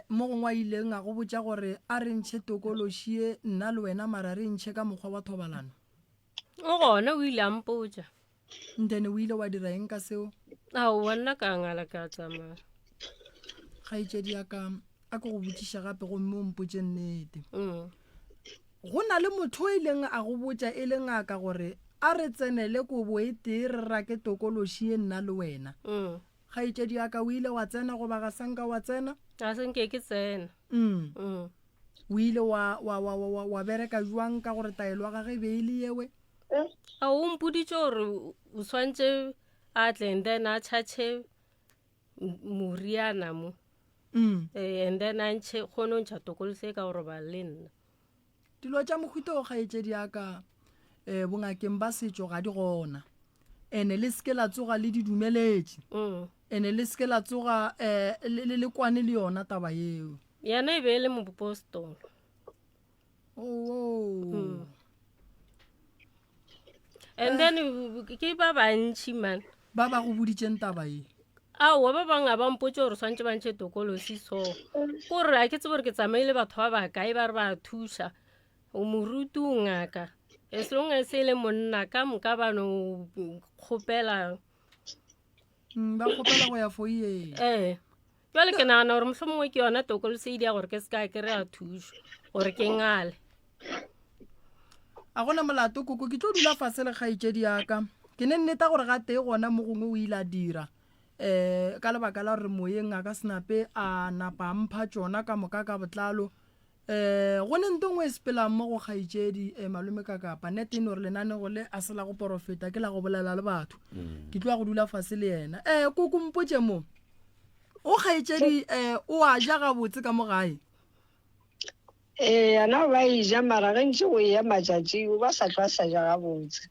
mo gongwe a ileng a go botsa gore a re ntšhe tokološie nna le wena mara re ntšhe ka mokgwa wa thobalano o gona o ile a mpotsa ntene o ile wa dira eng ka seo ao wanna ka ngala ka tsamaya kgaitsedi ya ka a ke go botšiša gape gomme o mpotse nnete go na le motho o ileng a go botsa e le ngaka gore a re tsenele kobo e tee re rake tokološie nna le wena kgaitsedi ya ka o ile wa tsena go ba ga sanka wa tsena a senke ke tsena o ile wa bereka jwang ka gore taelo wa gage be e le yewe a o mpoditse gore o swantse a tleng then a tšhatšhe moriana mo and then a ntšhe kgone o ntšha tokolose ka gore ba le nna dilo tša mohuta o kgaetsedi yaka bongakeng ba setšo ga di gona ene le seke la tsoga le di dumeletše ene le seke la tsoga le kwane le yona taba yeo yana e be e le mopostolo and then ke ba bantši man ba ba go boditšeng taba e aowa ba bangwe ba mpotse gore swantse ba ntšhe tokolosi so gore a ke tse gore ke tsamaile batho ba bakae ba re ba thuša o moruti o ngaka as long as e le monna ka moka bano kgopela ba kgopela go ya foyeng jale ke nagana gore motlho mongwe ke yona tokolosedi ya gore ke se ka ke re a thušo gore ke ngale a gona molato koko ke tlo dula fase le kgaitsedi yaka ke ne nneta gore ga tee gona mo gongwe o ile a dira ka lebaka la gore moyeng a ka senape a napa a mpha tšona ka moka ka botlalo go ne nto ngwe e sepelang mo go kgaitsedi malome ka kapa nete ene gore lenane go le a se la go porofeta ke la go bolela le batho ke tloa go dula fase le yena koko mpotse mo o kgaitsedi o a ja gabotse ka mo gae yana ba ija mara ge ntse go ya matšatši o ba sa tloa sa ja gabotse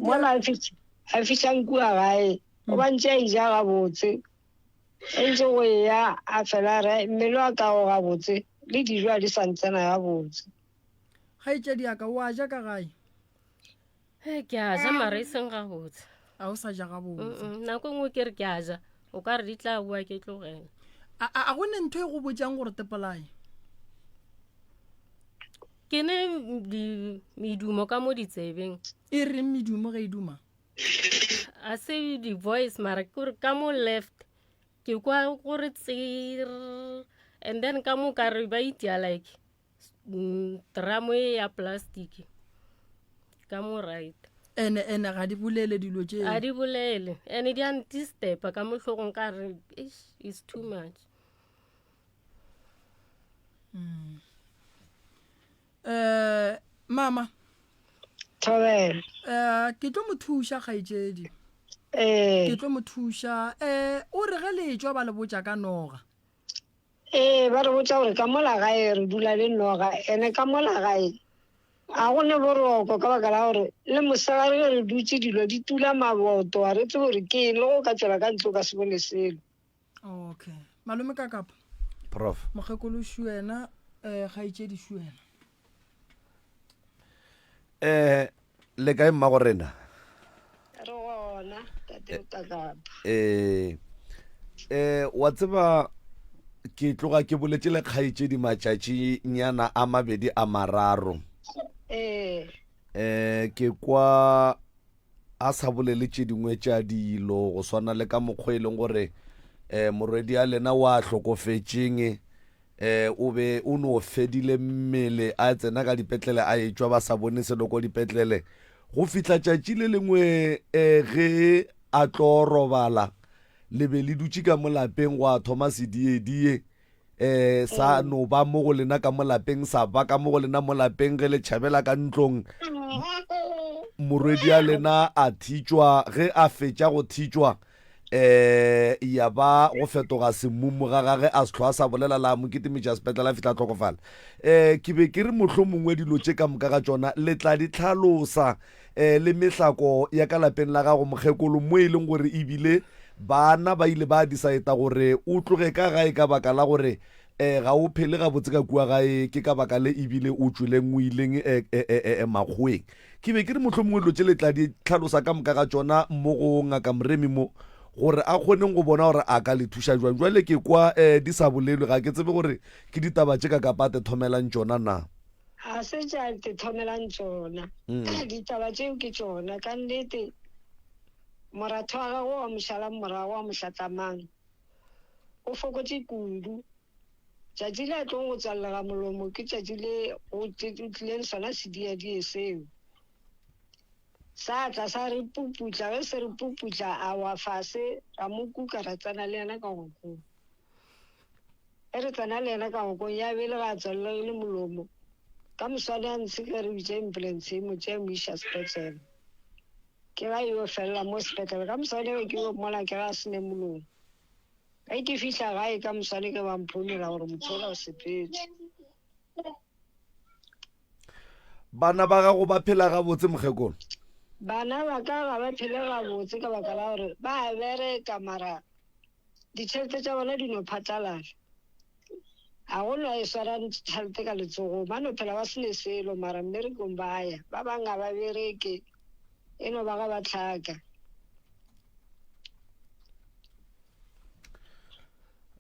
mola a fitlhang kua gae o ba ntse a ija gabotse e ntse go ya a fela re mmele wa ka go gabotse le dijo a di santsena gabotse kgaitsedi yaka o a ja ka gae ke a ja mara e seng gabotse a o sa ja gabotse nako nngwe ke re ke a ja o ka re di tla bua ke tlogela a go ne ntho e go botsang gore tepolae ke ne medumo ka mo ditsebeng e reng medumo ge e duma a se di-voice mara kore ka mo left ke kwa gore tsir and then ka mo ka re ba itia like dramo e ya plastic ka mo right ene ga di bolele dilo tše a di bolele ene di anti-stepa ka mo hlogong ka re it's too much mama Thobela ke tlo mo thuša kgaitsedi ke tlo mo thuša o re ge letswa ba le botša ka noga ba re botša gore ka mola gae re dula le noga ene ka mola gae a go ne boroko ka baka la gore le mosegare ge re dutse dilo di tula maboto a retse gore ke le go ka tswela ka ntlo ka se bone selo okay malome ka kapa prof mokgekolo šuena kgaitsedi šuena le kae mma go rena re gona tate o ka kapa wa tseba ke tloga ke boletse le kgaitsedi matšatši nyana a mabedi a mararo ke kwa a sa bolele tše dingwe tša dilo go swana le ka mokgwa e leng gore morwedi a lena wa hlokofetšeng o be o no fedile mmele a tsena ka dipetlele a etšwa ba sa bone selo ko dipetlele go fihla tšatši le lengwe ge a tlo robala le be le dutše ka mo lapeng go a thoma sediedie sa no ba mo go lena ka mo lapeng sa ba ka mo go lena mo lapeng ge le tšhabela ka ntlong morwedi a lena a thitšwa ge a fetša go thitšwa ya ba go fetoga semumu ga gage a setlho a sa bolela la moketimetša sepetlela a fitlha tlhokofala ke be ke re motlho mongwe dilo tše ka moka ga tšona le tla di tlhalosa le mehlako ya ka lapeng la gago mokgekolo mo e leng gore ebile bana ba ile ba disaeta gore o tloge ka gae ka baka la gore ga o phele ga botse ka kua gae ke ka baka le ebile o tswileng o ileng makgweng ke be ke re motlho mongwe dilo tše le tla di tlhalosa ka moka ga tšona mo go ngaka moremi mo gore a kgoneng go bona gore a ka le thuša jwang. Jwale ke kwa di sa bolelwe, ga ke tsebe gore ke ditaba tše ka kapa te thomelang tšona na. a se tša te thomelang tšona ditaba tšeo ke tšona ka nnete. Moratho wa gago wa mošala morago wa mošatlamang o fokotse kudu. Tšatši le a tlong go tswalega molomo ke tšatši le o tlileng sona sediadie seo sa tla sa re puputla. Ge se re puputla a wa fase ra mo kuka ra tsana le yena ka ngokong. E re tsana le yena ka ngokong ya bele ga tswallegile molomo ka moswane a ntse ka re bitša ambulance mo tšea mo iša sepetlele. Ke ga yo felela mo sepetlele ka moswane ke yo mola ke ga sene molomo. Ga ke fihla gae ka moswane ke bamphounela gore motho ola o sepetse. Bana ba gago ba phela gabotse mokgekolo? Bana ba ka ga ba phele gabotse ka baka la gore ba bereka mara ditšhelete tša bona di no phatlalala. A go no e swara tšhelete ka letsogo ba no phela ba sene selo mara mmerekong ba ya. Ba bang ga ba bereke eno ba ga ba tlhaka.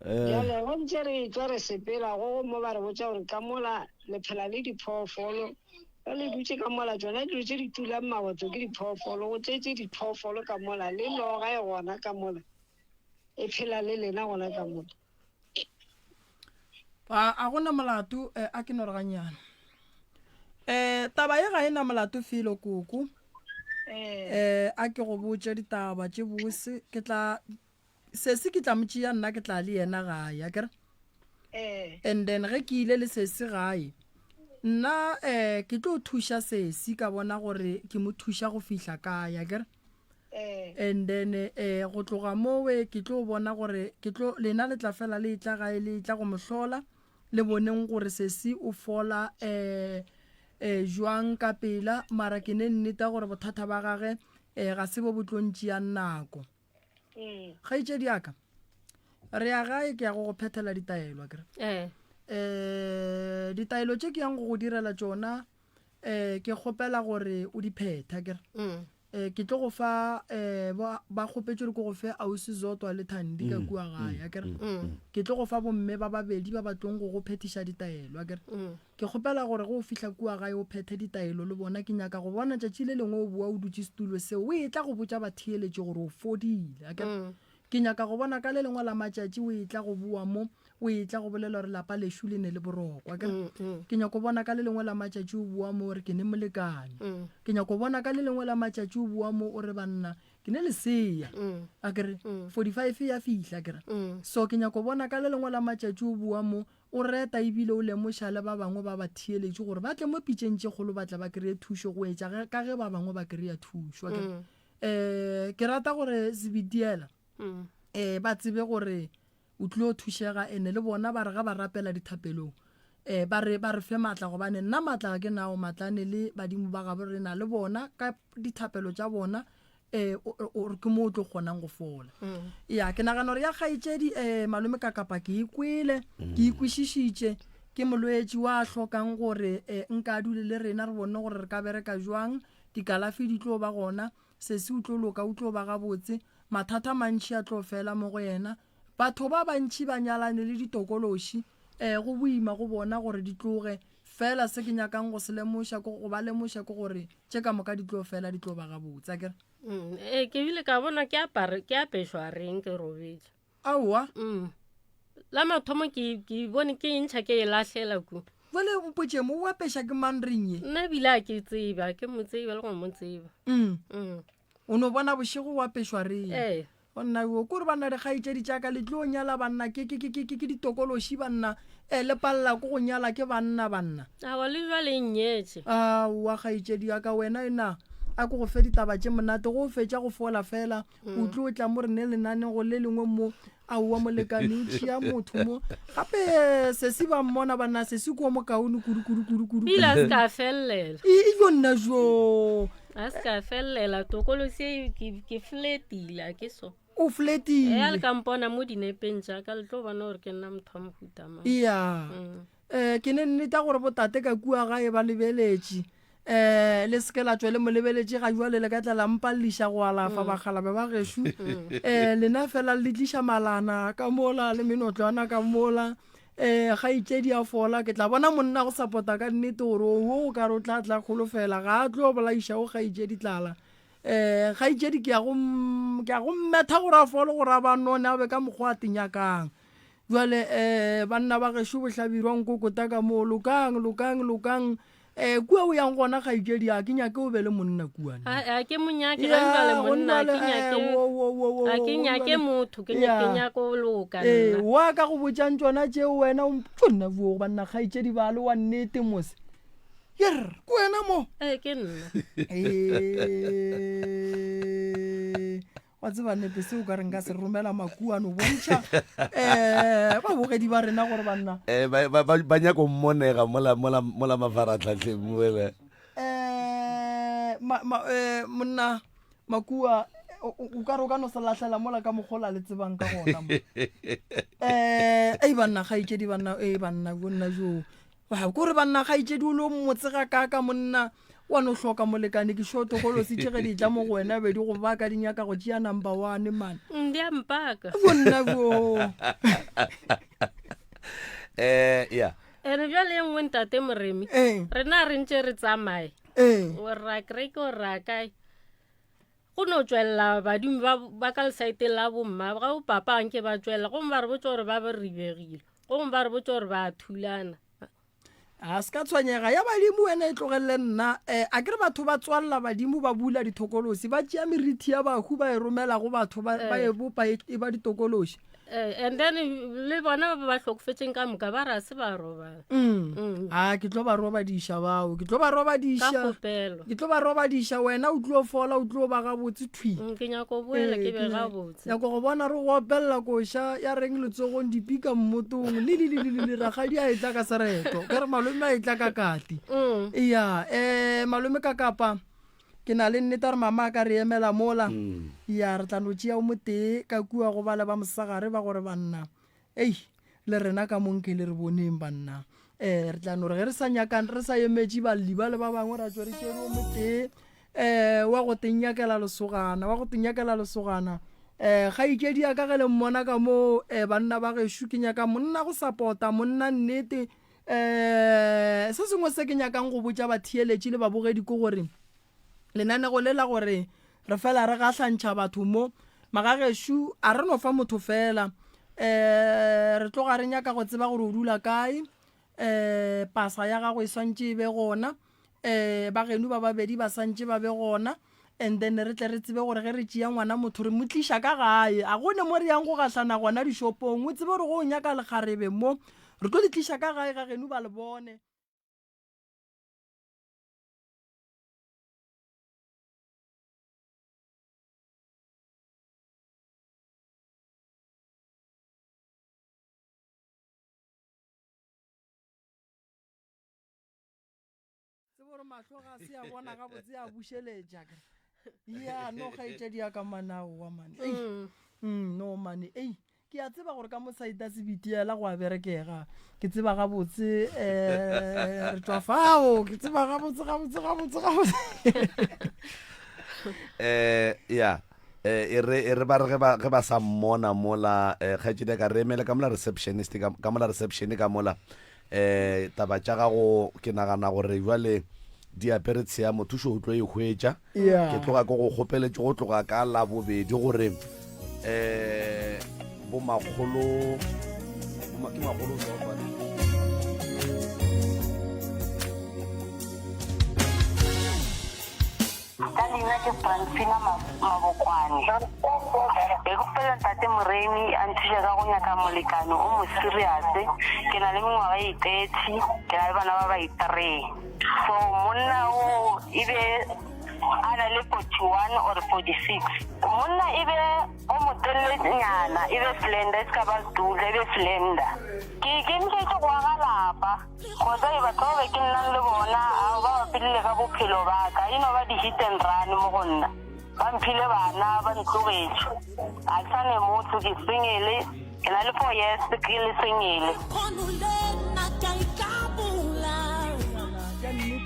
Jale go ntse re tswa re sepela go mo ba re botsa gore ka mola le phela le diphoofolo. Ba le dutse ka mola tsona dilo tse di tulang maboto ke diphoofolo. Go tletse diphoofolo ka mola le noga e gona ka mola e phela le lena gona ka mola. A gona molato a ke noroganyana taba ye ga ena molato felo koko. A ke go botse ditaba tše bose ke tla sese ke tla motšea nna ke tla le yena gae a kere. And then ge ke ile le sese gae nna ke tlo thuša sesi ka bona gore ke mo thuša go fihla kae a kere. And then go tloga mowe ke tlo bona gore ke tlo lena le tla fela le tla gae le tla go mohlola le boneng gore sesi o fola jwang ka pela mara ke ne nnete gore bothata ba gage ga se bo botlontši ya nako. Ga itše diaka re ya gae ke ya go phethela ditaelo kere. Ditaelo tše ke yang go direla tšona ke kgopela gore o di phetha kere. Ke tlo go fa ba kgopetše gore ke go fe ausi Zotwa le Thandi ka kua gae a kere. Ke tlo go fa bomme ba babedi ba batlong go phetiša ditaelo a kere. Ke kgopela gore go fihla kua gae o phethe ditaelo le bona ke nyaka go bona tšatši le lengwe o bua o dutše setulo seo o e tla go botša batheeletše gore o fodile a kere. Ke nyaka go bona ka le lengwe la matšatši o e tla go bua mo o e tla go bolela gore lapa lešo le ne le borokwa ke nyaka go bona ka le lengwe la matšatši o bua mo gore ke ne molekane. Ke nyaka go bona ka le lengwe la matšatši o bua mo o re banna ke ne leseya a kere 45 ya fihla kere. So ke nyaka go bona ka le lengwe la matšatši o bua mo o reta ebile o lemoša le ba bangwe ba batheeletše gore ba tle mo pitšeng tše kgolo ba tla ba kry-e thušo go etša ka ge ba bangwe ba kry-a thušo. Ke rata gore Zebediela ba tsebe gore o tlile o thušega ene le bona ba re ga ba rapela dithapelong ba re fe matla gobane nna matla ga ke nao matlane le badimo ba gabo re na le bona ka dithapelo tša bona ke mo o tlo kgonang go fola. Ya ke nagana gore ya kgaetšedi malome ka kapa ke ikwele ke ikwešišitše ke molwetši wa hlokang gore nka dule le rena re bone gore re ka bereka jwang dikalafi di tlo ba gona sese o tlo loka o tlo ba gabotse mathata mantši a tlo fela mo go yena. Batho ba bantši ba nyalane le ditokološi go boima go bona gore di tloge fela se ke nyakang go se lemoša go ba lemoša ke gore tše ka moka di tlo fela di tlo ba gabotse kere. Ke bile ka bona ke apešwa reng ke robetše aowa la mathomo ke bone ke ntšha ke e lahlela ku vale mpotše mo o apeša ke man reng ye nna ebile a ke tseba ke mo tseba le go mo tseba o no bona bošego o apešwa reng gonna o kore banna re kgaitšedi tšaka le tlo nyala banna ke ditokološi banna le palela ko go nyala ke banna awa le jwale nnyetše wa kgaitšedi yaka wena ena a ko go fe ditaba tše monate go fetša go fola fela o tlo o tla mo re ne lenane go le lengwe mo aowa molekane o tšea motho mo gape sesi ba mmona banna sesi ko mo kaone kudu bila se ka fellela e jo nna jo a se ka fellela tokolosi ke fletile ke so o fletile ya le ka mpona mo dinepeng tša ka le tlo bona gore ke nna motho a mohuta mang ke ne nneta gore botate ka kua gae ba lebeletše le seke la tswe le molebeletse ga jwa le ka tla la mpallisha go alafa bagalabe ba geshu lena fela le tlisha malana ka mola le menotlwana ka mola ga itsedi a fola ke tla bona monna go support ka nnete gore o ka ro tla kholo fela ga tlo bolaisha go ga itsedi tlala ga itsedi ke ya go mmetha gore a folo gore ba nona be ka mogwa tinyakang jwale banna ba geshu bohlabirwang kokota ka mo lokang kua o yang gona ga itsedi a ke nyake o be le monna kuane a ke monyake ga nka le monna ke nyake motho ke nyake o loka nna wa ka go botsang tsona tšeo wena o tsonna bo banna ga itsedi ba le wa nnete mose yer ko wena mo ke nna wa tseba nepe se o ka reng ka se romela makuano bontšha ba bogedi ba rena gore banna ba nyako mmonega mola mafaratlhatlheng moele monna makua o ka re o ka no se latlhela mola ka mogola le tsebang ka gona banna ga itsedi banna bonna jo kore banna ga itsedi o le motsega kaka monna wa no hloka molekane ke shoto go lo se tsege di tla mo go wena be di go ba ka dinyaka go tšea number 1 man ndi a mpaka bonna bo ya ene jale engwe ntate moremi rena re ntse re tsamaye o ra kreke o ra kae go no tswella badimo ba ka site la bomma ga o papa anke ba tswella go mba re botse gore ba ba ribegile go mba re botse gore ba thulana a ska tshwanyega ya badimo wena e tlogelle nna a ke re batho ba tswalla badimo ba bula ditokolosi ba tšea merithi ya bahu ba e romela go batho ba e bopa e ba ditokolosi and then le bona ba hlokofetseng ka moka ba ra se ba robala ke tlo ba roba diša bao ke tlo ba roba diša wena o tlo fola o tlo ba ga botse thwi ke nyako boela ke be ga botse nyako go bona re go opella koša ya reng letsogong dipika mmotong le ragadi a etla ka sereto ke re malome a etla ka kati malome ka kapa ke na le nnete re mama ka re emela mola ya re tla no tšea o motee ka kua go bala ba mosagare ba gore banna le rena ka monke le re boneng banna re tla no re ge re sa nyakang re sa emetše balliba le ba bangwe ra tswe re tšere o motee wa go tenyakela lesogana ga ikedi ya ka ge le mmona ka mo banna ba geshu ke nyaka monna go support-a monna nnete se sengwe se ke nyakang go botša batheeletše le babogedi ko gore lenane go lela gore re fela re gahlantšha batho mo magageshu a re no fa motho fela re tloga re nyaka go tseba gore o dula kae pasa ya gago e swantše e be gona bageno ba babedi ba swantše ba be gona and then re tle re tsebe gore ge re tšea ngwana motho re mo tliša ka gae a gone mo re yang go gahlana gona dishopong o tsebe gore go o nyaka lekgarebe mo re tlo le tliša ka gae ga geno ba le bone gore mahlo ga se a bona ga botse a bušeletša ya no ga itse dia ka manao wa mane no mane ke a tseba gore ka mosaita se bitiela go a berekega ke tseba ga botse re tswa fao ke tseba ga botse ya re ba re ge ba sa mmona mola ga itse ka re emele ka mola receptionist ka mola reception ka mola taba tša gago ke nagana gore jwale di aperetse ya mothušo o tlo e hwetša ke tloga ke go kgopeletse go tloga ka la bobedi gore bo magolo ka leina ke Francina Mabokwane e go pela ntate Moremi a nthuša ka go nyaka molekano o mo serious ke na le mengwaga e 30 ke na le bana ba ba 3 so monna o ebe a na le 41 or 46 monna ebe o motelelenyana ebe slender se ka ba dula ebe slender ke ntšhetše go aga lapa kgotsa e batho ba be ke nnang le bona ao ba bapilile ka bophelo baka eno ba di-hit and run mo go nna ba mphile bana ba ntlogetše a ke sane motho ke sengele ke na le 4 years ke le sengele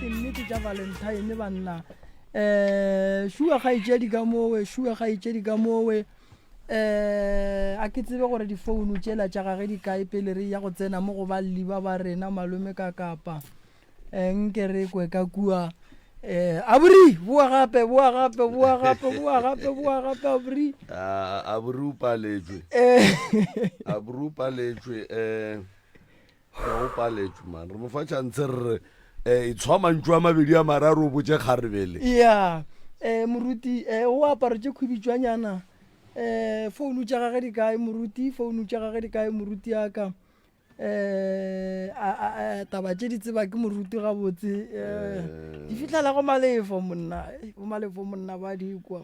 nnete ke tša valentine banna shua ga itšedi ka mowe a ke tsebe gore difounu tšela tša gage di kae pele re ya go tsena mo go balli ba rena malome ka kapa nke re kwe ka kua aburi bua gape aburi aburi upaletšwe o paletšwe man re mo fa tšantse re e tshwa mantšu a mabedi a mararo o botse kgarebele ya moruti o aparo tše khubitšwanyana founu tša gage di kae moruti yaka taba tše di tseba ke moruti gabotse di fitlhela go malefo monna ba dikwa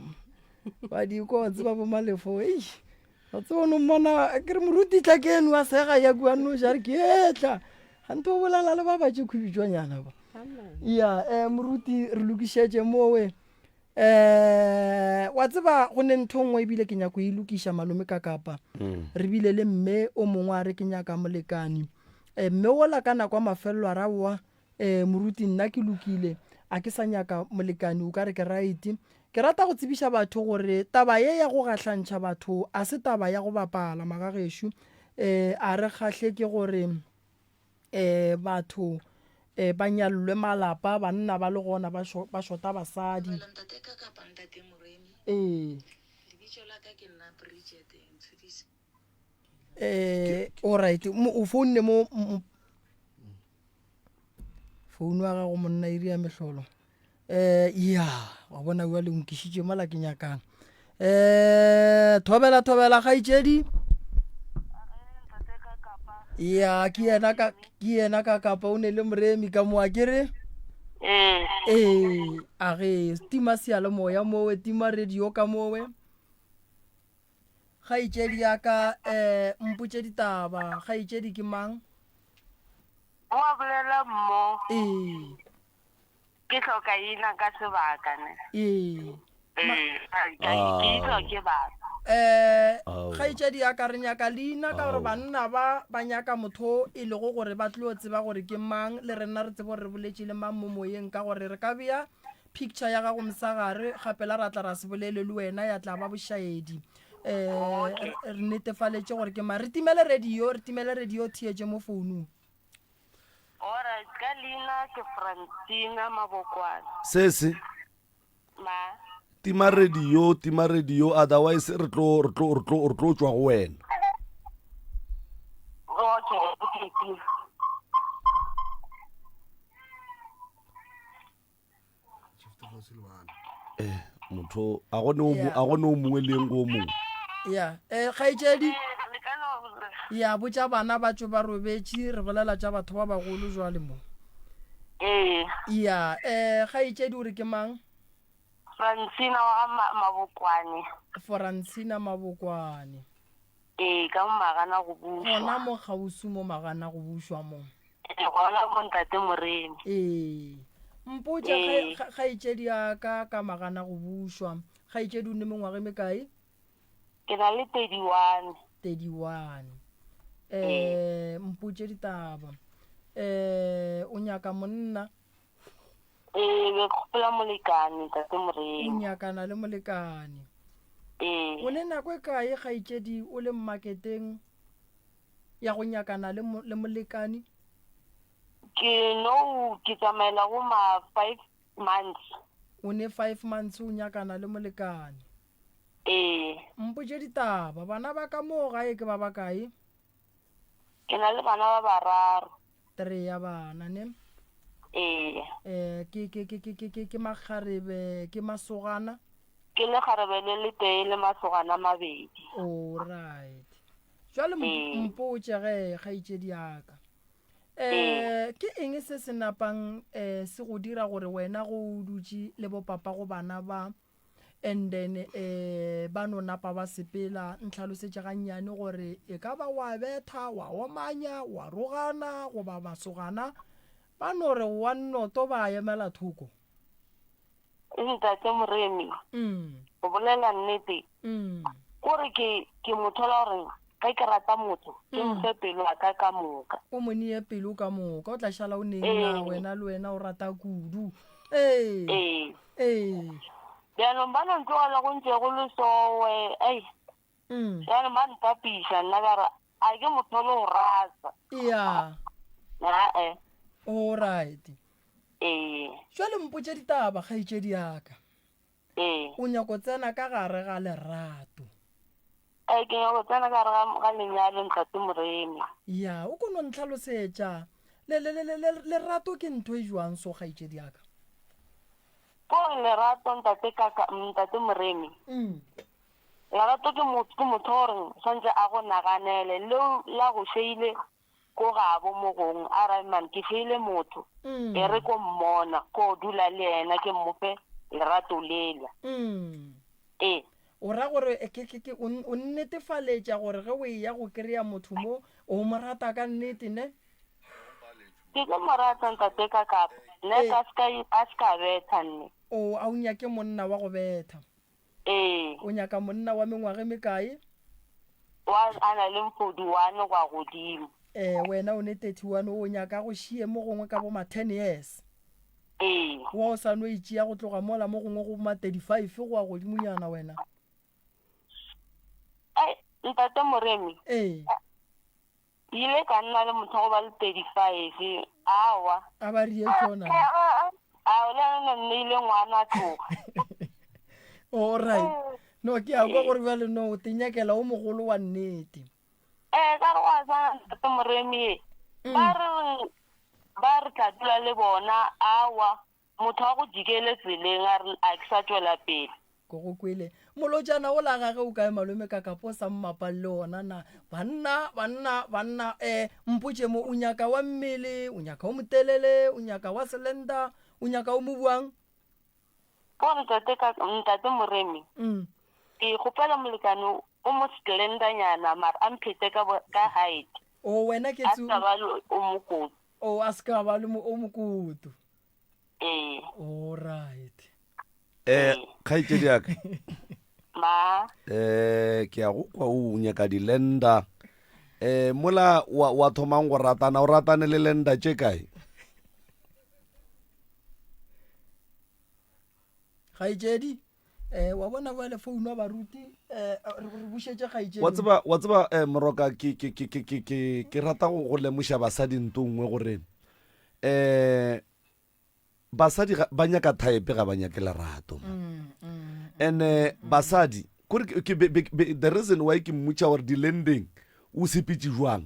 wa tseba bo malefo ga tse ono mmona ke re moruti tla ke eno a sega ya kua noša re ke etla gante o bolela le ba batše khubitšwanyana ba ya moruti re lokišetše mowe wa tseba go ne ntho nngwe ebile ke nyako e lokiša malome ka kapa re bile le mme o mongwe a re ke nyaka molekani mme ola ka nako a mafelelo a raboa moruti nna ke lokile a ke sa nyaka molekani o ka re ke right ke rata go tsebiša batho gore taba ye ya go gahlantšha batho a se taba ya go bapala magagešo a re kgahle ke gore batho ba nyalwe malapa banna ba le gona ba shota basadi alright o founne mo founu wa gago monna iri ya mehlolo ya wa bona bua le nkišitše mola ke nyakang thobela ga itšedi ya ke yena ka kapa o ne le moremi ka moa ke re a ge tima sealemoya mowe tima radio ka mowe ga itšedi yaka mpotše ditaba ga itšedi ke mang wa bolela mmo ke hloka ina ka sebaka ne ke ke batho ga itšedi ya ka re nyaka leina ka gore banna ba nyaka motho e lego gore ba tlile go tseba gore ke mang le rena re tsebo re boletše le mang mo moyeng ka gore re ka bea picture ya gago mosagare gape la ra tla ra se bolele le wena ya tla ba bošaedi re netefaletše gore ke mang re timele radio thietše mo founung alright ka leina ke Francina Mabokwane se tima radio otherwise re tlo tswa go wena okay motho a gone o mongwe le eng o mongwe ya kgaitšedi ya botša bana ba tšo ba robetše re bolela tša batho ba bagolo jwale mo ya kgaitšedi o re ke mang Francina wa Mabokwane ka Magana go bušwa gona mo gausu mo Magana go bušwa mo gona mo ntate moremi mpotše kgaitšedi ya ka Magana go bušwa kgaitšedi o ne mengwage mekae ke na le 31 mpotše ditaba o nyaka monna be kgopela molekane tate moremi o nyakana le molekane o ne nako e kae kgaitšedi o le mmaketeng ya go nyakana le molekane ke tsamaela go ma 5 months o ne 5 months o nyakana le molekane mpotše ditaba bana ba ka moo gae ke ba bakae ke na le bana ba bararo 3 ya bana ne ke makgarebe ke masogana ke le kgarebe le tee le masogana mabedi alright jwale mpotše ge kgaitšedi yaka ke eng se se napang se go dira gore wena go dutše le bopapa go bana ba and then ba no napa ba sepela ntlhalosetše gannyane gore e ka ba wa betha wa omanya wa rogana go ba masogana ba no re wa nnoto ba emela thoko ntate moremi go bolela nnete gore ke motho la gore ge ke rata motho ke mfe pelo a ka moka o mo nie pelo ka moka o tla šala o nena wena le wena o rata kudu ee bjanong ba nontlogela go ntse go le sowe ei bjanong ba ntapiša nna ka re a ke motho le go rata ya ae alright jale mpotse ditaba kgaitšedi yaka o nyako tsena ka gare ga lerato ke nyako tsena ka gare ga lenyalo Ntate Moremi ya o kono ntlhalosetša lerato ke ntho e jwang so kgaitšedi yaka ko lerato Ntate Moremi lerato ke motho gore swantse a go naganele leo la go sheile ko gabo mo gong a raiman ke sheile motho e re ko mmona ko dula le yena ke mmofe lerato lela o ra gore o nnetefaletša gore ge o ya go kry-a motho mo o mo rata ka nnete ne ke mo rata Ntate Kakapa nne a ska betha nne o a o nyake monna wa go betha o nyaka monna wa mengwage mekae a na le mpodi wane kwa godimo wena o ne 31 o nyaka go šie mo gongwe ka bo ma 10 years wa o sa no itšea go tloga mola mo gongwe go ma 35 go wa godimonyana wena Ntate Moremi ile ka nna le motho go ba le 35 awa a ba rie tsona a le nne ile ngwana tloga alright no ke a go gore bale no te nyakela o mogolo wa nnete ka re wa sa Ntate Moremi ba re tla dula le bona awa motho wa go jikele tseleng a ke sa tswela pele go go kwele molojana o la gage o kae Malome Kakapa sa mmapa le ona na banna mpotse mo o nyaka wa mmele o nyaka o motelele o nyaka wa selenda o nyaka o mobuang gore Ntate Moremi ke gopela molekano o mo skelendanyana mara a mphete ka height o wena ke tsu o mokoto o a ska ba le o mokoto alright kgaitšedi yaka ma ke a go kwa o nyaka dilenda mola wa thomang go ratana o ratane le lenda tše kae kgaitšedi wa bona ba le founu wa baruti re bušetše kgaitšedi wa tseba moroka ke rata go lemoša basadi ntongwe gore basadi ba nyaka type ga ba nyake lerato and basadi the reason why ke mmutša gore dilending o sepitše jwang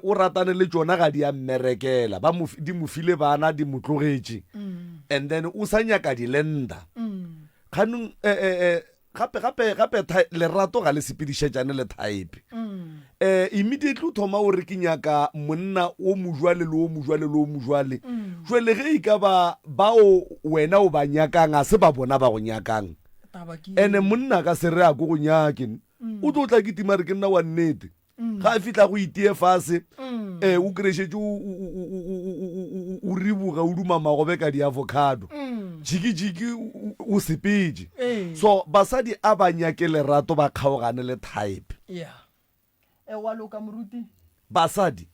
o ratane le tšona ga di a mmerekela di mo file bana di mo tlogetše and then o sa nyaka dilenda kganong gape lerato ga le sepedišetšane le type immediately o thoma o re ke nyaka monna o mojwale le o mojwale le o mojwale jwale ge e ka bao wena o ba nyakang a se ba bona ba go nyakang ene monna ka se re a ko go nyake o tlo tla ke tima re ke nna wa nnete ga a fitla go itie fase o kry-šetse o riboga o duma magobe ka di-avocado jiki o sepetse so basadi a ba nyake lerato ba kgaogane le type wa loka moruti basadi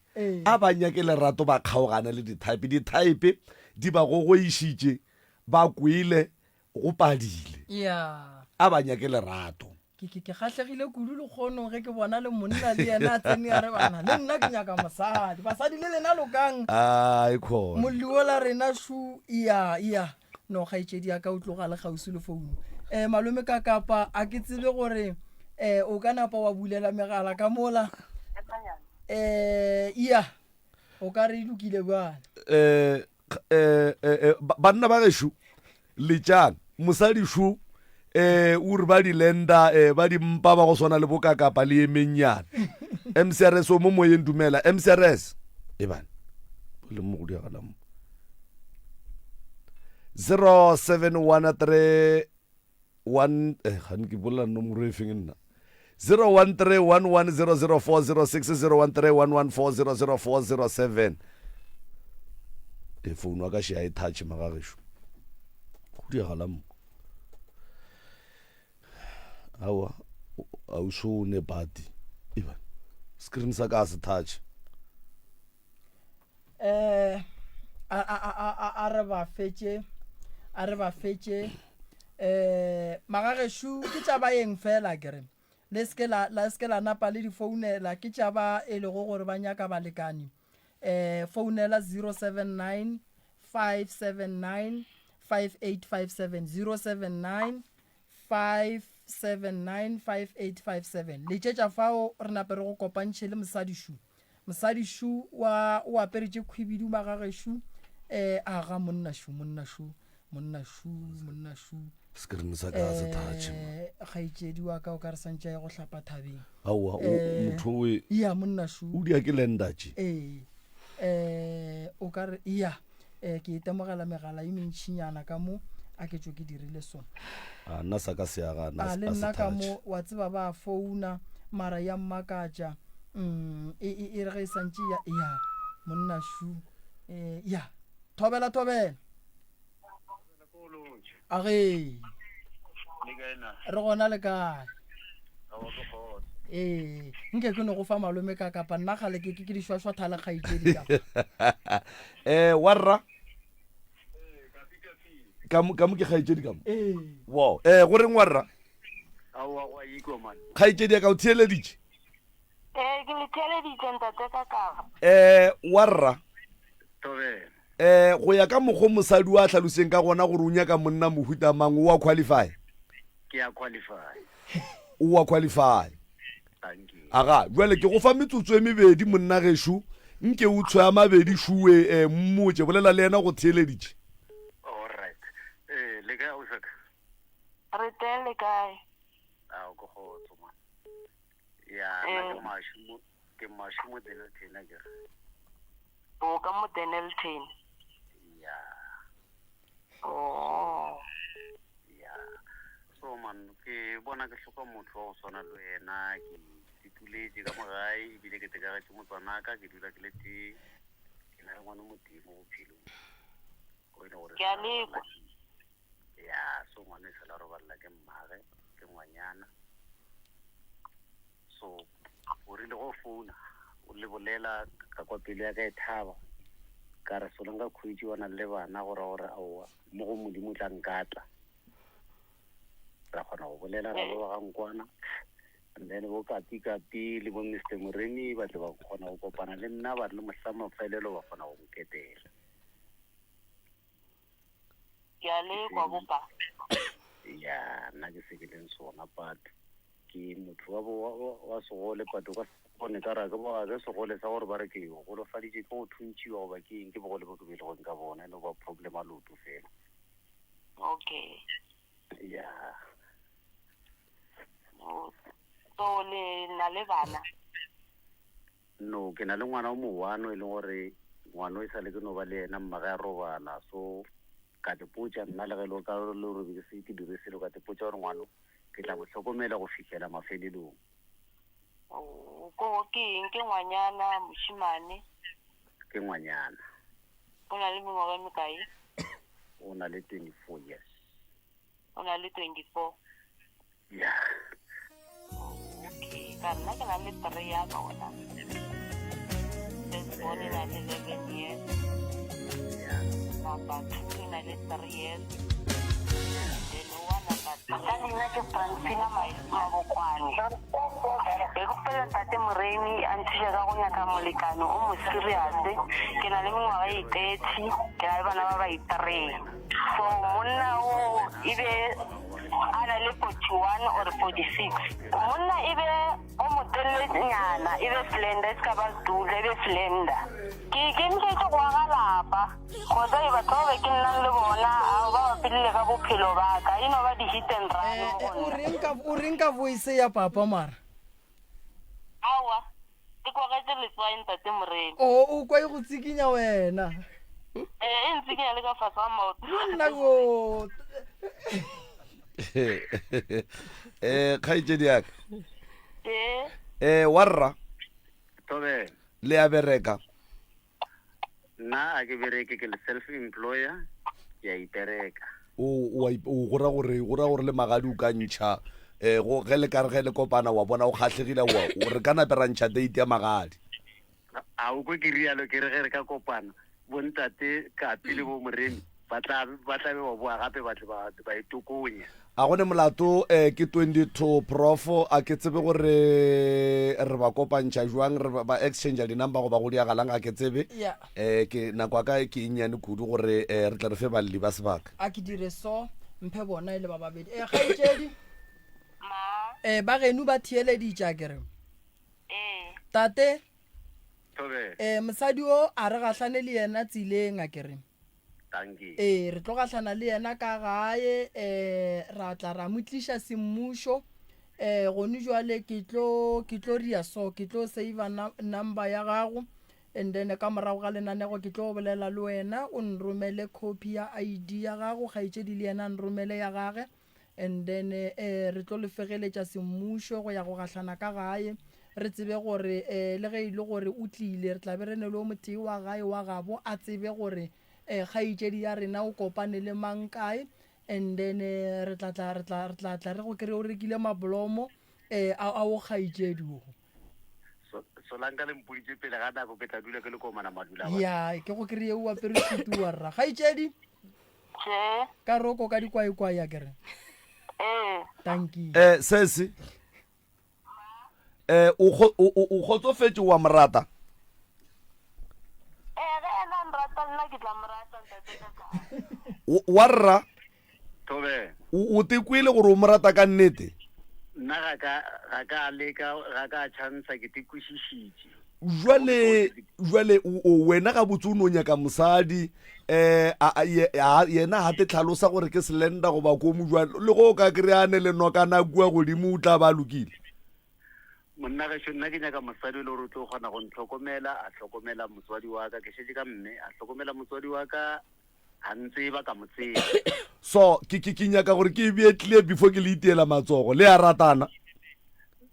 a ba nyake lerato ba kgaogane le di-type di ba gogoišitše ba kwele go padile a ba nyake lerato ke kgatlhegile kudu le kgonong ge ke bona le monna le yena a tsene a re bana le nna ke nyaka mosadi basadi le lena lokang molli o la rena shu iya no kgaitšedi ya ka o tloga le gausi le founu Malome Kakapa a ke tsebe gore o ka napa wa bulela megala ka mola iya o ka re lokile bana banna ba gešo letšang mosadi shu o re ba dilenda ba dimpa ba go swana le Bokakapa le emennyana MCRS o mo moyeng dumela MCRS bana le mo go diagala mo 0713 gane ke bolela nomoro e feng nna 01311004060 01311400407 founu wa ka še a e touch magagešo go diagala mo awa auso ne bati screen sa ka se touch a re ba fetše magageshu ke tša baeng fela kere le ske la napa le di founela ke tša ba e lego gore ba nyaka balekani founela 079 579 5857 079 579 5857 le tšetša fao re nape re go kopantšhe le mosadišu o aperetše khwibidu magageshu aga monnashu screen sa ka se touch kgaitšedi wa ka o ka re santša go hlapa thabeng aowa motho we ya monnashu o dia ke lendatše o ka re ya ke itemogela megala e mentšhinyana ka mo a ke tšo ke dirile sone nna sa ka se aga le nna ka mo wa tseba ba founa mara ya mmakatša e re ge e santše ya monnashu ya thobela age re gona le kae nke ke ne go fa malome ka kapa nna gale ke dišwašwa thala kgaitšedi warra ka mo ke kgaitšedi ka mo wow go reng warra kgaitšedi ya ka o theeleditše ke le theeleditše ntate ka kaba warra go ya ka mokgwa mosadi wa tlhaloseng ka gona gore o nyaka monna mohuta mang o wa qualify aga jwale ke go fa metsotso e mebedi monna geshu nke o tshwaya mabedi shuwe mmotse bolela le yena go theeleditše re teng le kae o ka mo Denelton so man ke bona ke hloka motho wa go swana le wena ke dituletse ka mogae ebile ke tekaretse motswanaka ke dula ke le tee ke na le ngwana modimo bophelong ke a lekwa ya so ngwana e sala robalela ke mmage ke ngwanyana so o rile go founa o le bolela ka kwa pelo ya ka e thaba ka re solo nka khwetši wana le bana gore aowa mo go modimo tla nkatla ra kgona go bolela ra ba gankwana and then bo kapi le bo Mr. Moreni ba tle ba kgona go kopana le nna ba le mohlama faelelo ba kgona go nketela ya le kwa bopa ya nna ke se ke leng sona but ke motho wa segole but o ka bone ka ra ke ba ga segole sa gore ba re ke go lo faditše ke go thuntšiwa goba ke eng ke bogole bo ke bele go nka bona le ba problem a loto fela okay ya so le na le bana no ke na le ngwana o moano e leng gore ngwana o sa le ke no ba le ena mmaga ya robala so ka te potša nna le ge lo ka le re be se ke dire selo ka te potša gore ngwana ke tla bo hlokomela go fitlhela mafelelong ko ke ngwanyana moshimane ke ngwanyana o na le mengwaga e mekae o na le 24 years o na le 24 ya okay ka nna ke na le 3 ya bona this one na le 11 years ya number 2 na le 3 years nna ke Francina Mabokwane e go pela tate Moremi a ntšhiša ka go nyaka molekano o mo serious ke na le mengwaga e 30 ke na le bana ba ba 3 so monna o e be a na le 41 or 46 monna e be o motelelenyana e be slender e se ka ba sedula e be slender ke ikemišetše go aga lapa kgotsa e batho ba be ke nnang le bona ao ba bapelile ka bophelo baka e no ba di-hit and run o reng ka voice ya papa mara aowa e kwagetse letswai ntate Moremi o kwa e go tsikinya wena e ntsikinya le ka fase ga maoto nako kgaitšedi yaka warra tobe le a bereka nna a ke bereke ke le self employer ke a ipereka o gora gore le magadi o ka ntšha go ge le ka re ge le kopana wa bona o kgatlhegile o re ka nape ra ntšha date ya magadi a o kwe ke rialo ke re ge re ka kopana bontate kapi le bo moremi ba tlabe wa boa gape batho ba itokonya a gone molato ke 22 profo a ke tsebe gore re ba kopantšha jwang re ba exchange di number go ba go diagalang a ke tsebe ke nako aka ke innyane kudu gore re tla re fe balli ba sebaka a ke dire so mphe bona ile ba babedi gaitšedi ba genu ba thieleditša kere tate mosadi o a re gahlane le yena tsileng a kere re tlo gahlana le yena ka gae ra tla ra motliša semmušo gone jwale ke tlo ria so ke tlo save number ya gago and then ka morago ga lenanego ke tlo bolela le wena o nromele copy ya ID ya gago gaitšedi le yena nromele ya gage and then re tlo lefegeletša semmušo go ya go gahlana ka gae re tsebe gore le ge ile gore o tlile re tla be re ne le o motee wa gae wa gabo a tsebe gore gaitšedi ya rena o kopane le mang kae and then re tla re go kry o rekile mabolomo a o gaitšedi o solanka le mpoditse pele ga nako ke tla dula ke le komana madula ya ke go kry o apere sutu wa rra gaitšedi ka roko ka dikwaekwai ya kere thank you sese o kgotsofetse wa morata wa rra o tekwile gore o morata ka nnete nna ga ka leka ga ka chansa ke tekwišišitše jwale wena ga botse o no nyaka mosadi yena gate tlhalosa gore ke selenda goba komo jwale le go o ka kry-ane le nokana kua godimo o tla ba lokile monna gašo nna ke nyaka mosadi le gore o tlo kgona go ntlhokomela a tlhokomela motswadi wa ka ke šetse ka mme a tlhokomela motswadi wa ka a ntseba ka motseba so ke nyaka gore ke betlile before ke le iteela matsogo le ya ratana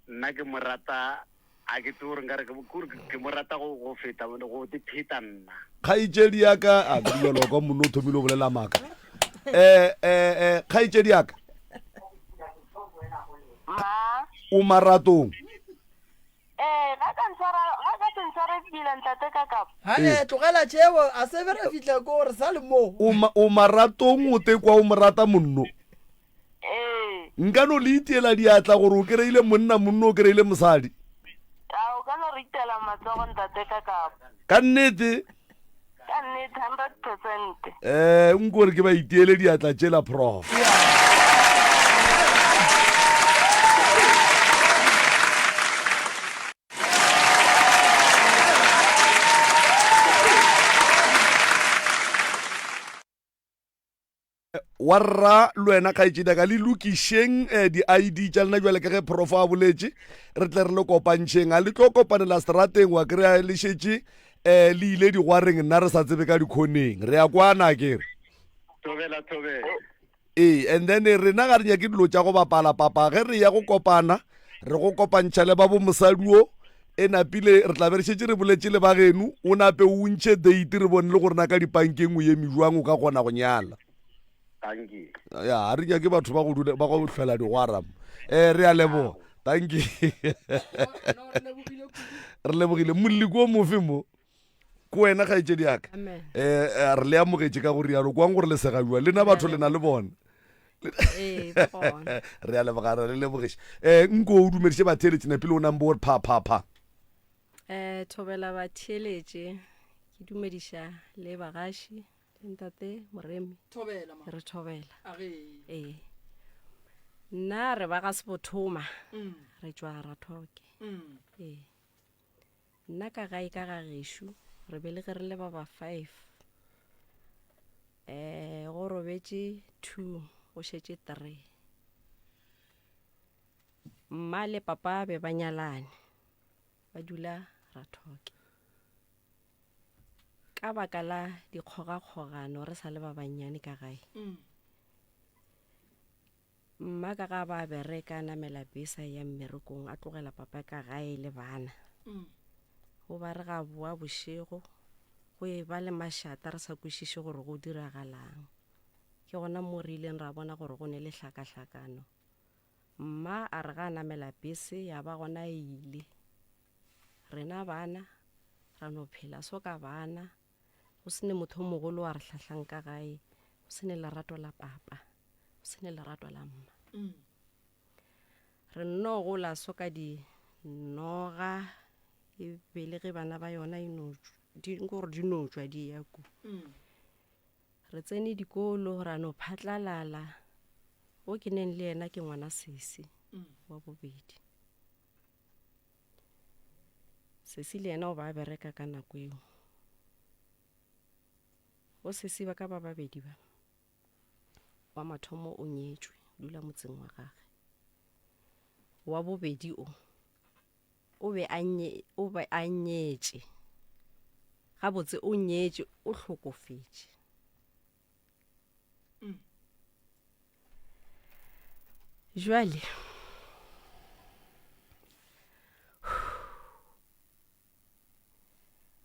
nna ke mo rata a ke tse gore nkare ke mo rata go feta go dipheta nna kgaitšedi yaka a dielo ka monno o thomile o bolela maaka kgaitšedi yaka o maratong hane tlogela tšeo a se bere fitlha ko gore sa le mo o maratong o tekwa o morata monno nkano le itiela diatla gore o kry-ile monno o kry-ile mosadi ka nnete 100%. nkore ke ba itiele diatla tšela prof warra le wena kgaitšedi ka le lokišeng di-ID tša lena jwale ka ge profo a boletše re tle re le kopantšheng a le tlo kopanela strateng wa kry-a le šetše le ile digwareng nna re sa tsebe ka dikhoneng re ya kwana kere and then rena ga re nyake dilo tša go bapala papa ge re ya go kopana re go kopantšha le ba bo mosaduo e napile re tla be re šetše re boletše le bageno o nape o ntšhe date re bone le gore na ka dipankeng o eme jwang o ka kgona go nyala ya re nyake batho ba go tlhwela digwara re a leboga thank you re lebogile molliko o mofe mo ko wena kgaetšedi yaka re le amogetše ka go rialo kwang gore le segajwa le na batho le na le bone re a leboga re lebogiše nko o dumediše batheeletše na pele o nambo gore pha thobela batheeletše ke dumediša le bagaši ntate moremi re thobela nna re ba ga se bothoma re tšwa rathoke nna ka gae ka ga gešo re belege re le ba ba 5 go robetše 2 go šetše 3 mma le papa be ba nyalane ba dula rathoke ka baka la dikgogakgogano re sa le ba bannyane ka gae mma ka ga ba bereka namela besa ya mmerekong a tlogela papa ka gae le bana go ba re ga boa bošego go e ba le mašata re sa kwešiše gore go diragalang ke gona mo re ileng ra bona gore go ne le hlakahlakano mma a re ga a namela bese ya ba gona e ile rena bana ra no phela so ka bana go sene motho o mogolo wa re tlhatlhang ka gae go sene lerato la papa go sene lerato la mma re no gola so ka di noga e bele ge bana ba yona di no tswa di ya ku re tsene dikolo ra no phatlalala o ke neng le yena ke ngwana sesi wa bobedi sesi le yena o ba bereka ka nako eo o sesi ba ka ba babedi ba wa mathomo o nyetšwe dula motseng wa gage wa bobedi o be a nyetše gabotse o nyetše o hlokofetše jwale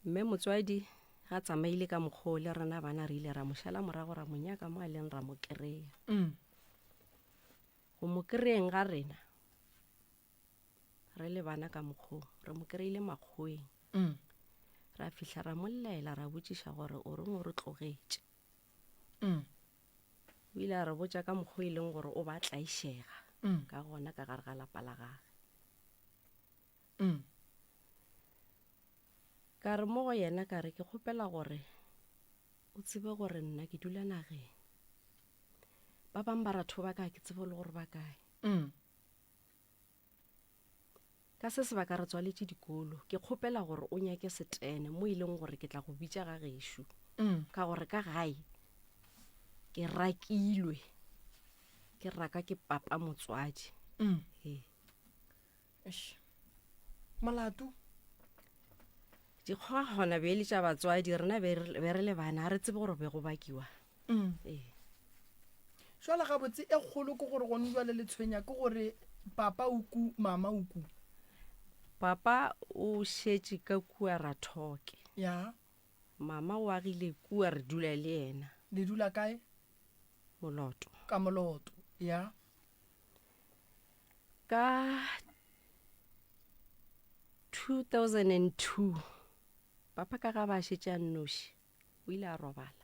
mme motswadi ga tsamaile ka mokgwa le rena bana re ile ra mošala morago ra monyaka mo a leng ra mo kry-a go mo kry-eng ga rena re le bana ka mokgwa re mo kry-ile makgoweng ra fihla ra mollaela ra botšiša gore o reng o re tlogetše o ile a re botša ka mokgwa e leng gore o ba tlaišega ka gona ka gare ga lapa la gage ka re mo go yena ka re ke kgopela gore o tsebe gore nna ke dula nageng ba bang ba ratho ba ka ke tsebe le gore ba kae ka se sebaka re tswaletše dikolo ke kgopela gore o nyake setene mo e leng gore ke tla go bitša ga gešo ka gore ka gae ke rakilwe ke raka ke papa motswadi molato dikgoga gona beele tša batswadi rena be re le bana re tsebe gore be go bakiwa jwale gabotse e kgolo ke gore gone jwale le tshwenya ke gore papa o ku mama o ku papa o šetše ka kua ra thoke ya mama o agile kua re dula le yena le dula kae moloto ka moloto ya ka 2002 papa ka ga ba šetše a nnoši o ile a robala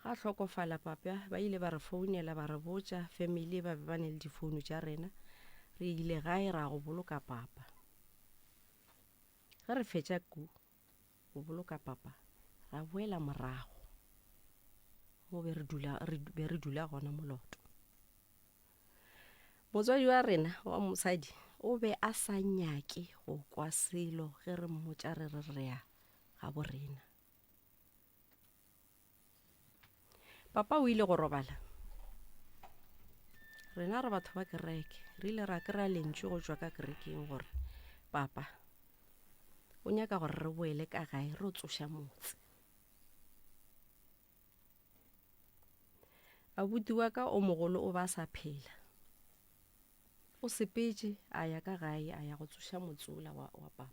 ga hlokofala papa ba ile ba re founela ba re botša family ba be ba ne le difounu tša rena re ile gae ra go boloka papa ge re fetša go boloka papa ra boela morago mo be re dula gona moloto motswadi wa rena wa mosadi o be a sa nyake go kwa selo ge re mmotša re ya ga borena papa o ile go robala rena re batho ba kereke re ile ra kry-a lentšu go tšwa ka kerekeng gore papa o nyaka gore re boele ka gae re o tsoša motse abuti wa ka o mogolo o ba sa phela o sepetše a ya ka gae a ya go tsoša motsola wa papa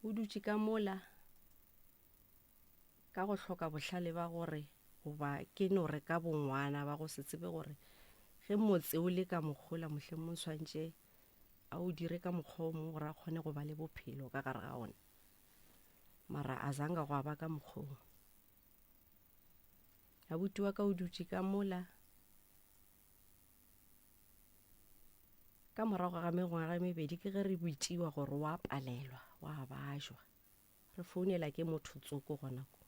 o dutše ka mola ka go hloka bohlale ba gore goba ke no re ka bongwana ba go se tsebe gore ge motse o le ka mokgola mohleng mo swantše a o dire ka mokgwa o mongwe gore a kgone go ba le bophelo ka gare ga ona mara a zanga go ba ka mokgwa abuti wa ka o dutše ka mola ka morago ga mengwaga mebedi ke ge re botšiwa gore wa palelwa wa bajwa re founela ke motho tsoko gona ko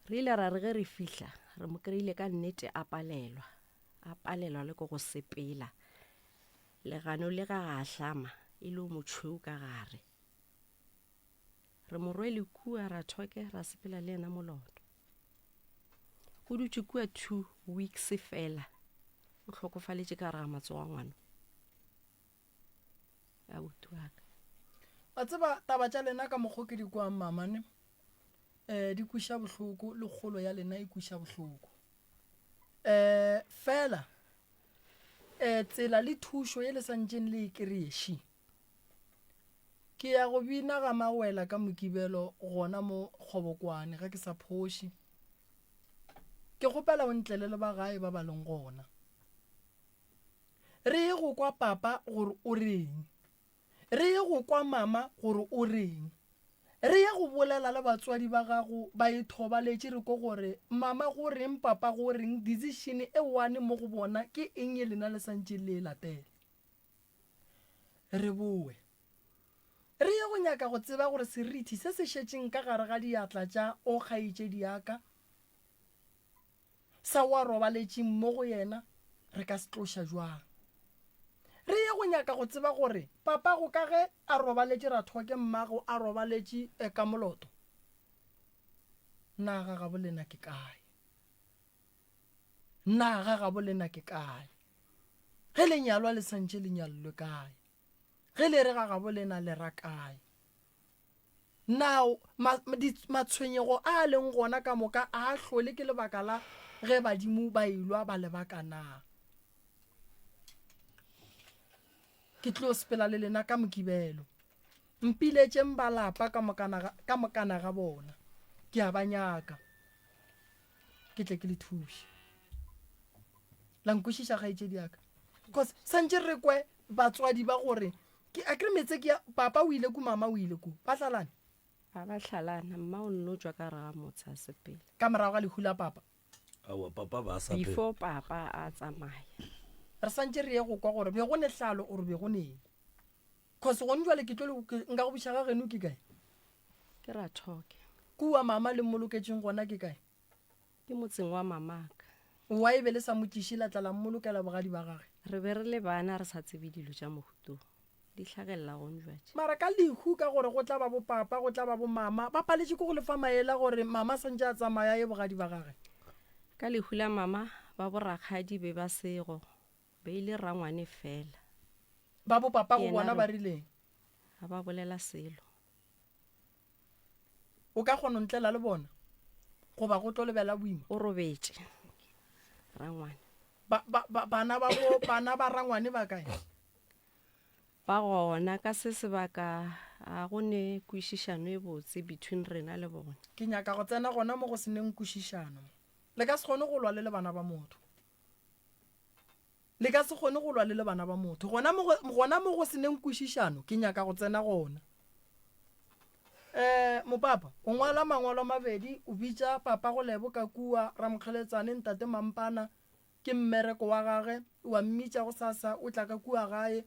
re ile ra re ge re fihla re mo kry-ile ka nnete a palelwa le go sepela legano le ga gahlama e le motšhweu ka gare re mo rwele kua ra thoke ra sepela le yena moloto o dutše kua 2 weeks fela o hlokofaletše ka gare ga matsogo a ngwana a butuaka a tseba taba tša lena ka mokgwa ke di kwang mamane di kuša bohloko le kgolo ya lena e kuša bohloko fela tsela le thušo ye le santšeng le ikreši ke ya go bina ga mawela ka mokibelo gona mo kgobokwane ga ke sa phoši ke gopela o ntlele le ba gae ba ba leng gona re ye go kwa papa gore o reng re ye go kwa mama gore o reng re ye go bolela le batswadi ba gago ba ithobaletše re ko gore mama go reng papa go reng decision e one mo go bona ke eng ye lena le santše le latela re boe re ye go nyaka go tseba gore serithi se se šetšeng ka gare ga diatla tša o kgaitše diaka sa wa robaletšeng mo go yena re ka se tloša jwang re ye go nyaka go tseba gore papa go ka ge a robaletše rathoke mmago a robaletše ka moloto naga ga bolena ke kae naga ga bolena ke kae ge lenyalwa le santše lenyalwe kae ge le re ga bolena le ra kae now matshwenyego a leng gona ka moka a hlole ke lebaka la ge badimo ba ilwa ba lebaka na ke tlo sepela le lena ka mokibelo mpiletšeng ba lapa ka mokana ga bona ke a banyaka ke tle ke le thuše la nkwešiša kgaetše diaka because santše re kwe batswadi ba gore ke agremetse ke papa o ile ku mama o ile ku ba tlalane ba hlalana mma o nno tswa ka ra motsa sepele ka morago ga lehula papa awa papa ba sa before papa a tsamaya re santše re ye go kwa gore be go ne hlalo o re be go neng cause gone jwale ke tlo nka go buša ga geno ke kae ke rathoke kua mama le mmoloketšeng gona ke kae ke motseng wa mamaka wa e be le sa motšiši la tlala mmolokela bogadi ba gage re be re le bana re sa tsebe dilo tša mohutong di hlagelela go njwatše mara ka lehu ka gore go tla ba bo papa go tla ba bo mama ba paletše ke go lefa maela gore mama santše a tsamaya ye bogadi ba gage ka lehu la mama ba borakgadi be ba sego be ile rangwane fela ba bo papa go bona ba rileng ga ba bolela selo o ka kgona ntlela le bona go ba go tlo lebela boima o robetše rangwane bana ba rangwane ba kae ba gona ka se sebaka a go ne kwešišano e botse between rena le bona ke nyaka go tsena gona mo go seneng kwešišano le ka se kgone go lwa le bana ba motho le ka se kgone go lwa le bana ba motho gona mo go seneng kwešišano ke nyaka go tsena gona mopapa o ngwala mangwalo mabedi o bitša papa go lebo ka kua ramokgeletsane ntate mampana ke mmereko wa gage wa mmitša go sasa o tla ka kua gae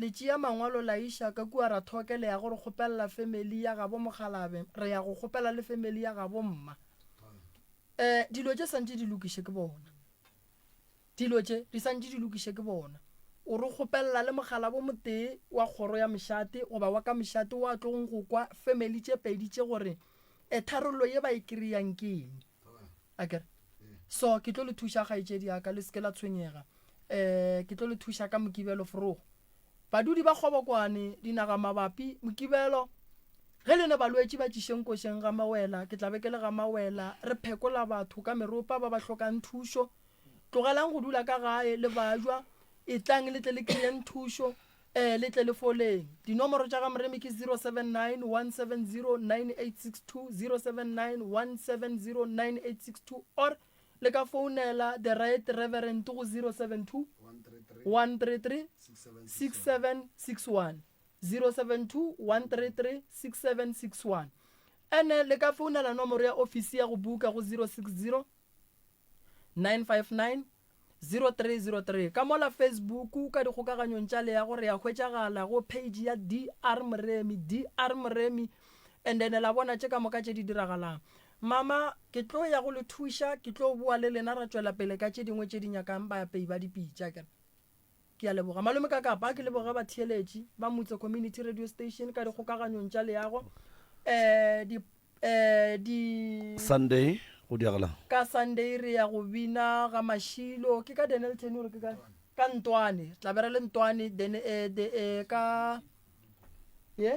le tšea mangwalo la iša ka kua ra thoke le ya gore kgopelela family ya gabo mogalabe re ya go kgopela le family ya gabo mma dilo tše santše di lokiše ke bona dilo tše di santše di lokiše ke bona o re kgopelela le mogala bo motee wa kgoro ya mešate goba wa ka mešate wa tlogong go kwa family tše pedi tše gore tharollo ye ba e kry-ang ke eng akere so ke tlo le thuša kgaetšedi yaka le seke la tshwenyega ke tlo le thuša ka mokibelo forogo badudi ba kgobokwane dinaga mabapi mokibelo ge le ne balwetši ba tšišeng košeng ga mawela ke tla be ke le ga mawela re phekola batho ka meropa ba ba hlokang thušo tlogelang go dula ka gae le bajwa e tlang le tle le kriyeng thušo le tle le foleng dinomoro tša ga moremi ke 079 170 9862 079 170 9862 or le ka founela the right reverend go 072 133 6761 072 133 6761 ene le ka founela nomoro ya ofisi ya go buka go 060 959 0303 ka mola Facebook ka dikgokaganyong tša le ya gore ya hwetšagala go page ya DR Moremi and then la bona tše ka moka tše di diragalang mama ke tlo ya go le thuša ke tlo bua le lena ra tšwela pele ka tše dingwe tše di nyakang baapei ba dipitša ke a leboga malome ka kapa ke leboga batheeletši ba Motse Community Radio Station ka dikgokaganyong tša leago di Sunday go diagala ka Sunday re ya go bina ga Mashilo ke ka Daniel Tenure ke ka Ntwane tla bere le Ntwane ka re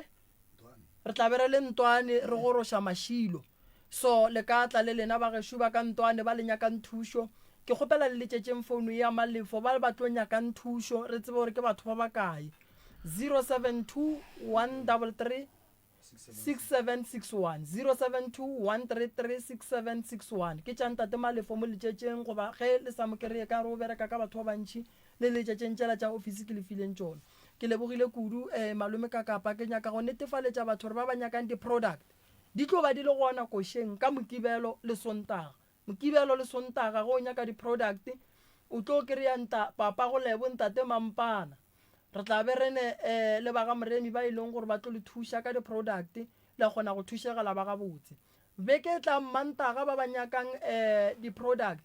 tla bere le Ntwane re go rosha Mashilo so le ka tla le lena ba geshu ba ka Ntwane ba le nyaka nthušo ke kgopela le letšetšeng founu ya malefo ba le batlo nyaka nthušo re tsebe gore ke batho ba bakae 072 133 6761 072-133-6761 ke tša ntate malefo mo letšetšeng goba ge le sa mo kry-e ka re o bereka ka batho ba bantšhi le letšetšeng tšela tša office ke le fileng tšona ke lebogile kudu malome ka kapa ke nyaka go netefaletša batho gore ba ba nyakang di-product di tlo ba di le gona košeng ka mokibelo le sontaga go nyaka di-product o tlo kry-a papa go lebo ntate mampana re tla be rene le ba ga moremi ba e leng gore ba tlo le thuša ka di-product le kgona go thušegela ba gabotse beke tla mmantaga ba ba nyakang di-product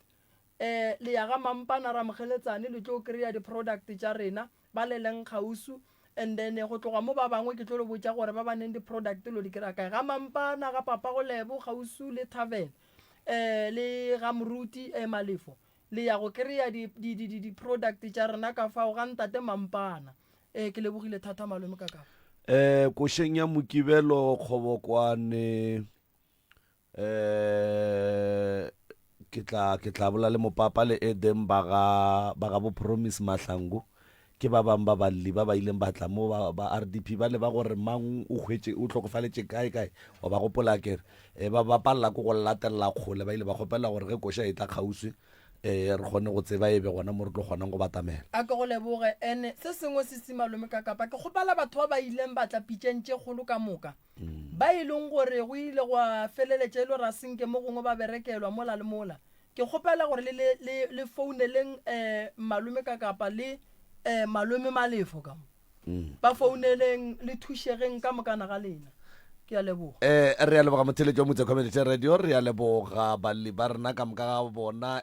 le ya ga mampana ra mogeletsane le tlo kry-a di-product tša rena ba le leng kgausu and then go tloga mo ba bangwe ke tlo le botša gore ba ba neng di-product lo di kry-a kae ga mampana ga papa go lebo kgausu le tavern le ga moruti malefo le ya go kry-a di-product tša rena ka fao ga ntate mampana ke lebogile thata malome ka ka košeng ya mokibelo kgobokwane ke tla bola le mopapa le Eden ba ga bo Promise Mahlangu ke ba bang ba balli ba ileng ba tla mo ba RDP ba le ba gore mang o hwetse o tlhokofaletše kae o ba gopola kere ba palela ko go latelela kgole ba ile ba gopela gore ge koša e tla kgauswi re kgone go tseba ebe gona mo re tlo kgonang go batamela a ke go leboge ene se sengwe se se malome ka kapa ke gopala batho ba ileng ba tla pitšentše kgolo ka moka ba ileng gore go ile go feleletše le ra senke mo gongwe ba berekelwa mola le mola ke gopela gore le founeleng malome ka kapa le malome malefo ka ba founeleng le thušegeng ka mokana ga lena ke a leboga re a leboga motheletši wa motse community radio re a leboga balli ba rena ka moka ga bona